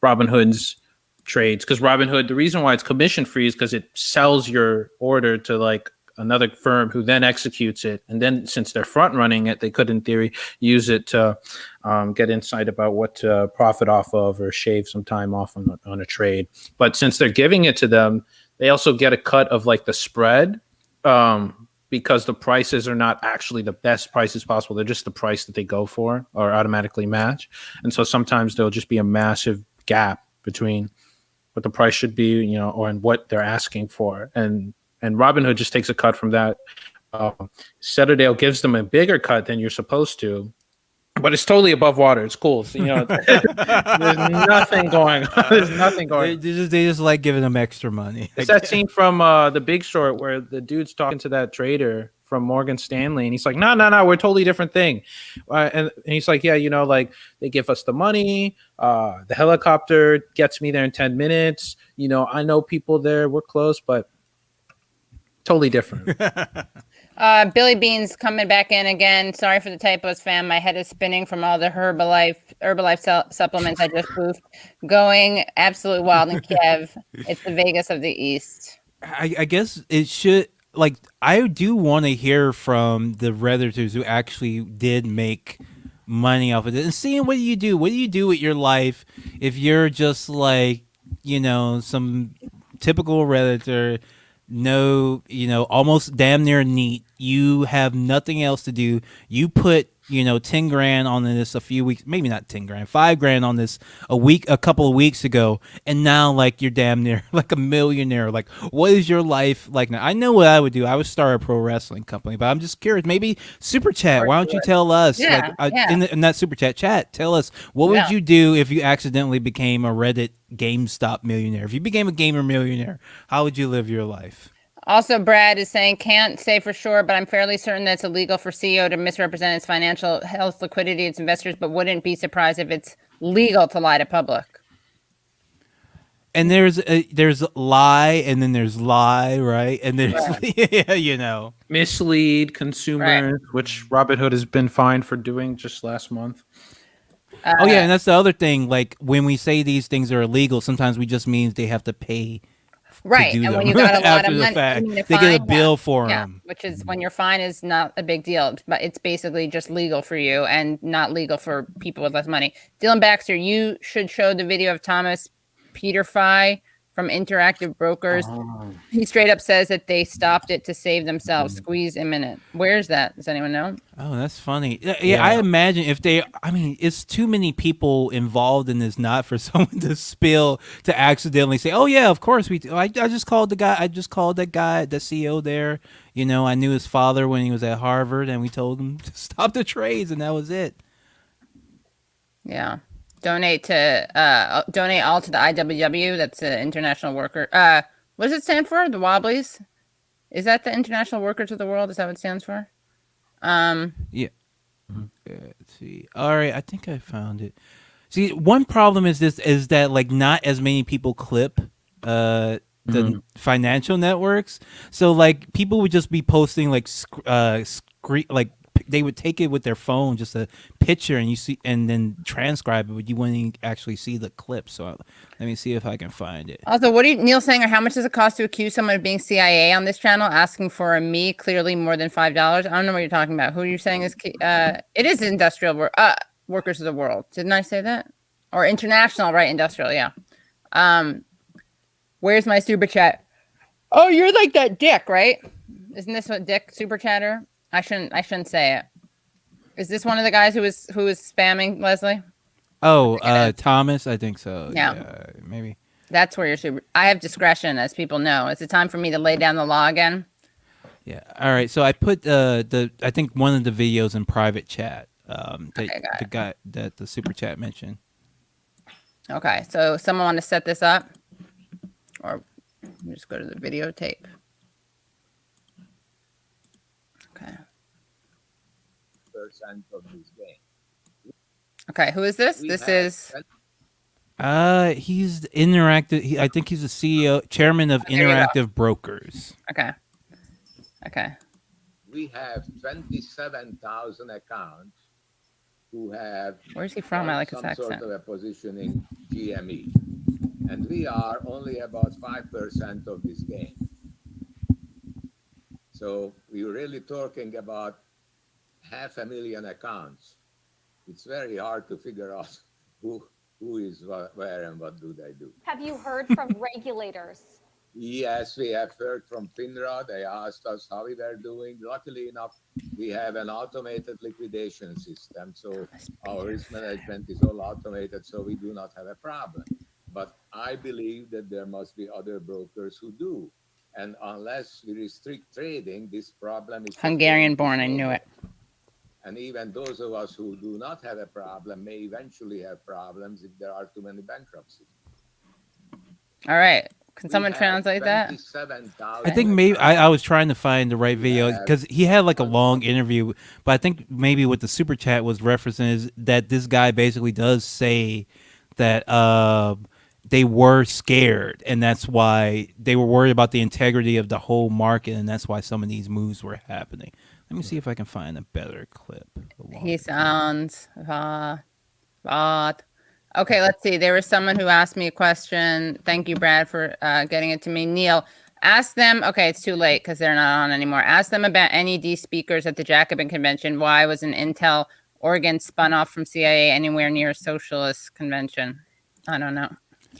Robinhood's trades. Because Robinhood, the reason why it's commission free is because it sells your order to like another firm who then executes it. And then since they're front running it, they could in theory use it to get insight about what to profit off of or shave some time off on a trade. But since they're giving it to them, they also get a cut of like the spread because the prices are not actually the best prices possible. They're just the price that they go for or automatically match. And so sometimes there'll just be a massive gap between what the price should be, you know, or and what they're asking for. And Robinhood just takes a cut from that. Citadel gives them a bigger cut than you're supposed to, but it's totally above water. It's cool. So, you know, there's nothing going on. There's nothing going on. They just like giving them extra money. It's that scene from The Big Short where the dude's talking to that trader from Morgan Stanley, and he's like, no, we're a totally different thing. And he's like, yeah, you know, like they give us the money. The helicopter gets me there in 10 minutes. You know, I know people there. We're close, but totally different. Billy Bean's coming back in again. Sorry for the typos, fam. My head is spinning from all the Herbalife supplements I just proofed. Going absolutely wild in Kiev. It's the Vegas of the East. I guess it should, like, I do want to hear from the Redditors who actually did make money off of it and seeing what do you do with your life if you're just like, you know, some typical Redditor. No, you know, almost damn near neat. You have nothing else to do. You put, you know, 10 grand on this a few weeks, maybe not 10 grand, 5 grand on this a couple of weeks ago. And now like you're damn near like a millionaire. Like, what is your life like now? I know what I would do. I would start a pro wrestling company, but I'm just curious. Maybe super chat. Why don't you tell us in that super chat, tell us what would you do if you accidentally became a Reddit GameStop millionaire? If you became a gamer millionaire, how would you live your life? Also, Brad is saying, can't say for sure, but I'm fairly certain that it's illegal for CEO to misrepresent its financial health, liquidity, its investors, but wouldn't be surprised if it's legal to lie to public. And there's lie, and then there's lie, right? And there's, you know. Mislead consumers, which Robinhood has been fined for doing just last month. Oh, yeah, and that's the other thing. Like, when we say these things are illegal, sometimes we just mean they have to pay right. And when you got a lot of money, they get a bill for them. Which is when your fine is not a big deal, but it's basically just legal for you and not legal for people with less money. Dylan Baxter, you should show the video of Thomas Peterfy from Interactive Brokers. He straight up says that they stopped it to save themselves. Squeeze imminent. Where's that? Does anyone know? Oh, that's funny. Yeah, I imagine it's too many people involved in this not for someone to accidentally say, oh yeah, of course I just called the guy. I just called that guy, the CEO there. You know, I knew his father when he was at Harvard, and we told him to stop the trades, and that was it. Yeah. Donate all to the IWW. That's the International Worker. What does it stand for? The Wobblies? Is that the International Workers of the World? Is that what it stands for? Yeah. Let's see. All right, I think I found it. See, one problem is that like not as many people clip the financial networks. So like people would just be posting like they would take it with their phone, just a picture, and you see, and then transcribe it, but you wouldn't actually see the clip. So let me see if I can find it. Also, what are you, Neil saying, or how much does it cost to accuse someone of being CIA on this channel? Asking for a me, clearly more than $5. I don't know what you're talking about. Who are you saying is? It is Industrial Workers of the World. Didn't I say that? Or international, right? Industrial, yeah. Where's my super chat? Oh, you're like that Dick, right? Isn't this what Dick super chatter? I shouldn't say it. Is this one of the guys who is spamming Leslie? Oh, Thomas, I think so. Yeah. Maybe. That's where you're super. I have discretion, as people know. Is it time for me to lay down the law again? Yeah. All right. So I put I think one of the videos in private chat. The guy that the super chat mentioned. Okay. So someone want to set this up, or just go to the videotape. Okay. Okay, who is this? This is He's interactive. I think he's the CEO, chairman of There you go. Interactive Brokers. Okay. Okay. We have 27,000 accounts who have Where's he from? I like his some accent. sort of a position in GME. And we are only about 5% of this game. So we're really talking about 500,000 accounts. It's very hard to figure out who is where and what do they do. Have you heard from regulators? Yes, we have heard from FINRA. They asked us how we were doing. Luckily enough, we have an automated liquidation system. So our risk management is all automated, so we do not have a problem. But I believe that there must be other brokers who do. And unless we restrict trading, this problem is Hungarian born, I knew it. And even those of us who do not have a problem may eventually have problems if there are too many bankruptcies. All right. Can someone translate that? I think maybe I was trying to find the right video because he had like a long interview, but I think maybe what the super chat was referencing is that this guy basically does say that they were scared, and that's why they were worried about the integrity of the whole market, and that's why some of these moves were happening. Let me see if I can find a better clip. He sounds odd. Okay, let's see. There was someone who asked me a question. Thank you, Brad, for getting it to me. Neil, ask them. Okay, it's too late because they're not on anymore. Ask them about NED speakers at the Jacobin convention. Why was an Intel organ spun off from CIA anywhere near a socialist convention? I don't know.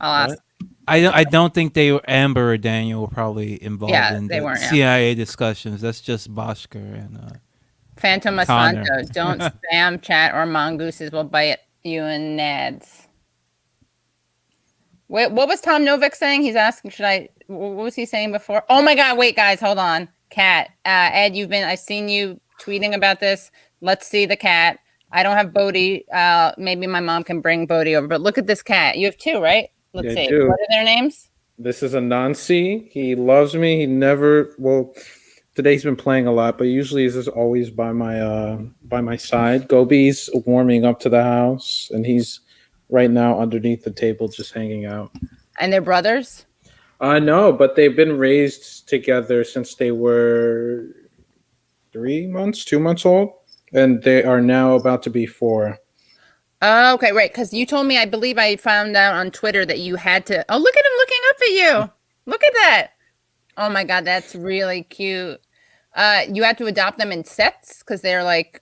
I'll ask. I don't think they were Amber or Daniel were probably involved in they the weren't, CIA discussions. That's just Boschker and Phantom Connor. Asanto. Don't spam chat or mongooses will bite you and Nads. Wait, what was Tom Novak saying? He's asking, what was he saying before? Oh my God, wait guys, hold on. Cat, Ed, I've seen you tweeting about this. Let's see the cat. I don't have Bodhi. Maybe my mom can bring Bodhi over, but look at this cat. You have two, right? Let's see. What are their names? This is Anansi. He loves me. He never, today he's been playing a lot, but usually he's just always by my side. Gobi's warming up to the house, and he's right now underneath the table just hanging out. And they're brothers? No, but they've been raised together since they were 2 months old, and they are now about to be 4. Oh, okay, right. Because you told me, I believe I found out on Twitter that you had to. Oh, look at him looking up at you. Look at that. Oh my God, that's really cute. You had to adopt them in sets because they're like,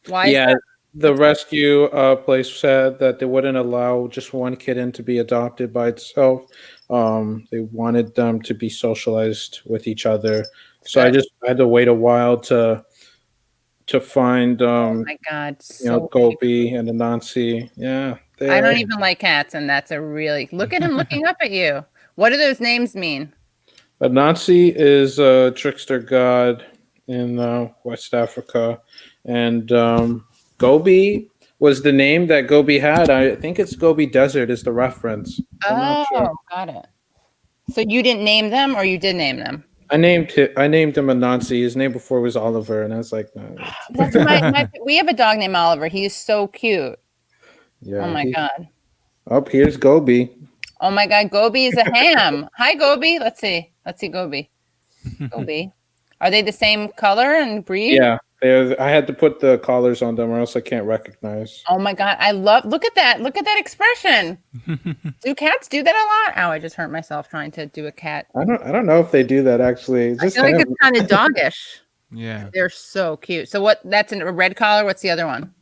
why? Yeah, the rescue place said that they wouldn't allow just one kitten to be adopted by itself. They wanted them to be socialized with each other. So I had to wait a while to find oh my God, Gopi and Anansi. Yeah. I don't even like cats, and that's a really look at him looking up at you. What do those names mean? Anansi is a trickster god in West Africa, and Gobi was the name that Gobi had. I think it's Gobi Desert is the reference. I'm not sure. Got it. So you didn't name them, or you did name them? I named him Anansi. His name before was Oliver, and I was like, no. That's we have a dog named Oliver. He's so cute. Yeah. Oh my God. Oh, here's Gobi. Oh my God, Gobi is a ham. Hi, Gobi. Let's see Gobi. Gobi. Are they the same color and breed? Yeah. I had to put the collars on them, or else I can't recognize. Oh my God, look at that expression. Do cats do that a lot? Ow, I just hurt myself trying to do a cat. I don't know if they do that actually. I feel like it's kind of doggish. Yeah. They're so cute. So that's a red collar. What's the other one?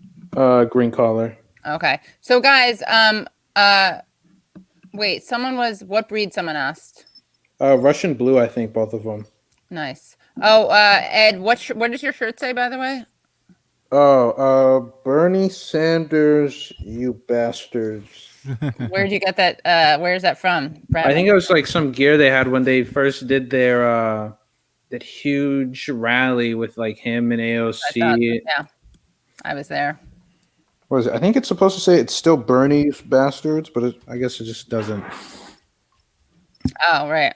Green collar. Okay. So guys, wait, what breed someone asked? Russian blue, I think, both of them. Nice. Oh, Ed, what does your shirt say, by the way? Oh, Bernie Sanders, you bastards. Where'd you get that? Where's that from? Bradley? I think it was like some gear they had when they first did their that huge rally with like him and AOC. Yeah, I was there. What is it? I think it's supposed to say it's still Bernie's bastards, but I guess it just doesn't. Oh, right.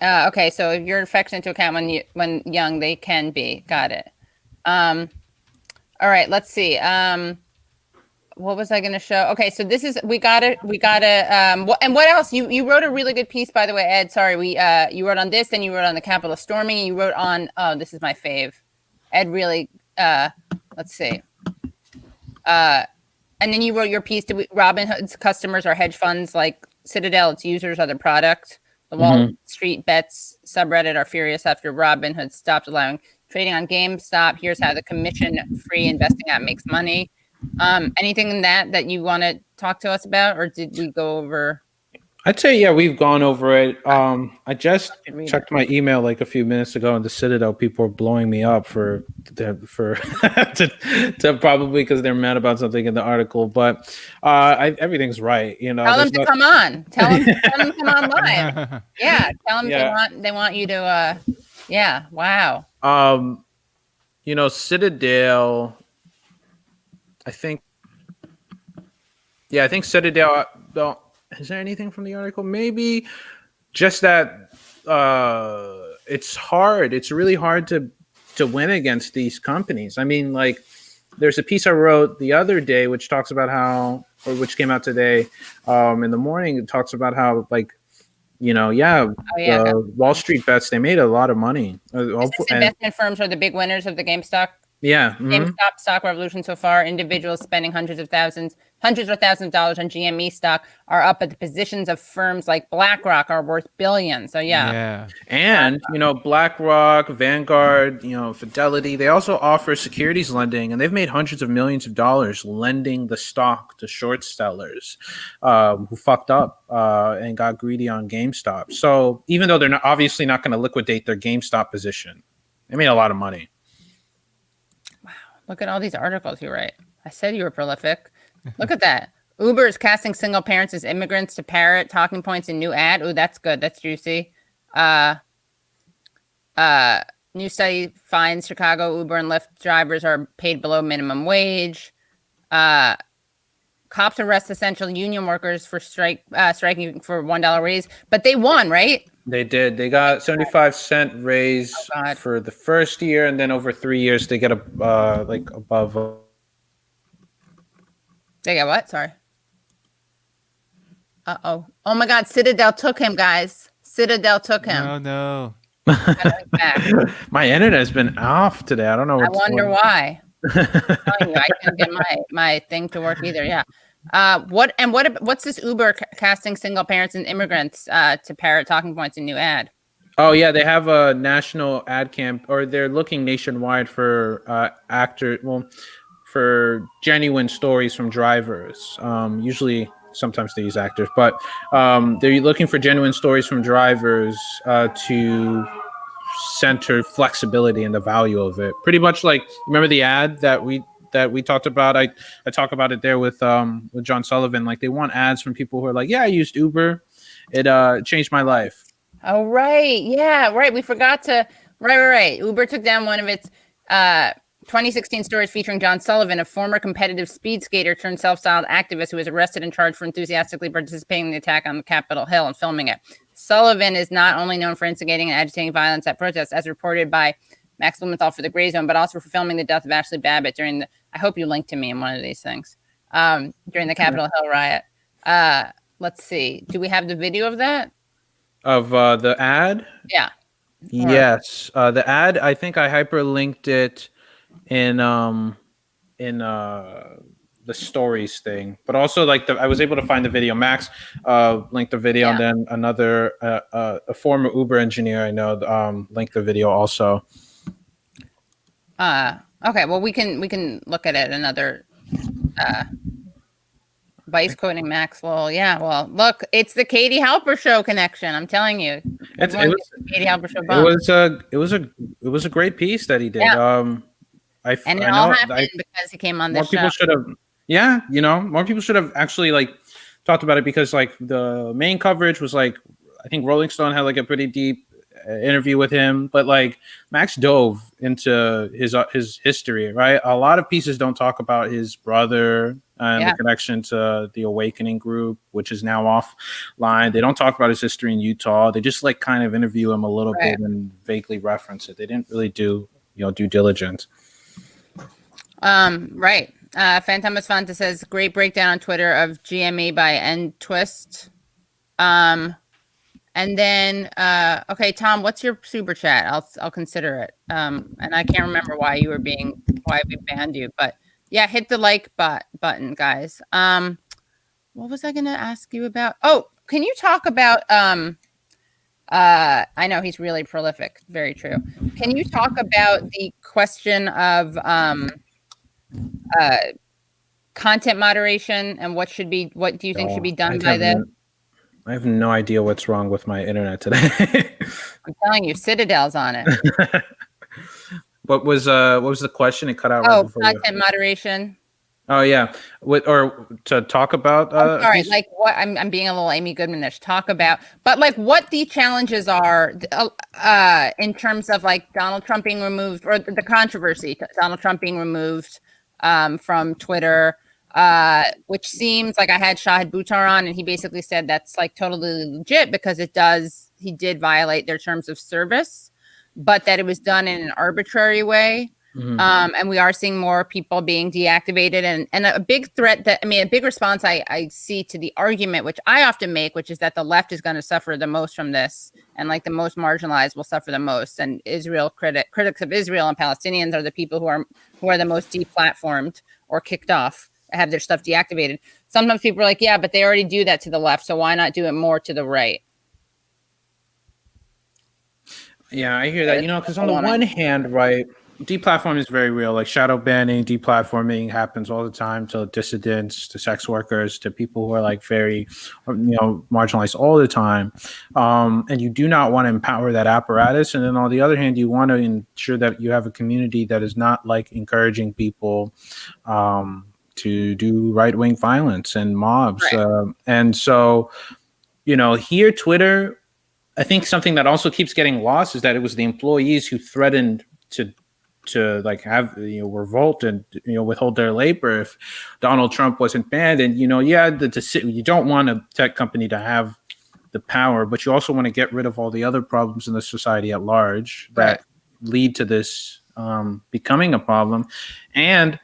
Okay, so if you're affectionate to a cat when young, they can be. Got it. All right, let's see. what was I going to show? Okay, so this is we got to and what else? You wrote a really good piece, by the way, Ed. Sorry, you wrote on this, then you wrote on the Capitol storming, and you wrote on this is my fave. Ed really let's see. And then you wrote your piece to Robinhood's customers are hedge funds like Citadel, its users are the product. The Wall Street Bets subreddit are furious after Robinhood stopped allowing trading on GameStop. Here's how the commission-free investing app makes money. Anything in that you want to talk to us about, or did we go over? I'd say, yeah, we've gone over it. I just checked my email like a few minutes ago, and the Citadel people are blowing me up to probably because they're mad about something in the article. But everything's right. You know, tell them to come on. Tell them to come on live. Yeah, tell them they want you to. Yeah. Wow. You know, Citadel. I think Citadel. Is there anything from the article? Maybe just that it's hard. It's really hard to win against these companies. I mean, like, there's a piece I wrote the other day which talks about which came out today in the morning. It talks about how, like, you know, Wall Street Bets, they made a lot of money. Investment firms are the big winners of the GameStop. Yeah. GameStop stock revolution so far. Individuals spending hundreds or thousands of dollars on GME stock are up, at the positions of firms like BlackRock are worth billions. So yeah. And you know, BlackRock, Vanguard, you know, Fidelity, they also offer securities lending, and they've made hundreds of millions of dollars lending the stock to short sellers who fucked up and got greedy on GameStop. So even though they're obviously not going to liquidate their GameStop position, they made a lot of money. Look at all these articles you write. I said you were prolific. Look at that. Uber is casting single parents as immigrants to parrot talking points in new ad. Ooh, that's good. That's juicy. New study finds Chicago Uber and Lyft drivers are paid below minimum wage. Cops arrest essential union workers for striking for $1 raise, but they won, right? They did. They got 75-cent raise for the first year, and then over 3 years they get like above. They get what? Sorry. Oh my God! Citadel took him, guys. Citadel took him. Oh no. My internet has been off today. I don't know. I wonder why. I'm telling you, I can't get my thing to work either. Yeah. What's this Uber casting single parents and immigrants to parrot talking points in new ad? Oh yeah, they have a national ad camp, or they're looking nationwide for for genuine stories from drivers. Usually, sometimes they use actors, but they're looking for genuine stories from drivers to center flexibility and the value of it. Pretty much like, remember the ad that we talked about? I talk about it there with John Sullivan. Like, they want ads from people who are like, yeah, I used Uber. It changed my life. Oh, right. Yeah, right. We forgot to, right. Uber took down one of its 2016 stories featuring John Sullivan, a former competitive speed skater turned self-styled activist who was arrested and charged for enthusiastically participating in the attack on Capitol Hill and filming it. Sullivan is not only known for instigating and agitating violence at protests, as reported by Max Blumenthal for the Gray Zone, but also for filming the death of Ashley Babbitt during the, I hope you link to me in one of these things, during the Capitol Hill riot. Let's see. Do we have the video of that? Of the ad? Yeah. Yes. The ad, I think I hyperlinked it in the stories thing, but also like I was able to find the video. Max linked the video, and then another a former Uber engineer I know linked the video also. Okay, well we can look at it another. Vice quoting Maxwell. Yeah, well, look, it's the Katie Halper show connection. I'm telling you, it was a great piece that he did. Yeah. It all happened because he came on this show. More people should have. Yeah, more people should have actually like talked about it, because like the main coverage was like, I think Rolling Stone had like a pretty deep interview with him, but like Max dove into his history, right? A lot of pieces don't talk about his brother and the connection to the Awakening group, which is now offline. They don't talk about his history in Utah. They just like kind of interview him a little bit and vaguely reference it. They didn't really do due diligence. Right. Phantom Fonta says, great breakdown on Twitter of GME by N Twist. And then, okay, Tom, what's your super chat? I'll consider it. And I can't remember why we banned you, but yeah, hit the like button, guys. What was I going to ask you about? Oh, can you talk about, I know he's really prolific. Very true. Can you talk about the question of, content moderation and what do you think should be done by this? I have no idea what's wrong with my internet today. I'm telling you, Citadel's on it. What was the question? It cut out right before content moderation. Oh yeah, or to talk about? Sorry, like what? I'm being a little Amy Goodmanish. Talk about, but like what the challenges are in terms of like Donald Trump being removed, or the controversy, Donald Trump being removed from Twitter, which seems like I had Shahid Buttar on, and he basically said that's like totally legit because he did violate their terms of service, but that it was done in an arbitrary way. Mm-hmm. And we are seeing more people being deactivated, and a big threat a big response I see to the argument, which I often make, which is that the left is going to suffer the most from this, and like the most marginalized will suffer the most. And critics of Israel and Palestinians are the people who are the most deplatformed or kicked off, have their stuff deactivated. Sometimes people are like, yeah, but they already do that to the left, so why not do it more to the right? Yeah, I hear that. Because on the one hand, right, deplatforming is very real. Like shadow banning, deplatforming happens all the time to dissidents, to sex workers, to people who are like very, marginalized all the time. And you do not want to empower that apparatus. And then on the other hand, you want to ensure that you have a community that is not like encouraging people to do right-wing violence and mobs. Right. And so, here Twitter, I think something that also keeps getting lost is that it was the employees who threatened to like have revolt and withhold their labor if Donald Trump wasn't banned. And you don't want a tech company to have the power, but you also want to get rid of all the other problems in the society at large that lead to this becoming a problem. And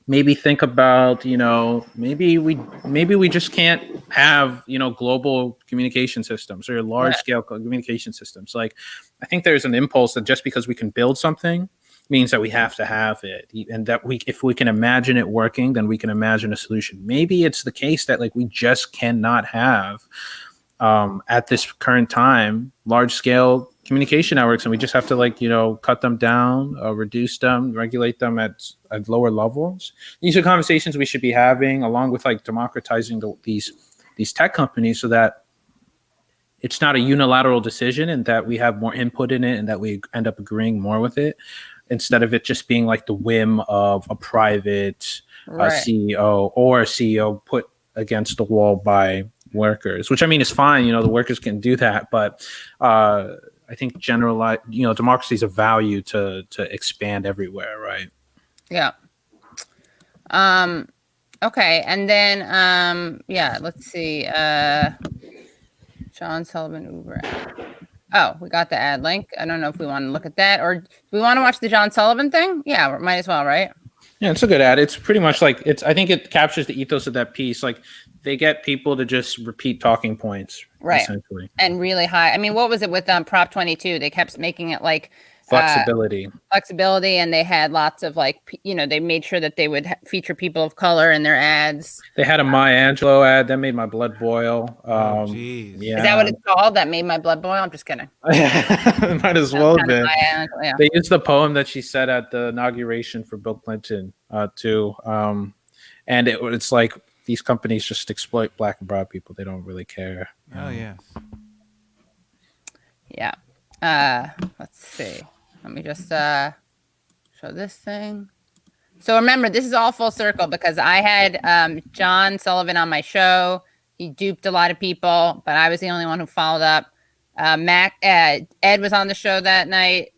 maybe think about maybe we just can't have global communication systems or large scale communication systems. Like I think there's an impulse that just because we can build something means that we have to have it, and that if we can imagine it working, then we can imagine a solution. Maybe it's the case that like we just cannot have at this current time large scale communication networks, and we just have to cut them down, reduce them, regulate them at lower levels. These are conversations we should be having, along with like democratizing these tech companies, so that it's not a unilateral decision and that we have more input in it and that we end up agreeing more with it, instead of it just being like the whim of a private CEO or a CEO put against the wall by workers, which is fine. The workers can do that, but I think democracy is a value to expand everywhere, right? Yeah. Okay, and then let's see. John Sullivan Uber. Oh, we got the ad link. I don't know if we want to look at that, or do we want to watch the John Sullivan thing? Yeah, might as well, right? Yeah, it's a good ad. It's pretty much like I think it captures the ethos of that piece. Like they get people to just repeat talking points, right? Essentially, and really high. What was it with Prop 22? They kept making it like flexibility, and they had lots of they made sure that they would feature people of color in their ads. They had a Maya Angelou ad that made my blood boil. Yeah, is that what it's called? That made my blood boil? I'm just kidding. It might as well have been. They used the poem that she said at the inauguration for Bill Clinton too, and it's like these companies just exploit Black and brown people. They don't really care. Oh yes. Yeah. Let's see. Let me just show this thing. So remember, this is all full circle because I had John Sullivan on my show. He duped a lot of people, but I was the only one who followed up. Ed was on the show that night.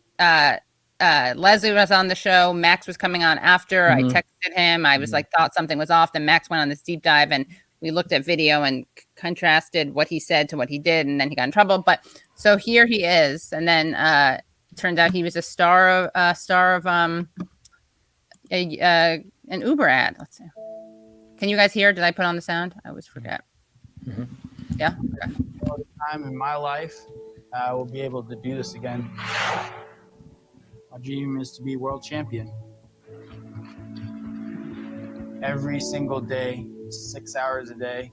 Leslie was on the show. Max was coming on after. I texted him. I was thought something was off. Then Max went on this deep dive, and we looked at video and contrasted what he said to what he did, and then he got in trouble. But so here he is, and then turned out he was a star of an Uber ad. Let's see. Can you guys hear? Did I put on the sound? I always forget. Yeah. Okay. All the time in my life, I will be able to do this again. My dream is to be world champion. Every single day, 6 hours a day.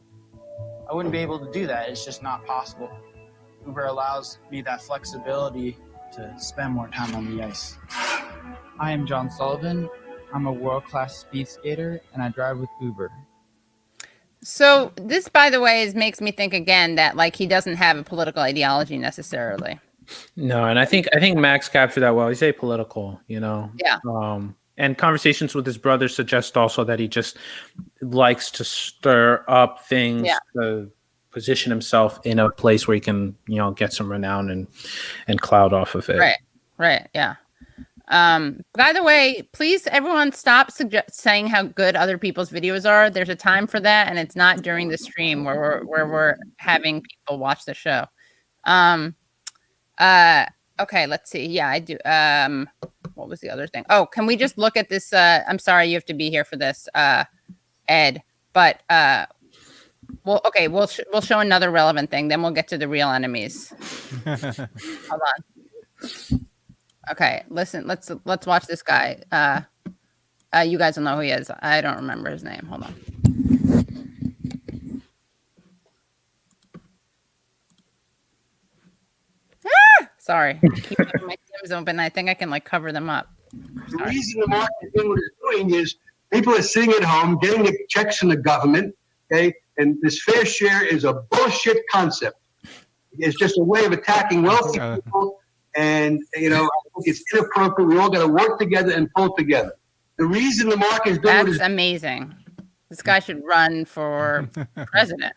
I wouldn't be able to do that. It's just not possible. Uber allows me that flexibility to spend more time on the ice. I am John Sullivan. I'm a world-class speed skater, and I drive with Uber. So this, by the way, makes me think again that like he doesn't have a political ideology necessarily. No, and I think Max captured that well. He's apolitical, you know. Yeah. And conversations with his brother suggest also that he just likes to stir up things to position himself in a place where he can, you know, get some renown and clout off of it. Right. Yeah. By the way, please, everyone, stop saying how good other people's videos are. There's a time for that, and it's not during the stream where we're having people watch the show. Okay, let's see. Yeah, I do. What was the other thing? Oh, can we just look at this? I'm sorry, you have to be here for this, Ed. But we'll show another relevant thing. Then we'll get to the real enemies. Hold on. Okay, listen. Let's watch this guy. You guys will know who he is. I don't remember his name. Hold on. Sorry. I keep having my Tim's open. I think I can like cover them up. The reason the market is doing what it's doing is people are sitting at home getting the checks from the government, okay? And this fair share is a bullshit concept. It's just a way of attacking wealthy people. And, you know, I think it's inappropriate. We all got to work together and pull together. The reason the market is doing That's amazing. This guy should run for president.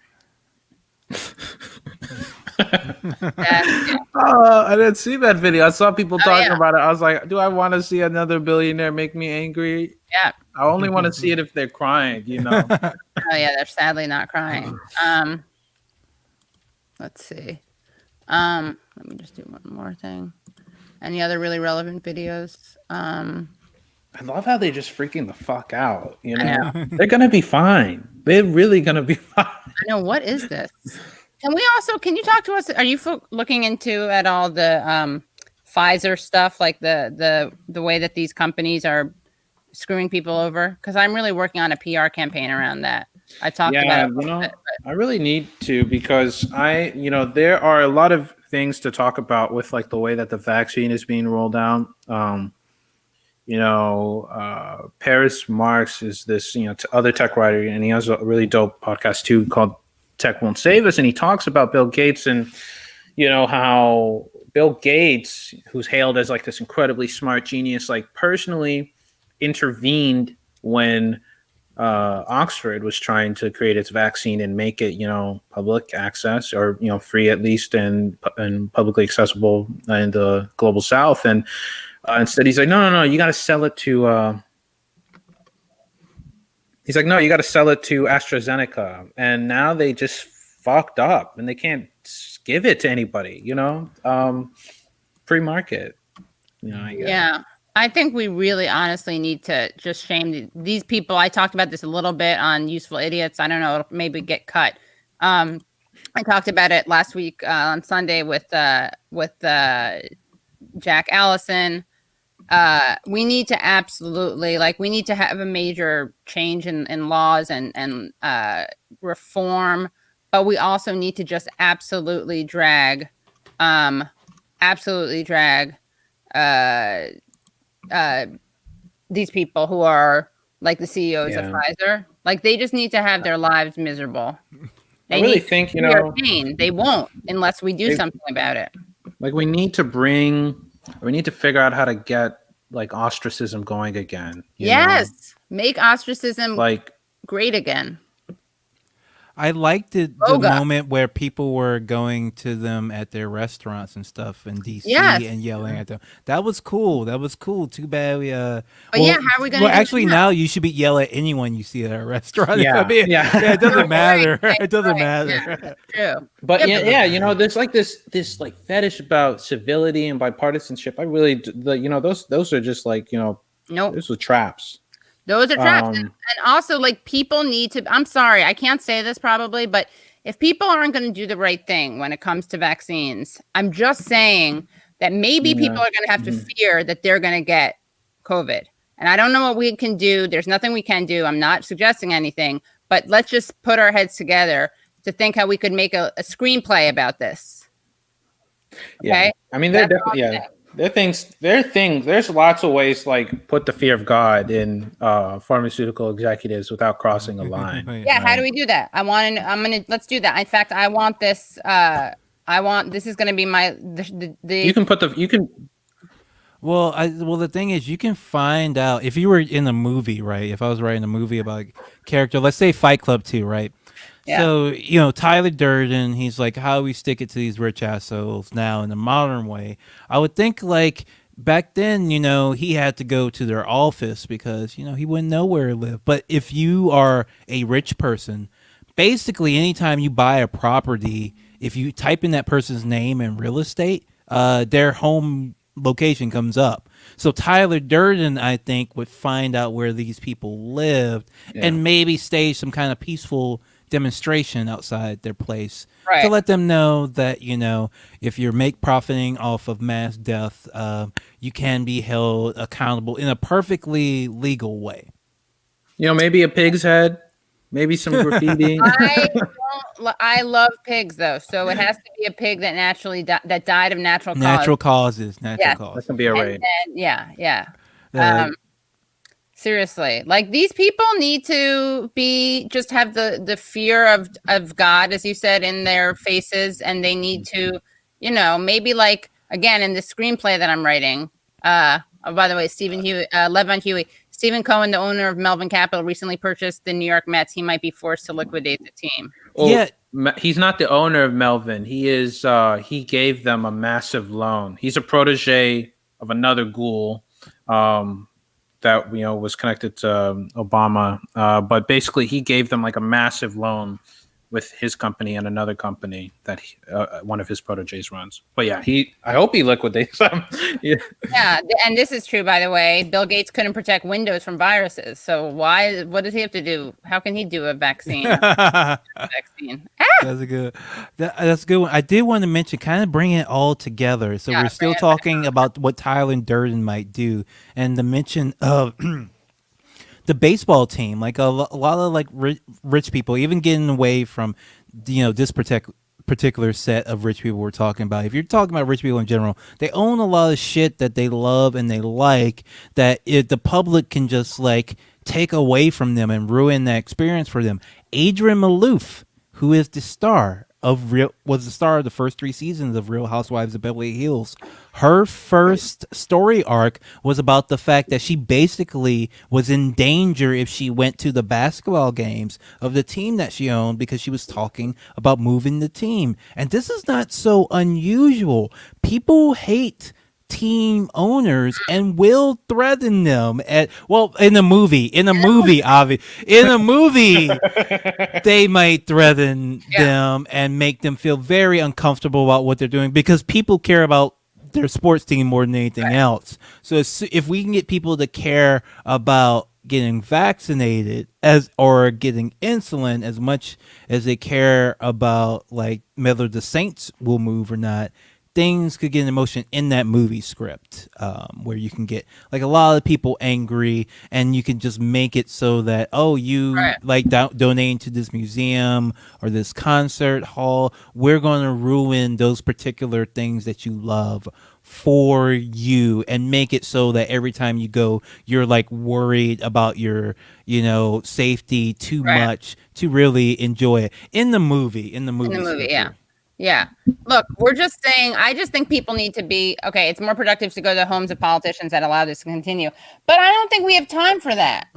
I didn't see that video. I saw people talking about it. I was like, do I want to see another billionaire make me angry? Yeah. I only want to see it if they're crying, you know. Oh yeah, they're sadly not crying. Let's see. Let me just do one more thing. Any other really relevant videos? I love how they just freaking the fuck out. You know, they're gonna be fine. They're really gonna be fine. I know. What is this? Can you talk to us? Are you looking into at all the Pfizer stuff, like the way that these companies are screwing people over? Because I'm really working on a PR campaign around that. I talked about it. You know, I really need to, because there are a lot of things to talk about with like the way that the vaccine is being rolled out. Paris Marx is this, other tech writer, and he has a really dope podcast too called Tech Won't Save Us. And he talks about Bill Gates and, how Bill Gates, who's hailed as like this incredibly smart genius, like personally intervened when Oxford was trying to create its vaccine and make it, public access, or, free at least, and publicly accessible in the global South. And instead he's like, no, you got to sell it to, he's like, no, you got to sell it to AstraZeneca. And now they just fucked up and they can't give it to anybody, free market, I guess. Yeah. I think we really honestly need to just shame these people. I talked about this a little bit on Useful Idiots. I don't know, it'll maybe get cut. I talked about it last week on Sunday with Jack Allison. We need to absolutely, we need to have a major change in laws and reform, but we also need to just absolutely drag these people who are like the CEOs of Pfizer. Like, they just need to have their lives miserable. I really think, pain. They won't unless we do something about it. Like, we need to figure out how to get like ostracism going again. Yes. Make ostracism great again. I liked the moment where people were going to them at their restaurants and stuff in DC and yelling at them. That was cool. Too bad we how are we going to actually now you should be yell at anyone you see at a restaurant. Yeah. It doesn't matter. It doesn't matter. Yeah, true. But there's like this like fetish about civility and bipartisanship. I really those are just like, nope. Those are traps. Those are traps. And also, like, people need to, I'm sorry, I can't say this probably, but if people aren't going to do the right thing when it comes to vaccines, I'm just saying that maybe people are going to have to fear that they're going to get COVID. And I don't know what we can do. There's nothing we can do. I'm not suggesting anything, but let's just put our heads together to think how we could make a screenplay about this. Okay? Yeah. I mean, they're definitely, there are things, there's lots of ways to, like, put the fear of God in pharmaceutical executives without crossing a line. Yeah, how do we do that? Let's do that. In fact, I want this, this is going to be my, Well, the thing is, you can find out if you were in a movie, right? If I was writing a movie about a character, let's say Fight Club 2, right? Yeah. So, Tyler Durden, he's like, how do we stick it to these rich assholes now in a modern way? I would think, like, back then, he had to go to their office because, he wouldn't know where to live. But if you are a rich person, basically anytime you buy a property, if you type in that person's name in real estate, their home location comes up. So Tyler Durden, I think, would find out where these people lived and maybe stage some kind of peaceful demonstration outside their place to let them know that, if you're profiting off of mass death, you can be held accountable in a perfectly legal way. Maybe a pig's head, maybe some graffiti. I love pigs, though, so it has to be a pig that naturally that died of natural causes. That can be a raid. Seriously, like, these people need to just have the fear of God, as you said, in their faces, and they need to, maybe, like, again, in the screenplay that I'm writing. By the way, Levon Huey, Stephen Cohen, the owner of Melvin Capital, recently purchased the New York Mets. He might be forced to liquidate the team. He's not the owner of Melvin. He is. He gave them a massive loan. He's a protege of another ghoul. That was connected to Obama, but basically he gave them like a massive loan with his company and another company that one of his proteges runs. But yeah, I hope he liquidates them. Yeah, and this is true, by the way. Bill Gates couldn't protect Windows from viruses, so what does he have to do? How can he do a vaccine? That's a good one. I did want to mention, kind of bring it all together. So we're still talking about what Tyler Durden might do, and the mention of the baseball team, like a lot of like rich people, even getting away from this particular set of rich people we're talking about. If you're talking about rich people in general, they own a lot of shit that they love and they like, that the public can just like take away from them and ruin that experience for them. Adrienne Maloof, who is the star was the star of the first 3 seasons of Real Housewives of Beverly Hills. Her first story arc was about the fact that she basically was in danger if she went to the basketball games of the team that she owned, because she was talking about moving the team. And this is not so unusual. People hate team owners and will threaten them in a movie they might threaten them and make them feel very uncomfortable about what they're doing, because people care about their sports team more than anything else. So if we can get people to care about getting vaccinated or getting insulin as much as they care about like whether the Saints will move or not, things could get emotion in that movie script, where you can get like a lot of people angry, and you can just make it so that, like donating to this museum or this concert hall, we're going to ruin those particular things that you love for you, and make it so that every time you go, you're like worried about your safety too much to really enjoy it in the movie. Yeah. Look, we're just saying, I just think people need to be, okay, it's more productive to go to the homes of politicians that allow this to continue. But I don't think we have time for that.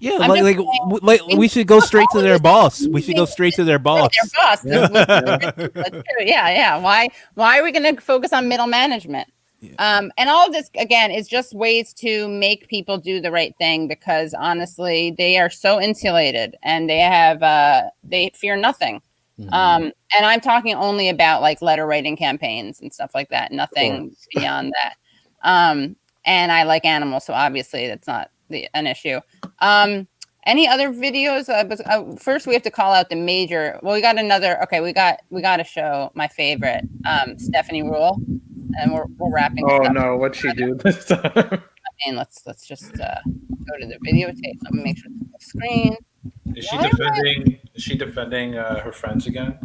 Yeah, we should go straight to their boss. We should go straight to their boss. That's true. Yeah. Why are we going to focus on middle management? And all of this, again, is just ways to make people do the right thing, because honestly, they are so insulated and they fear nothing. And I'm talking only about like letter writing campaigns and stuff like that. Nothing beyond that. And I like animals, so obviously that's not an issue. Any other videos? First, we have to call out the major. Well, we got another. Okay, we got to show my favorite, Stephanie Rule, and we're wrapping. Oh this up. no, what'd she do this time? I mean, let's just go to the videotape. Let me make sure it's the screen. Is she defending her friends again?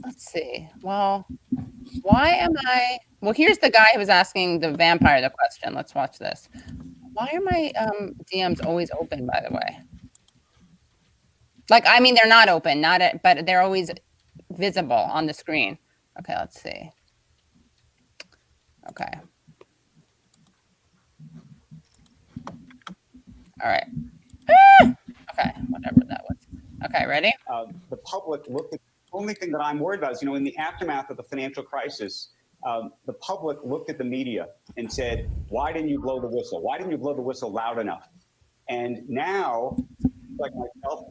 Let's see. Well, why am I? Well, here's the guy who was asking the vampire the question. Let's watch this. Why are my DMs always open? By the way. Like, I mean, they're not open, but they're always visible on the screen. Okay, let's see. Okay. All right. Okay, whatever that was. Okay, ready? The public looked at the only thing that I'm worried about is, in the aftermath of the financial crisis, the public looked at the media and said, why didn't you blow the whistle? Why didn't you blow the whistle loud enough? And now, like myself,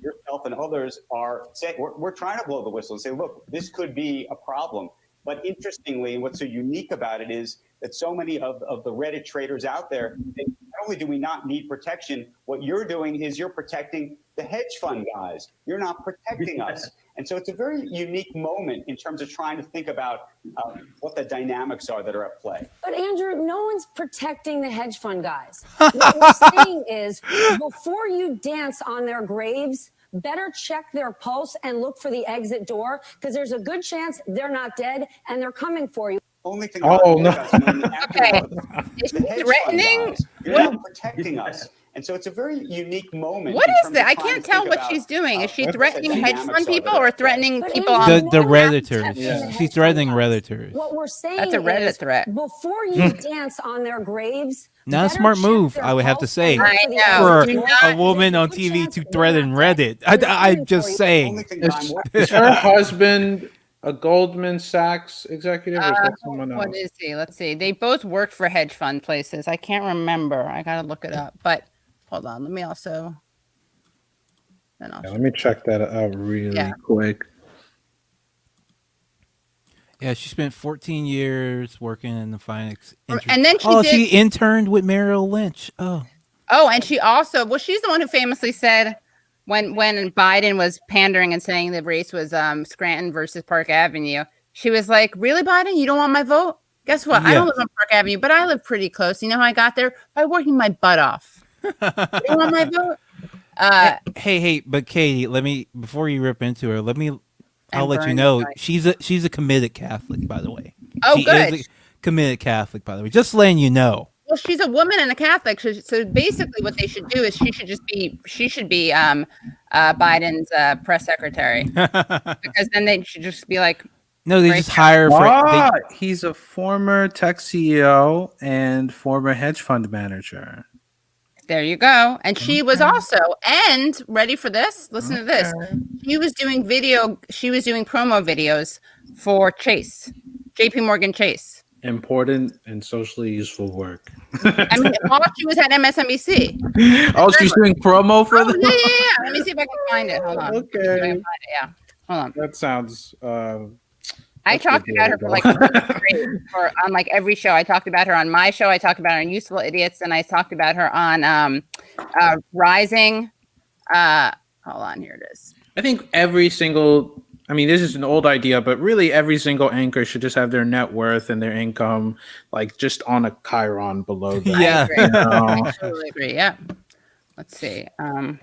yourself and others are saying, we're trying to blow the whistle and say, look, this could be a problem. But interestingly, and what's so unique about it is that so many of the Reddit traders out there, not only do we not need protection, what you're doing is you're protecting the hedge fund guys. You're not protecting us. And so it's a very unique moment in terms of trying to think about what the dynamics are that are at play. But Andrew, no one's protecting the hedge fund guys. What we're saying is, before you dance on their graves, better check their pulse and look for the exit door, because there's a good chance they're not dead and they're coming for you. Only thing. Oh, no. Okay. Is she threatening? You're not protecting us. And so it's a very unique moment. What is that? I can't tell what she's doing. Is she threatening hedge fund people or threatening people on the Redditors? Yeah. She's threatening Redditors. What we're saying That's a Reddit threat. Before you dance on their graves, not a smart move, I would have to say, I know. for a woman on TV to threaten Reddit. I'm just saying. Is her husband a Goldman Sachs executive or is that someone else? What is he? Let's see. They both worked for hedge fund places. I can't remember. I got to look it up. But hold on. Let me also. Let me check that out really quick. Yeah, she spent 14 years working in the finance industry. And then she interned with Merrill Lynch. Oh, and she also, she's the one who famously said when Biden was pandering and saying the race was Scranton versus Park Avenue, she was like, really, Biden? You don't want my vote? Guess what? I don't live on Park Avenue, but I live pretty close. You know how I got there? By working my butt off. You want my vote? Hey, but Katie, before you rip into her, I'll let you know she's a committed Catholic, by the way. Oh, she good. Is a committed Catholic, by the way. Just letting you know. Well, she's a woman and a Catholic, so basically, what they should do is she should be Biden's press secretary, because then they should just be like. No, they just hire he's a former tech CEO and former hedge fund manager. There you go. And she was also, and ready for this? Listen to this. She was doing promo videos for Chase, JP Morgan Chase. Important and socially useful work. I mean, while she was at MSNBC. Oh, she's doing promo for them? Yeah. Let me see if I can find it. Hold on. Okay. Yeah. Hold on. That sounds... I talked about her on like every show. I talked about her on my show. I talked about her on Useful Idiots, and I talked about her on Rising. Hold on, here it is. I think every single, this is an old idea, but really every single anchor should just have their net worth and their income like just on a chyron below that. Yeah. I totally agree. Yeah. Let's see. I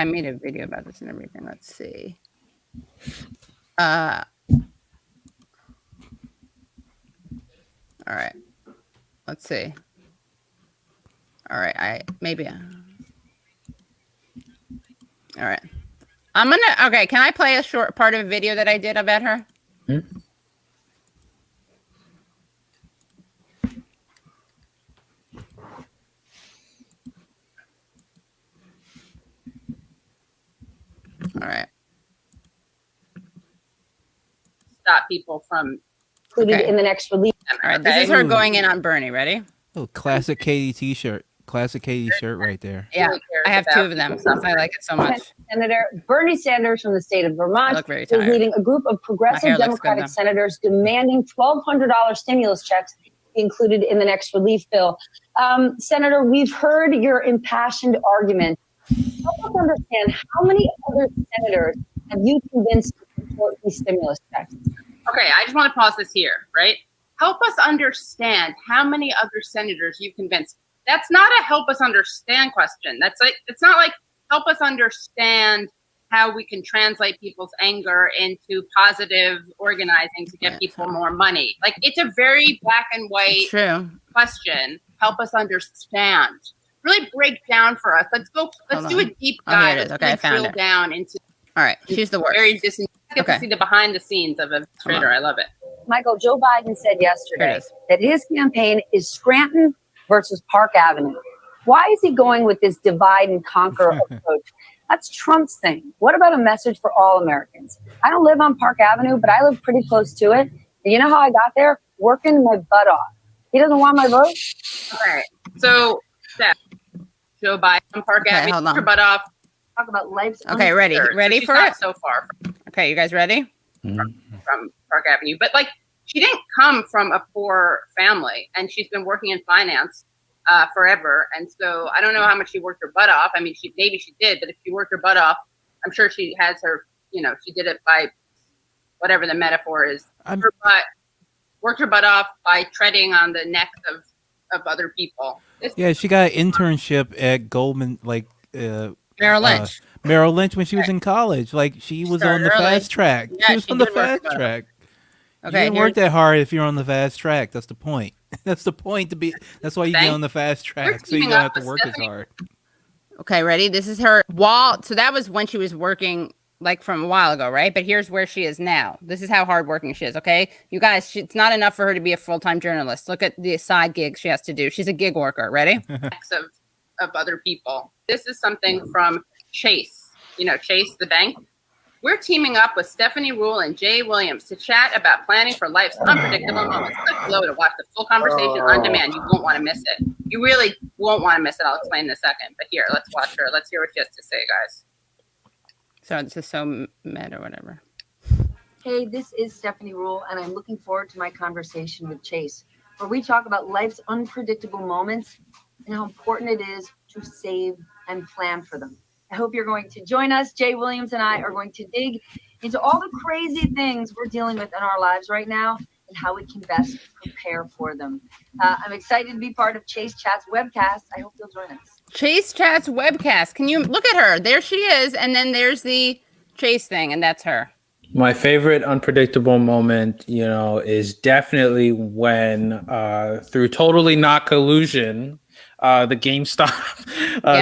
made a video about this and everything. Let's see. All right. Let's see. All right. All right. Can I play a short part of a video that I did about her? All right. Stop people from included in the next release. All right, this is her going in on Bernie. Ready? Oh, classic Katie T-shirt. Classic Katie shirt right there. Yeah, I have two of them because I like it so much. Senator Bernie Sanders from the state of Vermont is leading a group of progressive Democratic senators demanding $1,200 stimulus checks included in the next relief bill. Senator, we've heard your impassioned argument. Help us understand, how many other senators have you convinced to support these stimulus checks? Okay, I just want to pause this here, right? Help us understand how many other senators you convinced. That's not a help us understand question. That's like, it's not like help us understand how we can translate people's anger into positive organizing to get people more money. Like, it's a very black and white question. Help us understand. Really break down for us. Let's do a deep dive. Let's okay, I found drill it. Down into. All right, she's the worst. Very get to see the behind the scenes of a trader. I love it. Michael, Joe Biden said yesterday that his campaign is Scranton versus Park Avenue. Why is he going with this divide and conquer approach? That's Trump's thing. What about a message for all Americans? I don't live on Park Avenue, but I live pretty close to it. And you know how I got there? Working my butt off. He doesn't want my vote? All right. So, Steph, Joe Biden on Park Avenue. hold on. Your butt off. Talk about life's Okay, ready uncertain. for it? So far. Okay, you guys ready? From Park Avenue. But like, she didn't come from a poor family, and she's been working in finance forever. And so I don't know how much she worked her butt off. I mean, maybe she did, but if she worked her butt off, I'm sure she has her, she did it by whatever the metaphor is. Worked her butt off by treading on the necks of other people. Yeah, she got an internship at Goldman, Merrill Lynch. Merrill Lynch when she was in college. Like, she was on the fast track. Yeah, she was on the fast track. Okay, you didn't work that hard if you're on the fast track. That's the point. That's the point to be. That's why you get on the fast track, so you don't have to work as hard. Okay, ready? This is her wall. So that was when she was working, like, from a while ago, right? But here's where she is now. This is how hardworking she is. Okay, you guys, it's not enough for her to be a full-time journalist. Look at the side gigs she has to do. She's a gig worker. Ready? of other people. This is something from Chase. Chase the bank. We're teaming up with Stephanie Rule and Jay Williams to chat about planning for life's unpredictable moments. Click below to watch the full conversation on demand. You won't want to miss it. You really won't want to miss it. I'll explain in a second. But here, let's watch her. Let's hear what she has to say, guys. So this is so mad or whatever. Hey, this is Stephanie Rule, and I'm looking forward to my conversation with Chase, where we talk about life's unpredictable moments and how important it is to save and plan for them. I hope you're going to join us. Jay Williams and I are going to dig into all the crazy things we're dealing with in our lives right now and how we can best prepare for them. I'm excited to be part of Chase Chat's webcast. I hope you'll join us. Chase Chat's webcast. Can you look at her? There she is. And then there's the Chase thing, and that's her. My favorite unpredictable moment, is definitely when, through totally not collusion, the GameStop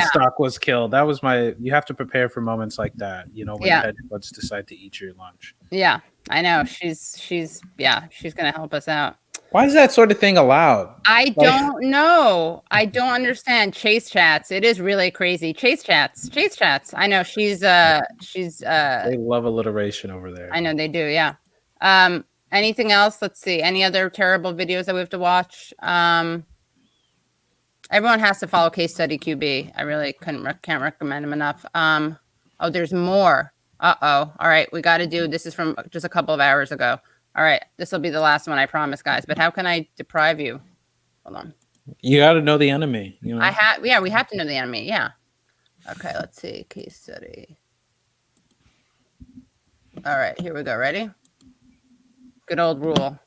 stock was killed. That was you have to prepare for moments like that, when the hedge funds decide to eat your lunch. Yeah, I know. She's going to help us out. Why is that sort of thing allowed? I don't know. I don't understand. Chase Chats. It is really crazy. Chase Chats. I know she's they love alliteration over there. I know they do. Yeah. Anything else? Let's see. Any other terrible videos that we have to watch? Everyone has to follow Case Study QB. I really can't recommend him enough. Oh, there's more. All right, we got to do. This is from just a couple of hours ago. All right, this will be the last one, I promise, guys. But how can I deprive you? Hold on. You got to know the enemy. We have to know the enemy. Yeah. Okay, let's see. Case study. All right, here we go. Ready? Good old Rule.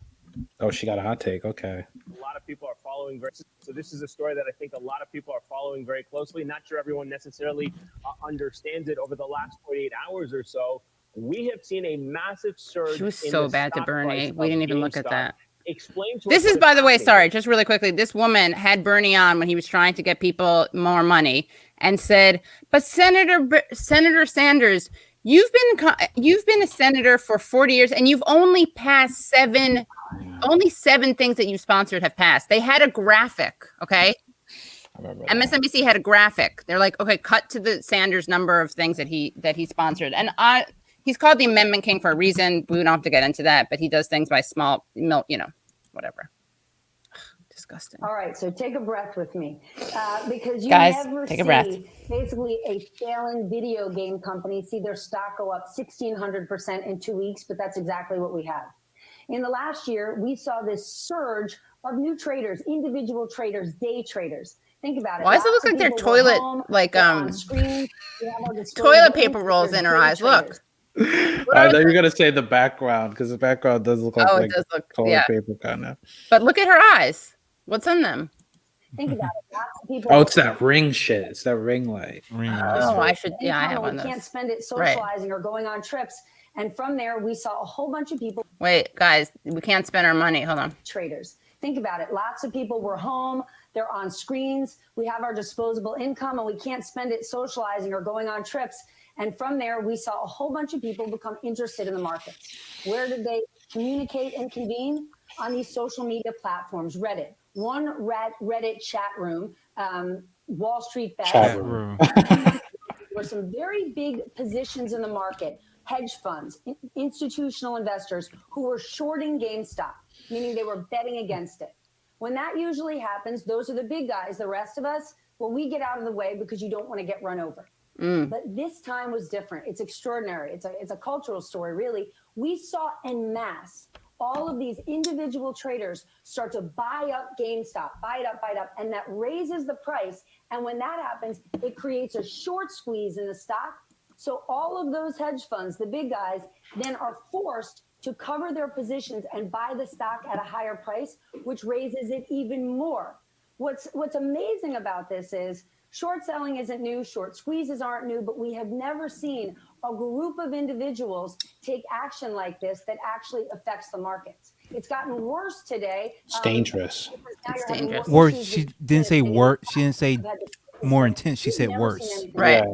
Oh, she got a hot take. Okay. A lot of people are following. So this is a story that I think a lot of people are following very closely. Not sure everyone necessarily understands it. Over the last 48 hours or so, we have seen a massive surge. She was so bad to Bernie. We didn't even look at that. Explain to this us is, by the way, sorry, just really quickly. This woman had Bernie on when he was trying to get people more money and said, but Senator Sanders, you've been a senator for 40 years and you've only passed only seven things that you sponsored have passed. They had a graphic, okay? MSNBC had a graphic. They're like, okay, cut to the Sanders number of things that he sponsored. And he's called the Amendment King for a reason. We don't have to get into that, but he does things by small, whatever. Disgusting. All right, so take a breath with me, because you guys, never take a breath. Basically a failing video game company see their stock go up 1,600% in 2 weeks, but that's exactly what we have. In the last year, we saw this surge of new traders, individual traders, day traders. Think about it. Why does it Lots look of like their people were toilet, home, like they're on screen. We have our toilet disposable paper rolls income, in her day eyes? Look. traders. I thought you were gonna say the background because the background does look like, Oh, it does look, toilet yeah. paper kind of. But look at her eyes. What's in them? Think about it. Lots of people. Oh, it's that ring shit. It's that ring light. Oh, I should. Yeah, I have one We of can't those. spend it Right. socializing or going on trips. And from there, we saw a whole bunch of people. Wait, guys, we can't spend our money. Hold on. Traders. Think about it. Lots of people were home. They're on screens. We have our disposable income and we can't spend it socializing or going on trips. And from there, we saw a whole bunch of people become interested in the markets. Where did they communicate and convene? On these social media platforms, Reddit. One Reddit chat room, Wall Street Bets. Chat room. There were some very big positions in the market, hedge funds, institutional investors who were shorting GameStop, meaning they were betting against it. When that usually happens, those are the big guys. The rest of us, well, we get out of the way because you don't want to get run over. But this time was different. It's extraordinary. It's a cultural story, really. We saw en masse all of these individual traders start to buy up GameStop, buy it up, and that raises the price. And when that happens, it creates a short squeeze in the stock. So all of those hedge funds, the big guys, then are forced to cover their positions and buy the stock at a higher price, which raises it even more. What's amazing about this is short selling isn't new, short squeezes aren't new, but we have never seen a group of individuals take action like this that actually affects the markets. It's gotten worse today. It's dangerous. It's dangerous. Or she didn't say worse. She didn't say more intense. She said worse. Right.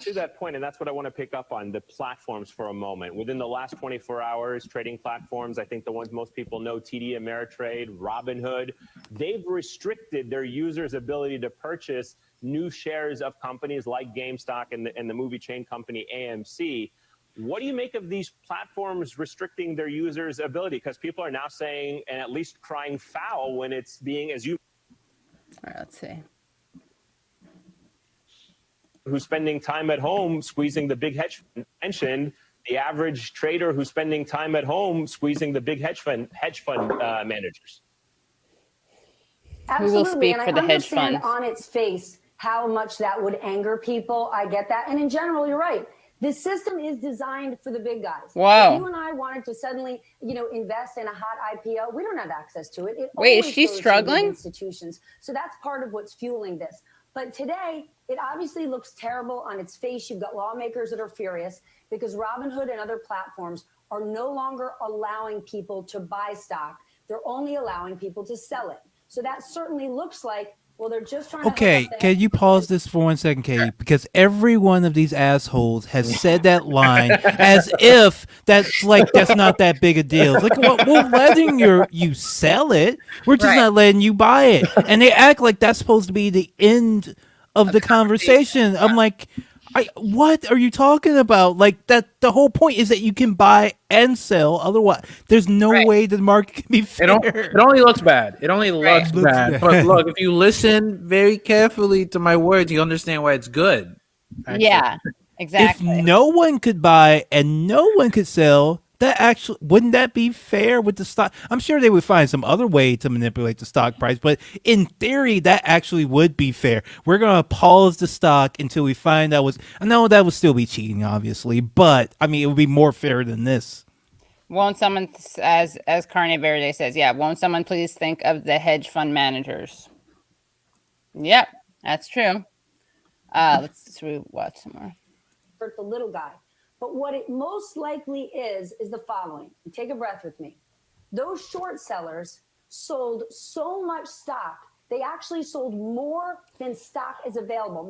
To that point, and that's what I want to pick up on, the platforms for a moment. Within the last 24 hours, trading platforms, I think the ones most people know, TD Ameritrade, Robinhood, they've restricted their users' ability to purchase new shares of companies like GameStop and the movie chain company AMC. What do you make of these platforms restricting their users' ability? Because people are now saying, and at least crying foul when it's being, as you... All right, let's see. Who's spending time at home squeezing the big hedge fund mentioned, the average trader who's spending time at home squeezing the big hedge fund managers. Who will speak and for I the hedge understand funds? on its face how much that would anger people. I get that. And in general, you're right. This system is designed for the big guys. Wow. If you and I wanted to suddenly, invest in a hot IPO, we don't have access to it. Wait, is always she goes to big struggling? institutions. So that's part of what's fueling this. But today, it obviously looks terrible on its face. You've got lawmakers that are furious because Robinhood and other platforms are no longer allowing people to buy stock. They're only allowing people to sell it. So that certainly looks like, well, they're just trying Okay, to... can you pause this for 1 second, Katie? Because every one of these assholes has said that line as if that's not that big a deal. It's like, well, we're letting you sell it. We're just not letting you buy it. And they act like that's supposed to be the end of the conversation. I'm like, what are you talking about? Like that, the whole point is that you can buy and sell. Otherwise, there's no way the market can be fair. It only looks bad. It only looks bad. But look, if you listen very carefully to my words, you understand why it's good. Actually. Yeah, exactly. If no one could buy and no one could sell, that actually wouldn't that be fair with the stock? I'm sure they would find some other way to manipulate the stock price, but in theory, that actually would be fair. We're gonna pause the stock until we find out I know that would still be cheating, obviously, but I mean it would be more fair than this. Won't someone, as Carne Verde says, won't someone please think of the hedge fund managers? Yep, that's true. Let's watch some more. For the little guy. But what it most likely is the following. Take a breath with me. Those short sellers sold so much stock, they actually sold more than stock is available.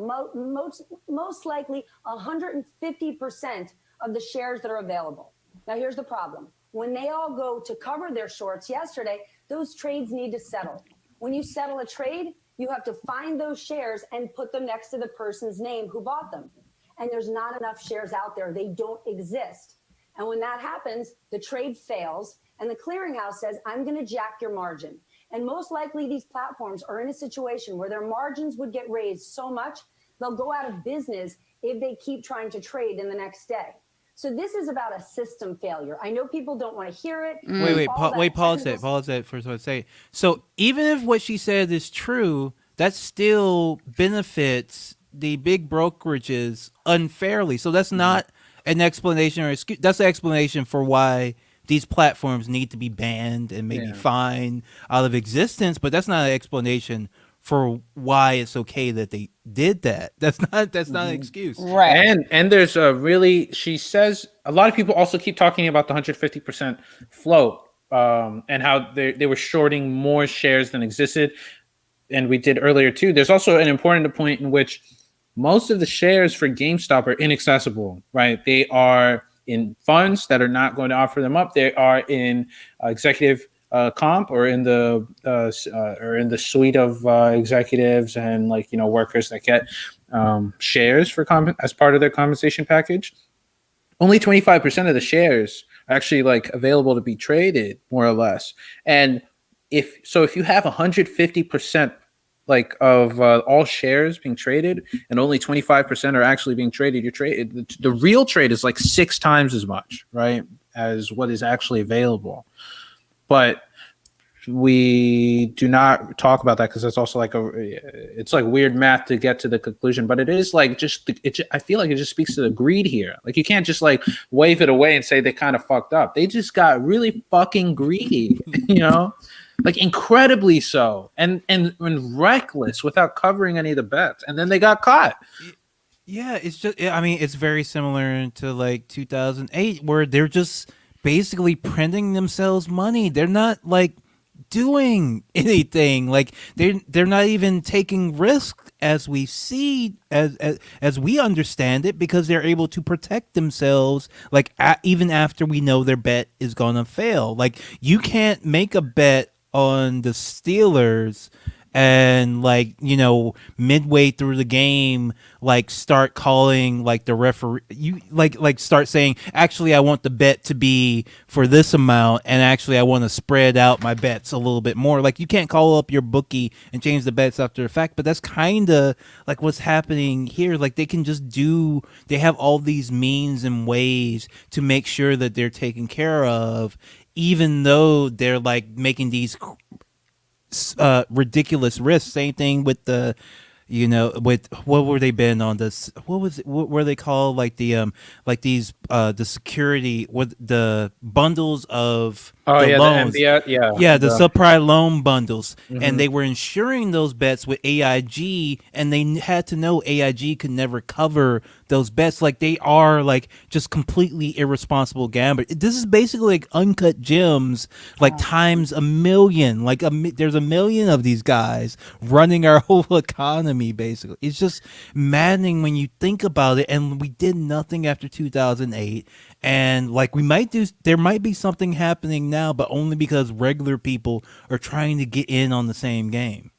Most likely 150% of the shares that are available. Now, here's the problem. When they all go to cover their shorts yesterday, those trades need to settle. When you settle a trade, you have to find those shares and put them next to the person's name who bought them. And there's not enough shares out there. They don't exist. And when that happens, the trade fails and the clearinghouse says, I'm going to jack your margin. And most likely these platforms are in a situation where their margins would get raised so much, they'll go out of business if they keep trying to trade in the next day. So this is about a system failure. I know people don't want to hear it. Pause that first. What I say. So even if what she said is true, that still benefits the big brokerages unfairly. So that's not an explanation or excuse. That's an explanation for why these platforms need to be banned and maybe fined out of existence. But that's not an explanation for why it's okay that they did that. That's not an excuse. Right. And there's a really, she says, a lot of people also keep talking about the 150% float and how they were shorting more shares than existed. And we did earlier too. There's also an important point in which most of the shares for GameStop are inaccessible, right? They are in funds that are not going to offer them up. They are in executive comp or in the suite of executives and workers that get shares for as part of their compensation package. Only 25% of the shares are actually available to be traded, more or less. And if you have 150% of all shares being traded and only 25% are actually being traded, the real trade is 6 times as much, right, as what is actually available. But we do not talk about that because that's also it's weird math to get to the conclusion. But it is I feel like it just speaks to the greed here. You can't just wave it away and say they kind of fucked up. They just got really fucking greedy, incredibly so, and reckless without covering any of the bets, and then they got caught. Yeah, it's just, I mean, it's very similar to 2008 where they're just basically printing themselves money. They're not doing anything. They're not even taking risk as we see, as we understand it, because they're able to protect themselves even after we know their bet is gonna fail. You can't make a bet on the Steelers and midway through the game start calling the referee, you start saying, actually I want the bet to be for this amount and actually I want to spread out my bets a little bit more. You can't call up your bookie and change the bets after the fact. But that's kind of what's happening here. They can just they have all these means and ways to make sure that they're taken care of, even though they're making these ridiculous risks. Same thing with the, with what were they been on this? What were they called? These the security with the bundles of the loans. The subprime loan bundles, Mhm. and they were insuring those bets with AIG, and they had to know AIG could never cover those bets. They are just completely irresponsible gamblers. This is basically uncut gems, times a million. There's a million of these guys running our whole economy. Basically, it's just maddening when you think about it. And we did nothing after 2008, and there might be something happening now, but only because regular people are trying to get in on the same game.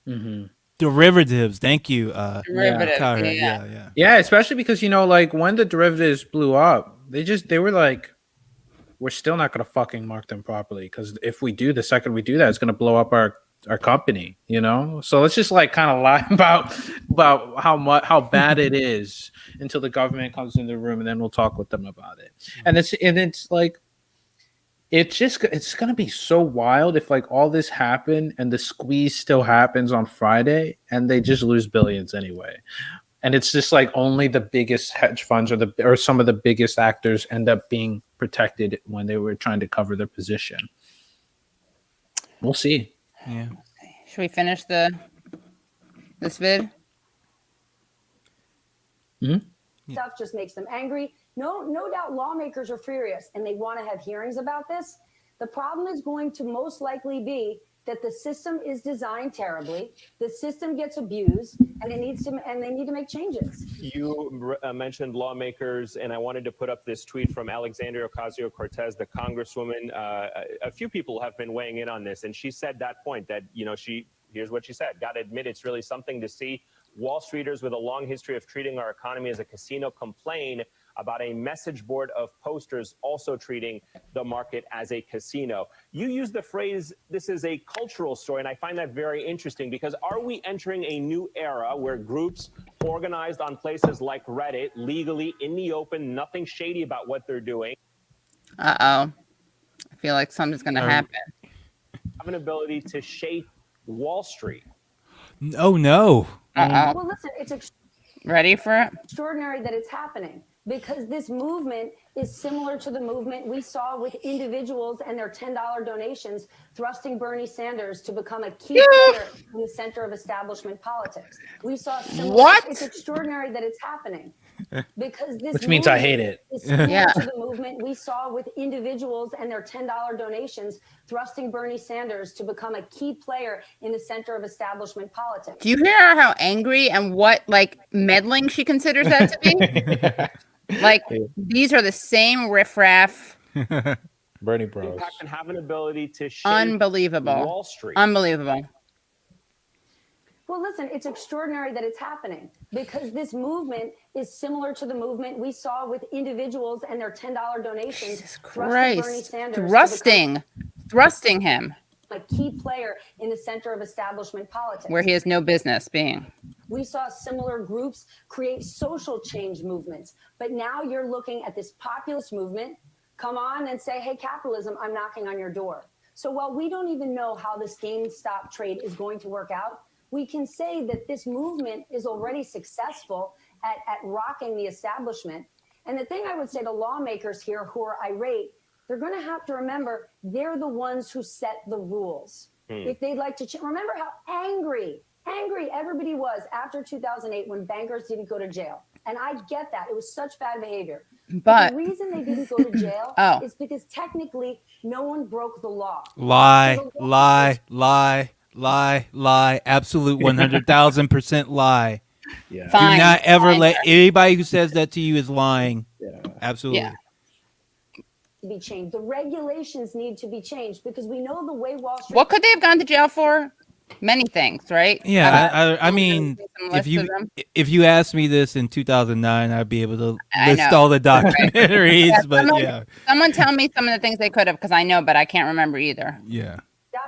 Mm-hmm. Derivatives, thank you. Derivatives, Tyra. Yeah, especially because when the derivatives blew up, they were we're still not going to fucking mark them properly, because if we do, the second we do that, it's going to blow up our company, So let's just kind of lie about how bad it is until the government comes in the room, and then we'll talk with them about it. And it's going to be so wild if all this happened and the squeeze still happens on Friday and they just lose billions anyway. And it's just only the biggest hedge funds or some of the biggest actors end up being protected when they were trying to cover their position. We'll see. Yeah. Should we finish this vid? Mm-hmm. Stuff just makes them angry. No doubt lawmakers are furious and they want to have hearings about this. The problem is going to most likely be that the system is designed terribly, the system gets abused, and they need to make changes. You mentioned lawmakers, and I wanted to put up this tweet from Alexandria Ocasio-Cortez, the congresswoman. A few people have been weighing in on this, and she said that point that, here's what she said: "Got to admit, it's really something to see Wall Streeters with a long history of treating our economy as a casino complain about a message board of posters also treating the market as a casino. You use the phrase, this is a cultural story, and I find that very interesting because are we entering a new era where groups organized on places like Reddit, legally, in the open, nothing shady about what they're doing? Uh-oh. I feel like something's going to happen. Have an ability to shape Wall Street. Oh, no. Uh-oh. Well, listen, it's Ready for it? extraordinary that it's happening because this movement is similar to the movement we saw with individuals and their $10 donations thrusting Bernie Sanders to become a key player in the center of establishment politics. We saw similar. What? It's extraordinary that it's happening because this Which means I hate movement it. is similar Yeah. to the movement we saw with individuals and their $10 donations thrusting Bernie Sanders to become a key player in the center of establishment politics. Do you hear how angry and what, like, meddling she considers that to be? Like, these are the same riffraff. Bernie Bros. Impact and have an ability to shape Unbelievable. Wall Street. Unbelievable. Well, listen, it's extraordinary that it's happening because this movement is similar to the movement we saw with individuals and their $10 donations thrusting Bernie Christ. Sanders Thrusting him to become a key player in the center of establishment politics. where he has no business being. We saw similar groups create social change movements, but now you're looking at this populist movement come on and say, hey, capitalism, I'm knocking on your door. So while we don't even know how this GameStop trade is going to work out, we can say that this movement is already successful at rocking the establishment. And the thing I would say to lawmakers here who are irate, they're going to have to remember they're the ones who set the rules. If they'd like to remember how angry everybody was after 2008 when bankers didn't go to jail. And I get that. It was such bad behavior. But the reason they didn't go to jail is because technically no one broke the law. Lie, So the law lie, lie, lie, lie. Absolute 100,000% lie. Yeah. Fine. Do not ever Fine. let anybody who says that to you is lying. Yeah. Absolutely. Yeah. to be changed. The regulations need to be changed because we know the way Wall Street. What could they have gone to jail for? Many things, right? Yeah, I mean, if you asked me this in 2009, I'd be able to list all the documentaries. Yeah, but yeah, someone tell me some of the things they could have, because I know, but I can't remember either. Yeah.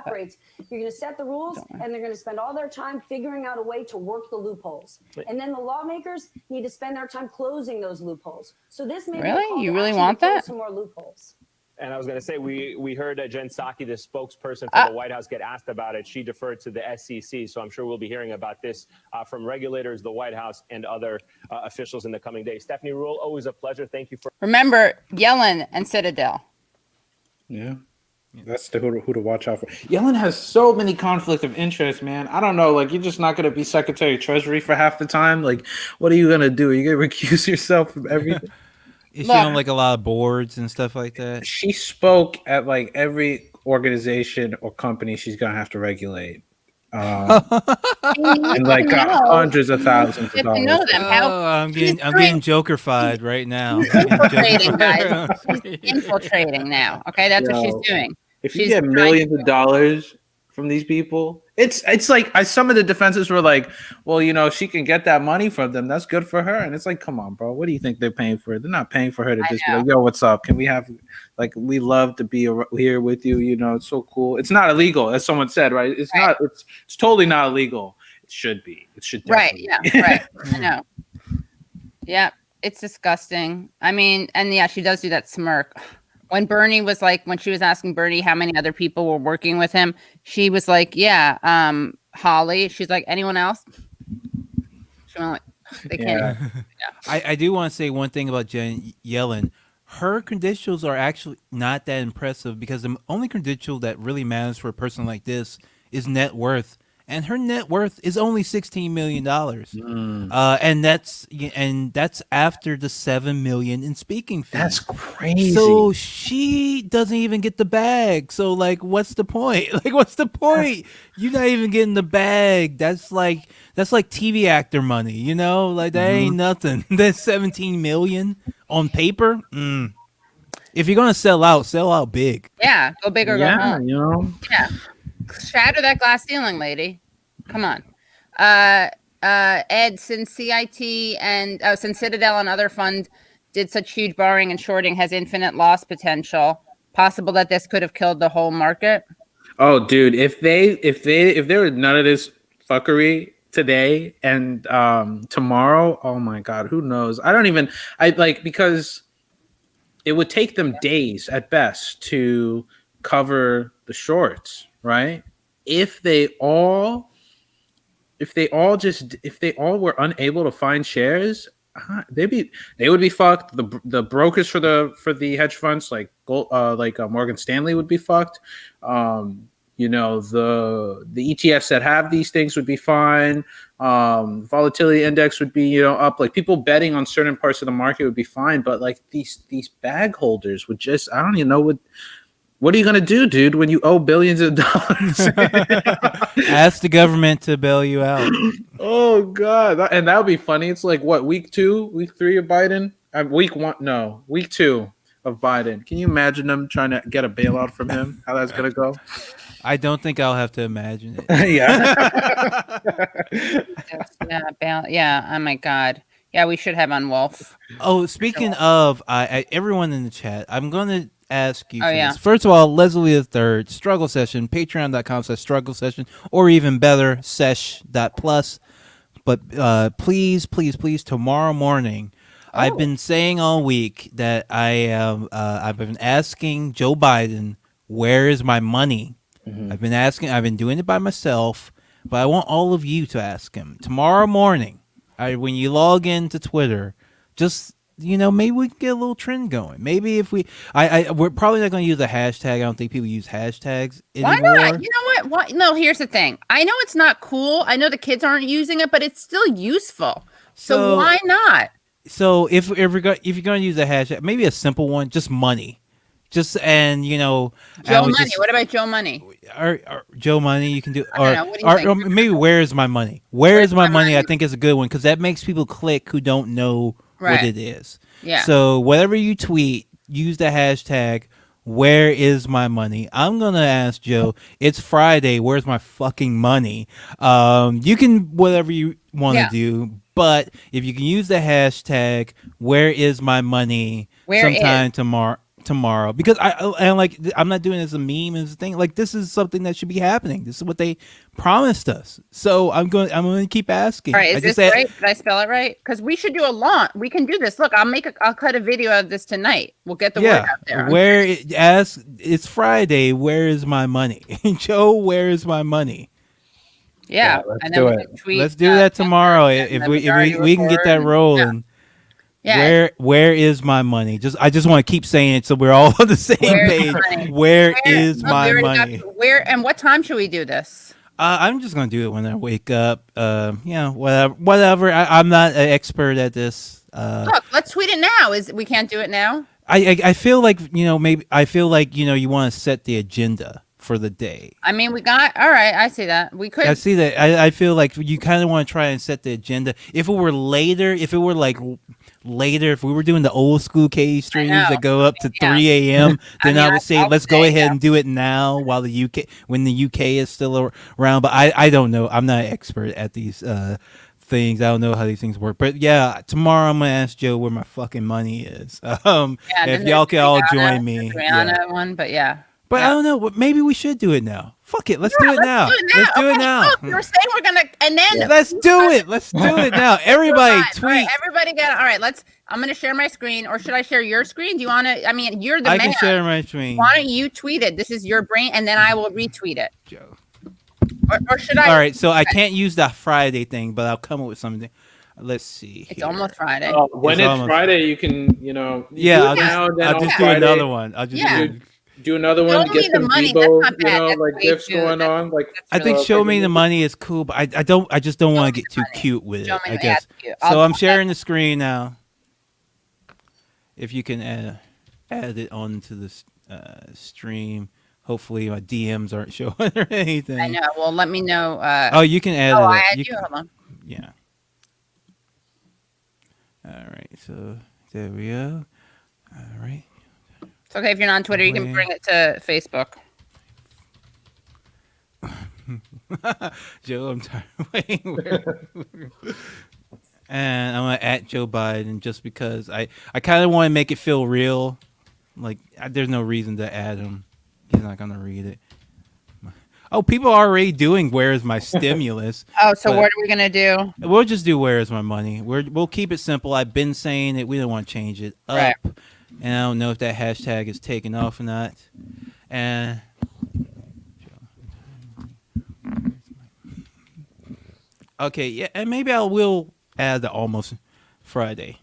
Operates. You're going to set the rules, and they're going to spend all their time figuring out a way to work the loopholes. And then the lawmakers need to spend their time closing those loopholes. So this may be a call You to really action want to close that? some more loopholes. And I was going to say, we heard Jen Psaki, the spokesperson for the White House, get asked about it. She deferred to the SEC. So I'm sure we'll be hearing about this from regulators, the White House, and other officials in the coming days. Stephanie Ruhle, always a pleasure. Thank you for. Remember Yellen and Citadel. Yeah. That's the who to watch out for. Yellen has so many conflict of interest, man. I don't know. Like, you're just not going to be Secretary of Treasury for half the time. Like, what are you going to do? Are you going to recuse yourself from everything? Is she on like a lot of boards and stuff like that? She spoke at like every organization or company she's going to have to regulate. And like hundreds of thousands of dollars. I'm getting Joker-fied right now. Infiltrating, guys. She's infiltrating now. Okay, that's what she's doing. If you get millions of dollars from these people, it's like some of the defenses were like, well, you know, she can get that money from them. That's good for her. And it's like, come on, bro. What do you think they're paying for? They're not paying for her to just be like, yo, what's up? Can we have, like, we love to be here with you. You know, it's so cool. It's not illegal, as someone said, right? It's not. It's totally not illegal. It should be. It should definitely be. Right. I know. Yeah, it's disgusting. I mean, and yeah, she does do that smirk. When Bernie was like, when she was asking Bernie how many other people were working with him, she was like, yeah, Holly. She's like, anyone else? She went like, they can't. Yeah. I do want to say one thing about Janet Yellen. Her credentials are actually not that impressive because the only credential that really matters for a person like this is net worth. And her net worth is only $16 million, and that's after the $7 million in speaking fees. That's crazy. So she doesn't even get the bag. So like, what's the point? Like, what's the point? You're not even getting the bag. That's like TV actor money. You know, like that ain't nothing. That's 17 million on paper. If you're gonna sell out big. Yeah, go big or go home. You know. Yeah. Shatter that glass ceiling, lady. Come on. Ed, since CIT and since Citadel and other fund did such huge borrowing and shorting has infinite loss potential. Possible that this could have killed the whole market. Oh, dude, if there was none of this fuckery today and tomorrow, oh my god, who knows? Because it would take them days at best to cover the shorts, right? If they all were unable to find shares, they would be fucked. The brokers for the hedge funds like Morgan Stanley would be fucked. The ETFs that have these things would be fine. Volatility index would be up. Like people betting on certain parts of the market would be fine, but like these bag holders would just, I don't even know what are you gonna do, dude, when you owe billions of dollars? Ask the government to bail you out. Oh god, and that would be funny. It's like what, week 2, week 3 of Biden? Week 2 of Biden. Can you imagine them trying to get a bailout from him? How that's gonna go? I don't think I'll have to imagine it. Yeah. Oh my god. Yeah, we should have on Wolf. Oh, speaking of, everyone in the chat, I'm going to ask you for yeah. this. First of all, Leslie III, struggle session, patreon.com/struggle session, or even better, sesh.plus. But please, tomorrow morning, I've been saying all week that I've been asking Joe Biden, where is my money? I've been doing it by myself, but I want all of you to ask him. Tomorrow morning, when you log into Twitter, just, maybe we can get a little trend going. Maybe if we're probably not going to use a hashtag. I don't think people use hashtags anymore. Why not? You know what? No, here's the thing. I know it's not cool. I know the kids aren't using it, but it's still useful. So why not? So if you're going to use a hashtag, maybe a simple one, just money. Joe Money. What about Joe Money? Or Joe Money, you can do. I don't know. What do you think? Or maybe where's my money? Where's my money? I think is a good one because that makes people click who don't know what it is. Yeah. So whatever you tweet, use the hashtag where is my money. I'm gonna ask Joe. It's Friday. Where's my fucking money? You can whatever you want to do, but if you can use the hashtag where is my money sometime tomorrow, because I'm not doing it as a meme as a thing. Like, this is something that should be happening. This is what they promised us. So I'm going to keep asking. All right, is this right? Did I spell it right? Because we should do a launch. We can do this. Look, I'll cut a video of this tonight. We'll get the word out there. It's Friday. Where is my money? Joe, where is my money? Yeah, let's do it. Let's do that tomorrow. If we can get that rolling. Yeah. Where is my money? I just want to keep saying it so we're all on the same page. Where is my money? Where and what time should we do this? I'm just gonna do it when I wake up. Whatever. I'm not an expert at this. Look, let's tweet it now. We can't do it now? I feel like you want to set the agenda for the day. I mean, all right, I see that. We could. I see that. I feel like you kind of want to try and set the agenda. If it were later, if we were doing the old school K streams that go up to 3 a.m., then I would say let's go ahead and do it now while when the UK is still around. But I don't know. I'm not an expert at these things. I don't know how these things work. But yeah, tomorrow I'm gonna ask Joe where my fucking money is. If y'all can all join me. One, but yeah. But I don't know. Maybe we should do it now. Fuck it. Let's do it now. Let's do it now. Look, we were saying we're gonna, and then let's do it. Let's do it now. Everybody tweet. Right, everybody get. All right. I'm gonna share my screen, or should I share your screen? Do you want to? I mean, you're the man. I can share my screen. Why don't you tweet it? This is your brain, and then I will retweet it. Joe. Or should I? All right. So I can't use the Friday thing, but I'll come up with something. Let's see. It's almost Friday. When it's Friday, you can, Yeah, I'll just do another one. I'll just do another one. Get some Debo, like gifts going on. Like I think show me the money is cool, but I just don't want to get too cute with it. I guess. So I'm sharing the screen now. If you can add it onto the stream, hopefully my DMs aren't showing or anything. I know. Well, let me know. You can add it. I add you. Hold on. Yeah. All right. So there we go. All right. It's okay if you're not on Twitter. You can bring it to Facebook. Joe, I'm tired of waiting. And I'm gonna at Joe Biden just because I kind of want to make it feel real. Like there's no reason to add him. He's not gonna read it. Oh, people are already doing "Where's my stimulus?" Oh, so what are we gonna do? We'll just do "Where's my money?" We'll keep it simple. I've been saying it. We don't want to change it up, Right. and I don't know if that hashtag is taken off or not. And okay, yeah, and maybe I will add the Almost Friday.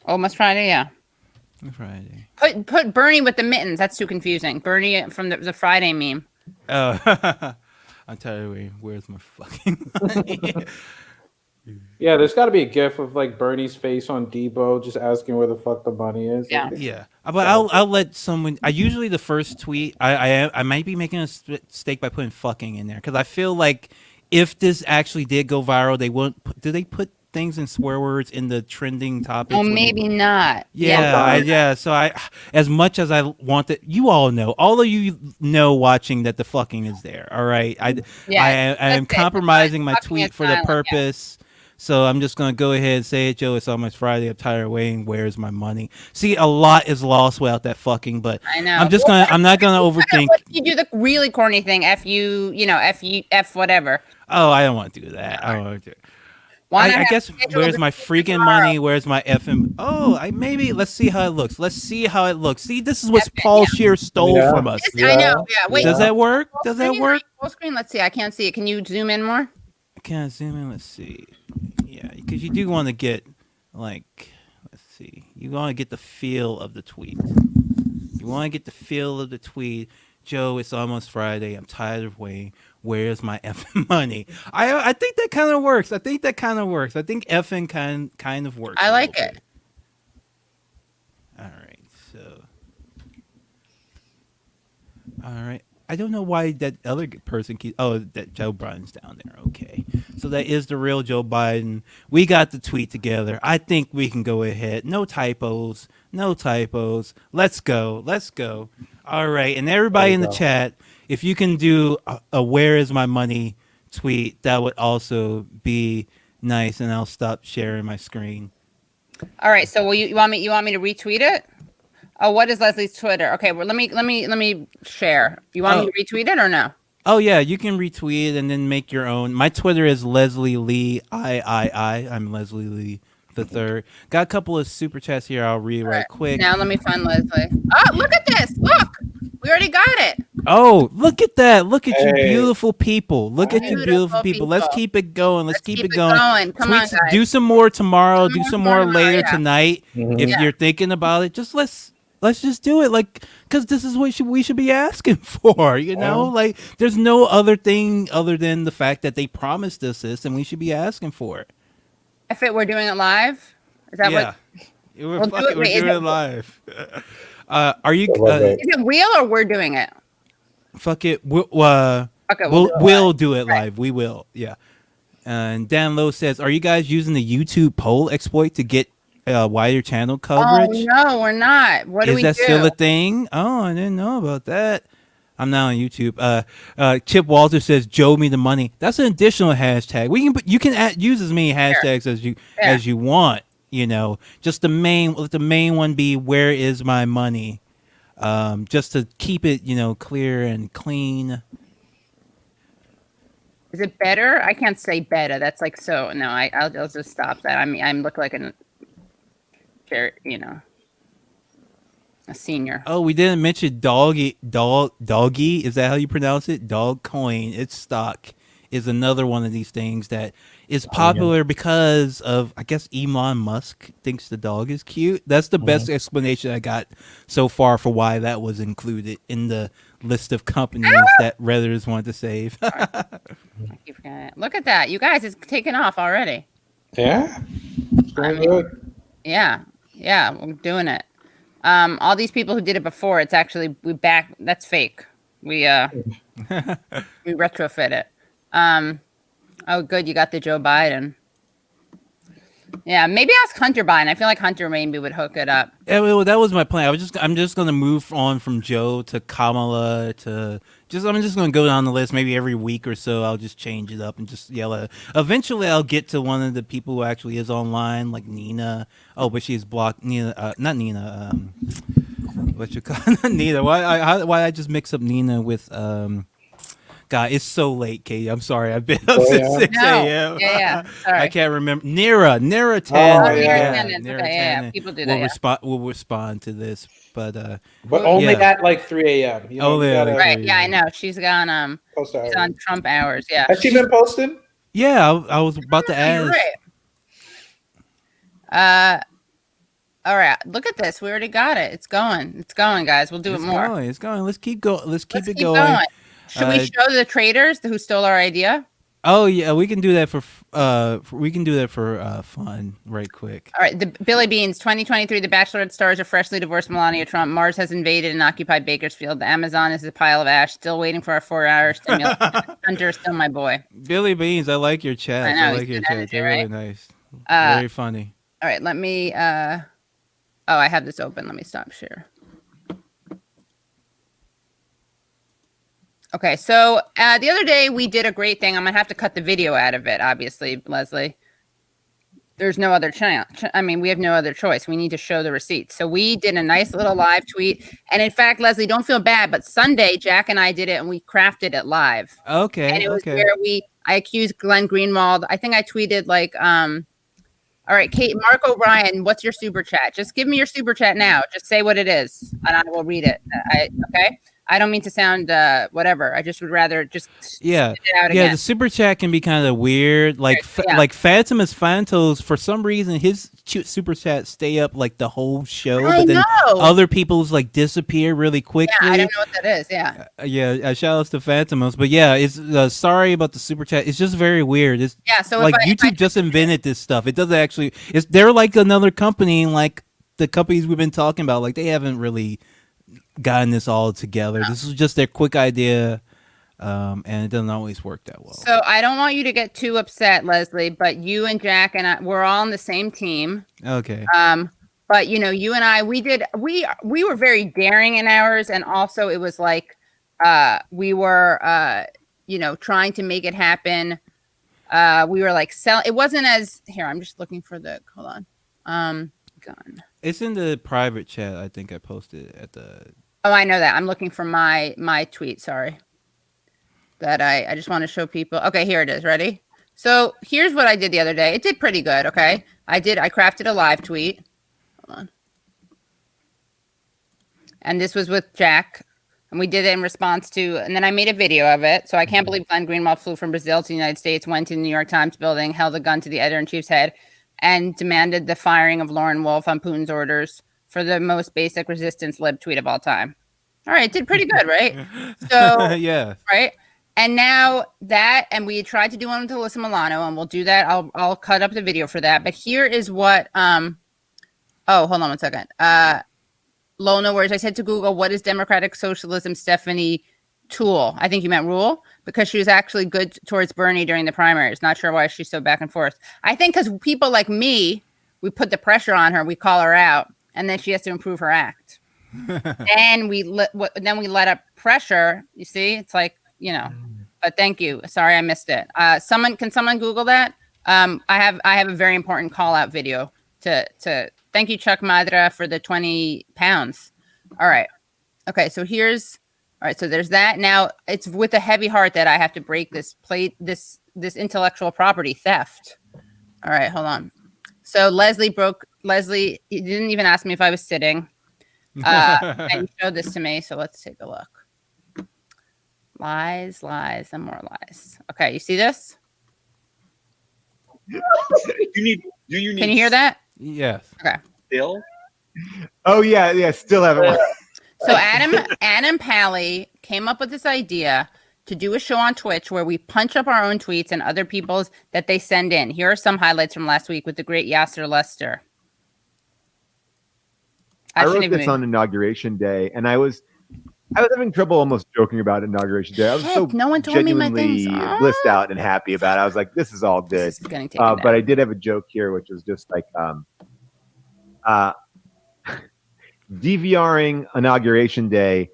Almost Friday, yeah. Friday. Put Bernie with the mittens. That's too confusing. Bernie from the Friday meme. Oh, I'm tired of waiting. Where's my fucking money? Yeah, there's got to be a gif of like Bernie's face on Debo just asking where the fuck the money is. Yeah. Yeah, but I'll let someone. I usually the first tweet. I might be making a mistake by putting "fucking" in there because I feel like if this actually did go viral, they won't. Do they put things in swear words in the trending topics? Oh, maybe not. Yeah. So as much as I want that, you all know, all of you know, watching that the fucking is there. All right. I am compromising my tweet for the purpose. So I'm just gonna go ahead and say it, Joe. It's almost Friday. I'm tired of waiting. Where's my money? See, a lot is lost without that fucking. But I know. I'm not gonna overthink. What if you do the really corny thing? F whatever. Oh, I don't want to do that. I don't want to do it. Why I guess where's my freaking money? Where's my effing? Oh, maybe let's see how it looks. See, this is what Paul Scheer stole from us. I know. Yeah. Wait. Does that work? Does that work? Full screen. Let's see. I can't see it. Can you zoom in more? Can I zoom in? Let's see. Yeah, because you do want to get let's see. You want to get the feel of the tweet. Joe, it's almost Friday. I'm tired of waiting. Where's my effing money? I think that kind of works. I think effing kind of works. I like it. All right. So. All right. I don't know why that other person keeps. Oh, that Joe Biden's down there. Okay. So that is the real Joe Biden. We got the tweet together. I think we can go ahead. No typos. Let's go. All right. And everybody in the chat, if you can do a "Where is my money" tweet, that would also be nice. And I'll stop sharing my screen. All right. So you want me to retweet it? Oh, what is Leslie's Twitter? Okay, well let me share. You want me to retweet it or no? Oh yeah, you can retweet it and then make your own. My Twitter is Leslie Lee III. I'm Leslie Lee the third. Got a couple of super chats here. I'll read right quick. Now let me find Leslie. Oh, look at this! Look, we already got it. Oh, look at that! Look at you, beautiful people! Look at you, beautiful people! Let's keep it going. Let's keep it going. Come on, guys. Do some more tomorrow. Do some more later tonight. If you're thinking about it, just let's just do it, because this is what we should be asking for, there's no other thing other than the fact that they promised us this, and we should be asking for it. If we're doing it live, is that what? We're doing it live. Are you? Is it real or we're doing it? Fuck it. We'll do it live. We will. Yeah. And Dan Lowe says, "Are you guys using the YouTube poll exploit to get wider channel coverage?" Oh no, we're not. What do we do? Is that still a thing? Oh, I didn't know about that. I'm now on YouTube. Chip Walter says, "Joe me the money." That's an additional hashtag. You can use as many hashtags as you want. Just the main one be "Where is my money?" Just to keep it clear and clean. Is it better? I can't say better. That's so. No, I'll just stop that. I mean, I look like a senior. Oh, we didn't mention doggy. Is that how you pronounce it? Dogcoin. Its stock is another one of these things that is popular because of, I guess, Elon Musk thinks the dog is cute. That's the best explanation I got so far for why that was included in the list of companies that Redditors wanted to save. I keep forgetting it. Look at that. You guys, it's taken off already. Yeah? It's going good. Yeah, we're doing it. All these people who did it before, it's actually that's fake. We retrofit it. Oh, good, you got the Joe Biden. Yeah, maybe ask Hunter Biden. I feel like Hunter maybe would hook it up. Yeah, well, that was my plan. I'm just gonna move on from Joe to Kamala to I'm just gonna go down the list. Maybe every week or so, I'll just change it up and just yell at. Eventually, I'll get to one of the people who actually is online, like Nina. Oh, but she's blocked. Nina, not Nina. What you call Nina? Why I just mix up Nina with God, it's so late, Katie. I'm sorry. I've been up since 6 a.m. Yeah. Sorry. I can't remember. Nira Oh, Tannen. yeah. Nira Okay, yeah. Tannen People do that. will respond to this, but only at like 3 a.m. You know, Right. Yeah, I know. She's on she's on Trump hours. Yeah. Has she been posting? Yeah, I was about to ask. You're right. All right. Look at this. We already got it. It's going. It's going, guys. We'll do it more. It's going. Let's keep going. Let's keep it going. going. Should we show the traitors who stole our idea? Oh yeah, we can do that for fun, right quick. All right, the Billy Beans, 2023. The Bachelorette stars a freshly divorced Melania Trump. Mars has invaded and occupied Bakersfield. The Amazon is a pile of ash, still waiting for our 4-hour stimulus. Hunter is still my boy. Billy Beans, I like your chat. I like your chat. They're really nice. Very funny. All right, let me. Oh, I have this open. Let me stop share. Okay, so the other day we did a great thing. I'm going to have to cut the video out of it, obviously, Leslie. There's no other chance. I mean, we have no other choice. We need to show the receipts. So we did a nice little live tweet. And in fact, Leslie, don't feel bad, but Sunday, Jack and I did it and we crafted it live. Okay, and it was where I accused Glenn Greenwald. I think I tweeted like, all right, Kate, Mark O'Brien, what's your super chat? Just give me your super chat now. Just say what it is and I will read it. Okay? I don't mean to sound whatever. I just would rather just spit it out again. The super chat can be kind of weird. Like like Phantomus Phantos, for some reason his super chats stay up like the whole show, but then other people's like disappear really quickly. Yeah, I don't know what that is. Yeah. Shout outs to Phantomus, but yeah, it's sorry about the super chat. It's just very weird. It's so like YouTube just invented this stuff. It doesn't actually. They're like another company, like the companies we've been talking about. Like they haven't really gotten this all together. This is just their quick idea, and it doesn't always work that well. So I don't want you to get too upset, Leslie, but you and Jack and I, we're all on the same team. Okay. But you know, you and I, we were very daring in ours, and also it was like we were trying to make it happen. We were like it wasn't as here. I'm just looking for the hold on. Gun. It's in the private chat. I think I posted at the. Oh, I know that. I'm looking for my tweet. Sorry. That I just want to show people. Okay, here it is. Ready? So here's what I did the other day. It did pretty good. Okay. I crafted a live tweet. Hold on. And this was with Jack. And we did it in response to, and then I made a video of it. So I can't believe Glenn Greenwald flew from Brazil to the United States, went to the New York Times building, held a gun to the editor-in-chief's head, and demanded the firing of Lauren Wolf on Putin's orders for the most basic resistance lib tweet of all time. All right, did pretty good, right? So yeah, right. And now that, and we tried to do one with Alyssa Milano, and we'll do that. I'll cut up the video for that. But here is what. Oh, hold on 1 second. Lona, whereas I said to Google, "What is democratic socialism?" Stephanie Toole. I think you meant Rule, because she was actually good towards Bernie during the primaries. Not sure why she's so back and forth. I think because people like me, we put the pressure on her, we call her out, and then she has to improve her act. And then we let up pressure. You see, it's like, but thank you. Sorry, I missed it. Can someone Google that? I have a very important call out video to thank you, Chuck Madra, for the 20 pounds. All right. Okay. So all right, so there's that. Now it's with a heavy heart that I have to break this intellectual property theft. All right, hold on. So Leslie, you didn't even ask me if I was sitting. And you showed this to me, so let's take a look. Lies, and more lies. Okay, you see this? Do you need? Can you hear that? Yes. Okay. Still? Oh yeah, still haven't. So Adam Pally came up with this idea to do a show on Twitch where we punch up our own tweets and other people's that they send in. Here are some highlights from last week with the great Yasser Lester. I wrote this on Inauguration Day, and I was I was having trouble almost joking about Inauguration Day. I was so no one told me my genuinely things. blissed out and happy about it. I was like, this is all good. This is getting taken down. But I did have a joke here, which was just like DVRing Inauguration Day,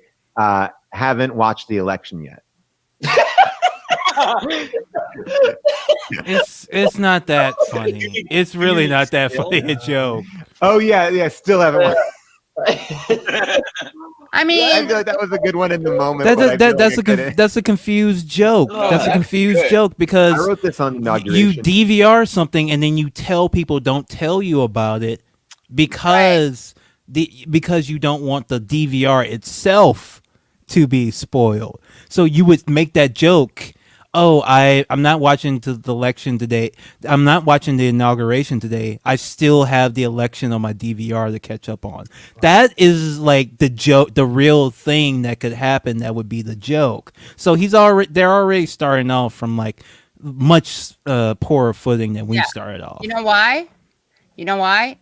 haven't watched the election yet. It's not that funny. It's really not that funny a joke. Oh yeah, still haven't watched. I mean, I feel like that was a good one in the moment. That's a confused joke. That's a confused joke because I wrote this on you Inauguration. DVR something and then you tell people don't tell you about it because because you don't want the DVR itself to be spoiled. So you would make that joke. Oh, I'm not watching the election today. I'm not watching the inauguration today. I still have the election on my DVR to catch up on. That is like the joke, the real thing that could happen. That would be the joke. So they're already starting off from like much poorer footing than we started off. You know why?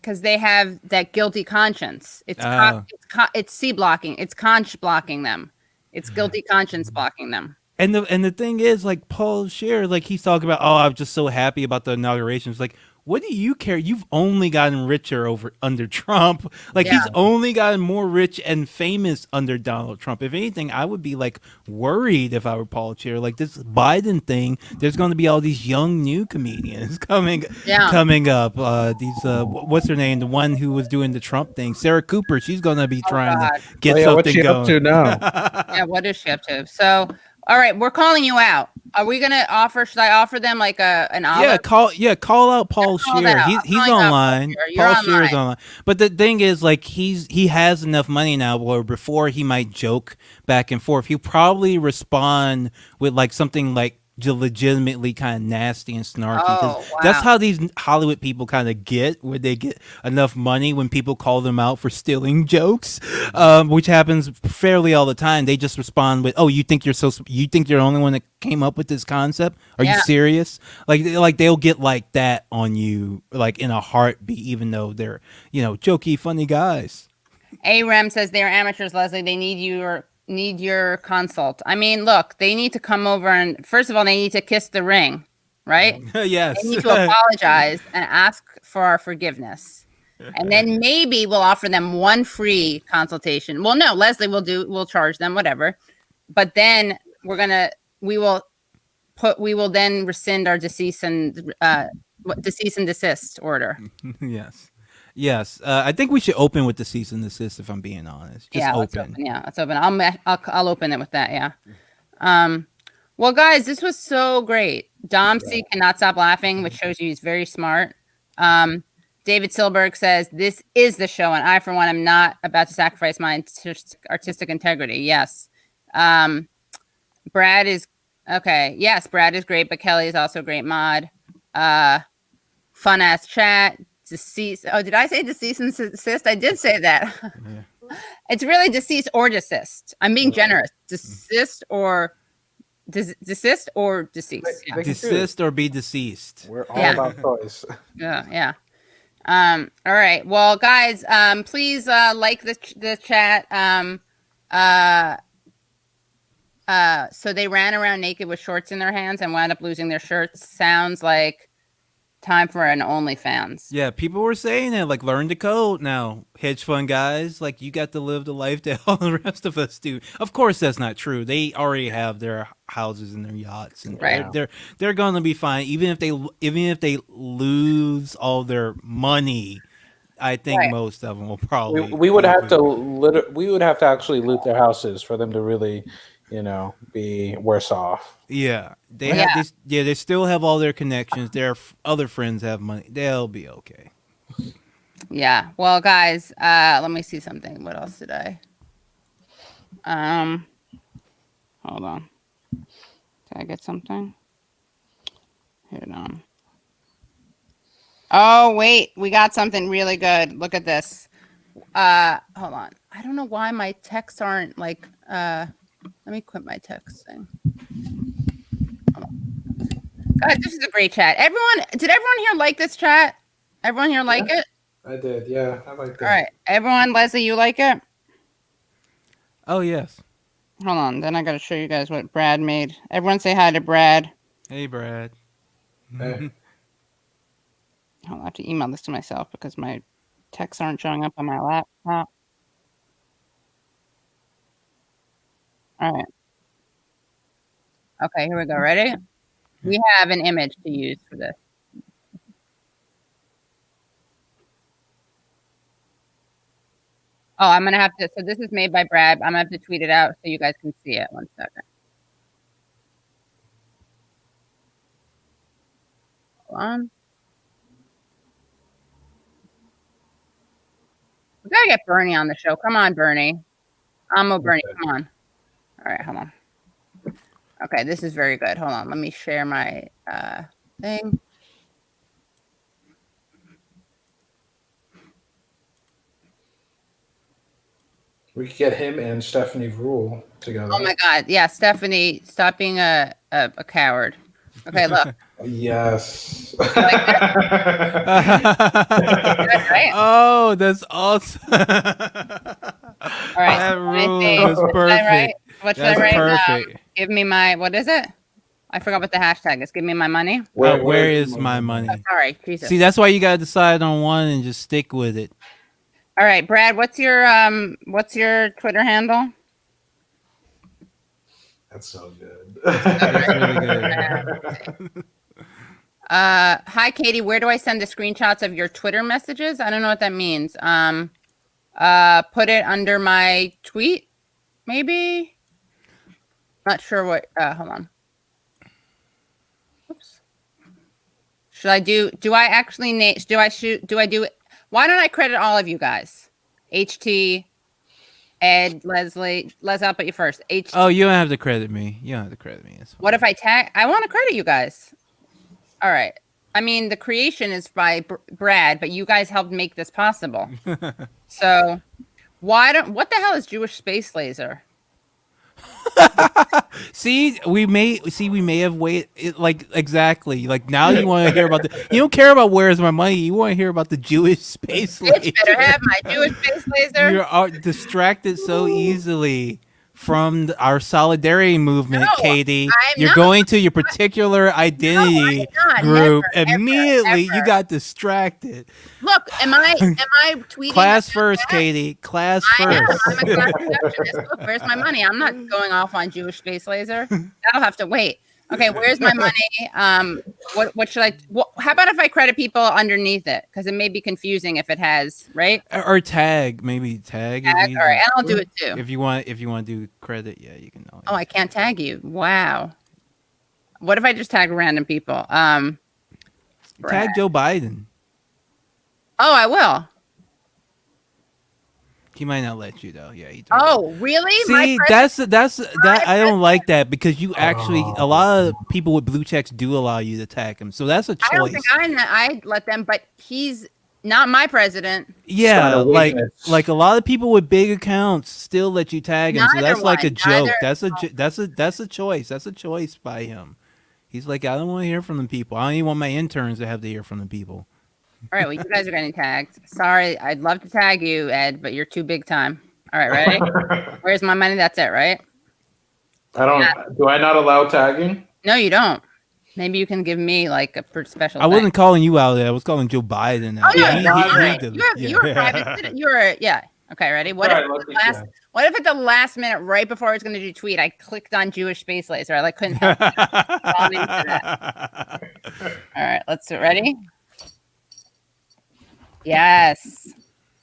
Because they have that guilty conscience. It's C blocking. It's conch blocking them. It's guilty conscience blocking them. And the thing is, like Paul Scheer, like he's talking about, I'm just so happy about the inauguration. It's like, what do you care? You've only gotten richer under Trump. Like he's only gotten more rich and famous under Donald Trump. If anything, I would be like worried if I were Paul Scheer. Like this Biden thing, there's going to be all these young new comedians coming up. What's her name? The one who was doing the Trump thing, Sarah Cooper. She's going to be trying to get something what's she going. up to now? Yeah, what is she up to? So, all right, we're calling you out. Are we gonna offer? Should I offer them like an olive? Call out Paul Scheer. He's online. Paul Scheer is online. But the thing is, like he has enough money now where before he might joke back and forth, he'll probably respond with like something like legitimately kind of nasty and snarky. That's how these Hollywood people kind of get, where they get enough money when people call them out for stealing jokes, which happens fairly all the time. They just respond with, "Oh, you think you're the only one that came up with this concept? Are you serious?" Like they'll get like that on you, like in a heartbeat, even though they're jokey, funny guys. AREM says they're amateurs, Leslie. They need your consult. I mean, look, they need to come over and first of all, they need to kiss the ring, right? Yes. They need to apologize and ask for our forgiveness. And then maybe we'll offer them one free consultation. Well, no, Leslie we'll charge them, whatever. But then we will then rescind our cease and desist order. Yes. I think we should open with the cease and desist, if I'm being honest. Just open. Let's open. I'll open it with that. Yeah. Well, guys, this was so great. Dom C cannot stop laughing, which shows you he's very smart. David Silberg says, this is the show, and I, for one, am not about to sacrifice my artistic integrity. Yes. Brad is okay. Yes, Brad is great, but Kelly is also a great mod. Fun ass chat. Deceased. Oh, did I say deceased and desist? I did say that. It's really deceased or desist. I'm being generous. Desist or desist or deceased. Yeah. Desist or be deceased. We're all about choice. Yeah. All right. Well, guys, please like the chat. So they ran around naked with shorts in their hands and wound up losing their shirts. Sounds like time for an OnlyFans. Yeah, people were saying it, like, learn to code now, hedge fund guys. Like, you got to live the life that all the rest of us do. Of course, that's not true. They already have their houses and their yachts, and they're going to be fine, even if they lose all their money. I think most of them will probably. We would have to actually loot their houses for them to really, be worse off. Yeah, they still have all their connections. Their other friends have money. They'll be okay. Yeah. Well, guys, let me see something. What else did I? Hold on. Did I get something? Hold on. Oh, wait. We got something really good. Look at this. Hold on. I don't know why my texts aren't like, let me quit my texting. Guys, this is a great chat. Did everyone here like this chat? Everyone here like it? I did, yeah. I like that. All right. Everyone, Leslie, you like it? Oh, yes. Hold on. Then I got to show you guys what Brad made. Everyone say hi to Brad. Hey, Brad. Hold on, I have to email this to myself because my texts aren't showing up on my laptop. All right. Okay, here we go. Ready? We have an image to use for this. Oh, I'm going to have to. So this is made by Brad. I'm going to have to tweet it out so you guys can see it. 1 second. Hold on. We got to get Bernie on the show. Come on, Bernie. Bernie. Come on. All right, hold on. Okay, this is very good. Hold on. Let me share my thing. We could get him and Stephanie Rule together. Oh my God! Yeah, Stephanie, stop being a coward. Okay, look. Yes. Right? Oh, that's awesome. All right. That rule is was perfect. What should That's I write? perfect. Give me my, what is it? I forgot what the hashtag is. Give me my money. Where is my money? Oh, sorry, Jesus. See, that's why you gotta decide on one and just stick with it. All right, Brad. What's your Twitter handle? That's so good. That's really good. Hi, Katie. Where do I send the screenshots of your Twitter messages? I don't know what that means. Put it under my tweet, maybe. Not sure what. Hold on. Oops. Should I do? Do I actually name? Do I shoot? Do I do it? Why don't I credit all of you guys? HT, Ed, Leslie. Les, I'll put you first. HT. Oh, you don't have to credit me. You don't have to credit me. What if I tag? I want to credit you guys. All right. I mean, the creation is by Brad, but you guys helped make this possible. So, what the hell is Jewish Space Laser? See, we may have waited like exactly like now you want to hear about you don't care about where's my money, you want to hear about the Jewish space laser. Bitch better have my Jewish space laser. You're distracted so easily from our solidarity movement, No, Katie. I'm You're not. going to your particular identity not. group. Never, Immediately, ever. you got distracted. Look, am I tweeting? Class first, Katie. Class first. I'm a class receptionist. Look, where's my money? I'm not going off on Jewish space laser. That'll have to wait. Okay, where's my money? What should I? How about if I credit people underneath it? Because it may be confusing if it has, right? Or tag, maybe tag. All right, and I'll do it too. If you want to do credit, yeah, you can. Oh, I can't tag you. Wow. What if I just tag random people? Tag Brad. Joe Biden. Oh, I will. He might not let you though. Yeah. Oh, really? See, that's I don't like that because you actually a lot of people with blue checks do allow you to tag him, so that's a choice. I don't think I let them, but he's not my president. Yeah, like a lot of people with big accounts still let you tag him, so that's like a joke. That's a choice. That's a choice by him. He's like, I don't want to hear from the people. I don't even want my interns to have to hear from the people. All right, well, you guys are getting tagged. Sorry, I'd love to tag you, Ed, but you're too big time. All right, ready? Where's my money? That's it, right? I don't. Yeah. Do I not allow tagging? No, you don't. Maybe you can give me like a special. I wasn't calling you out there. I was calling Joe Biden out. Oh no, you're a private. Yeah. Okay, ready? What if at the last minute, right before I was going to do tweet, I clicked on Jewish space laser? I couldn't help falling into that. All right, let's ready. Yes.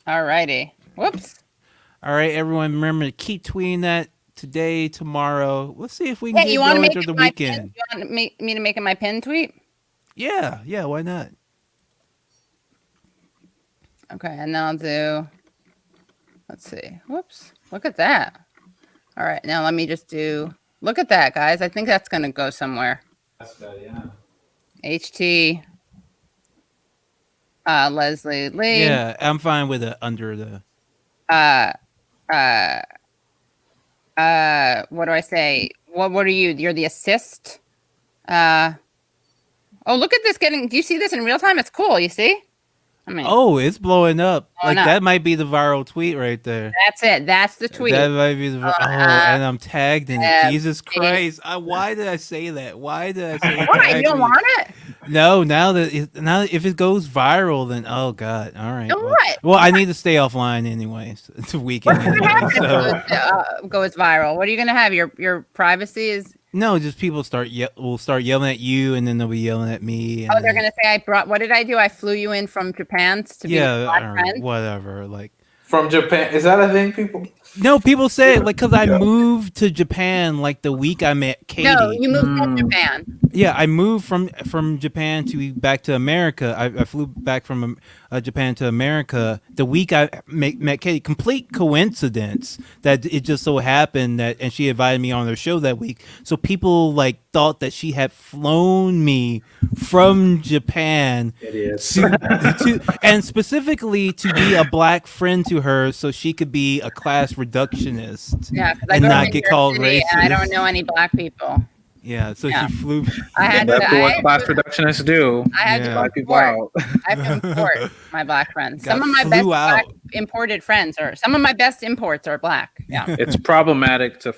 All righty. Whoops. All right, everyone. Remember to keep tweeting that today, tomorrow. Let's see if we can get going through the weekend. You want me to make it my pin tweet? Yeah. Why not? Okay, and then I'll do. Let's see. Whoops. Look at that. All right, now let me just do. Look at that, guys. I think that's going to go somewhere. That's good, yeah. HT. Leslie Lee. Yeah, I'm fine with it under the. What do I say? What are you? You're the assist. Oh, look at this getting. Do you see this in real time? It's cool. You see? I mean, it's blowing up. Blowing Like up. that might be the viral tweet right there. That's it. That's the tweet. That might be the and I'm tagged in it. Jesus Christ! Why did I say that? Why did I say Why? tag You don't me? want it? No, now if it goes viral, then oh god, all right. Then what? Well, I need to stay offline anyways. It's a weekend. What's gonna happen So if it goes viral? What are you gonna have? Your privacy is. no, just people will start yelling at you, and then they'll be yelling at me. And Oh, they're gonna say I brought. What did I do? I flew you in from Japan to be my black or friend. whatever. Like From Japan. Is that a thing, people? no, people say it like because I moved to Japan like the week I met Katie. No, you moved from Japan. Yeah, I moved from Japan to back to America. I flew back from Japan to America the week I met Katie. Complete coincidence that it just so happened that, and she invited me on her show that week. So people like thought that she had flown me from Japan and specifically to be a black friend to her, so she could be a class reductionist. Yeah, because I and grew up not in get New York called City, racist. and I don't know any black people. Yeah, so Yeah. she flew. I had That's to. what class reductionists do. I had Yeah. to import. I have to import my black friends. Some of my best black imported friends, or some of my best imports are black. Yeah. It's problematic to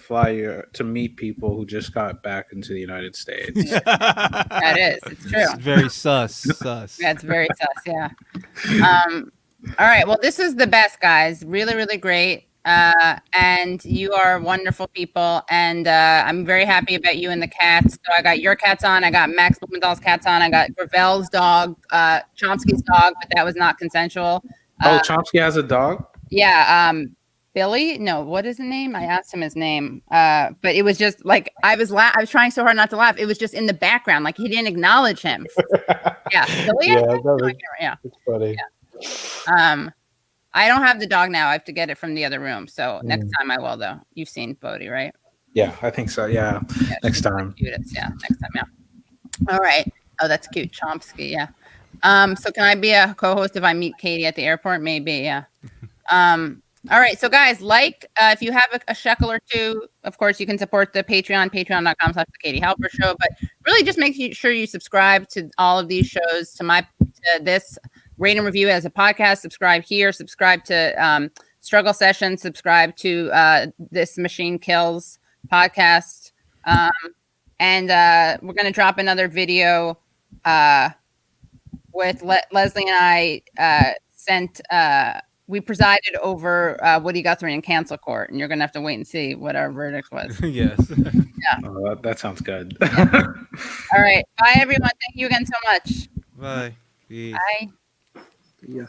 to meet people who just got back into the United States. That is. It's true. It's very sus. Yeah, it's very sus. Yeah. All right. Well, this is the best, guys. Really, really great. And you are wonderful people. And I'm very happy about you and the cats. So I got your cats on. I got Max Blumenthal's cats on. I got Gravel's dog, Chomsky's dog, but that was not consensual. Chomsky has a dog? Yeah. Billy? No, what is his name? I asked him his name. But it was just like I was trying so hard not to laugh. It was just in the background. Like he didn't acknowledge him. Yeah. Billy? Yeah. It's funny. Yeah. I don't have the dog now. I have to get it from the other room. So next time I will, though. You've seen Bodhi, right? Yeah, I think so. Yeah. Next time. Next time. Yeah. All right. Oh, that's cute. Chomsky. Yeah. So can I be a co-host if I meet Katie at the airport? Maybe. Yeah. All right. So guys, if you have a shekel or two, of course, you can support the Patreon, patreon.com/the Katie Halper Show. But really just make sure you subscribe to all of these shows, to this rate and review as a podcast, subscribe here, subscribe to Struggle Sessions, subscribe to This Machine Kills podcast. And we're going to drop another video with Leslie and I we presided over Woody Guthrie in cancel court, and you're going to have to wait and see what our verdict was. Yes. Yeah. That sounds good. All right. Bye, everyone. Thank you again so much. Bye. Peace. Bye. Yeah.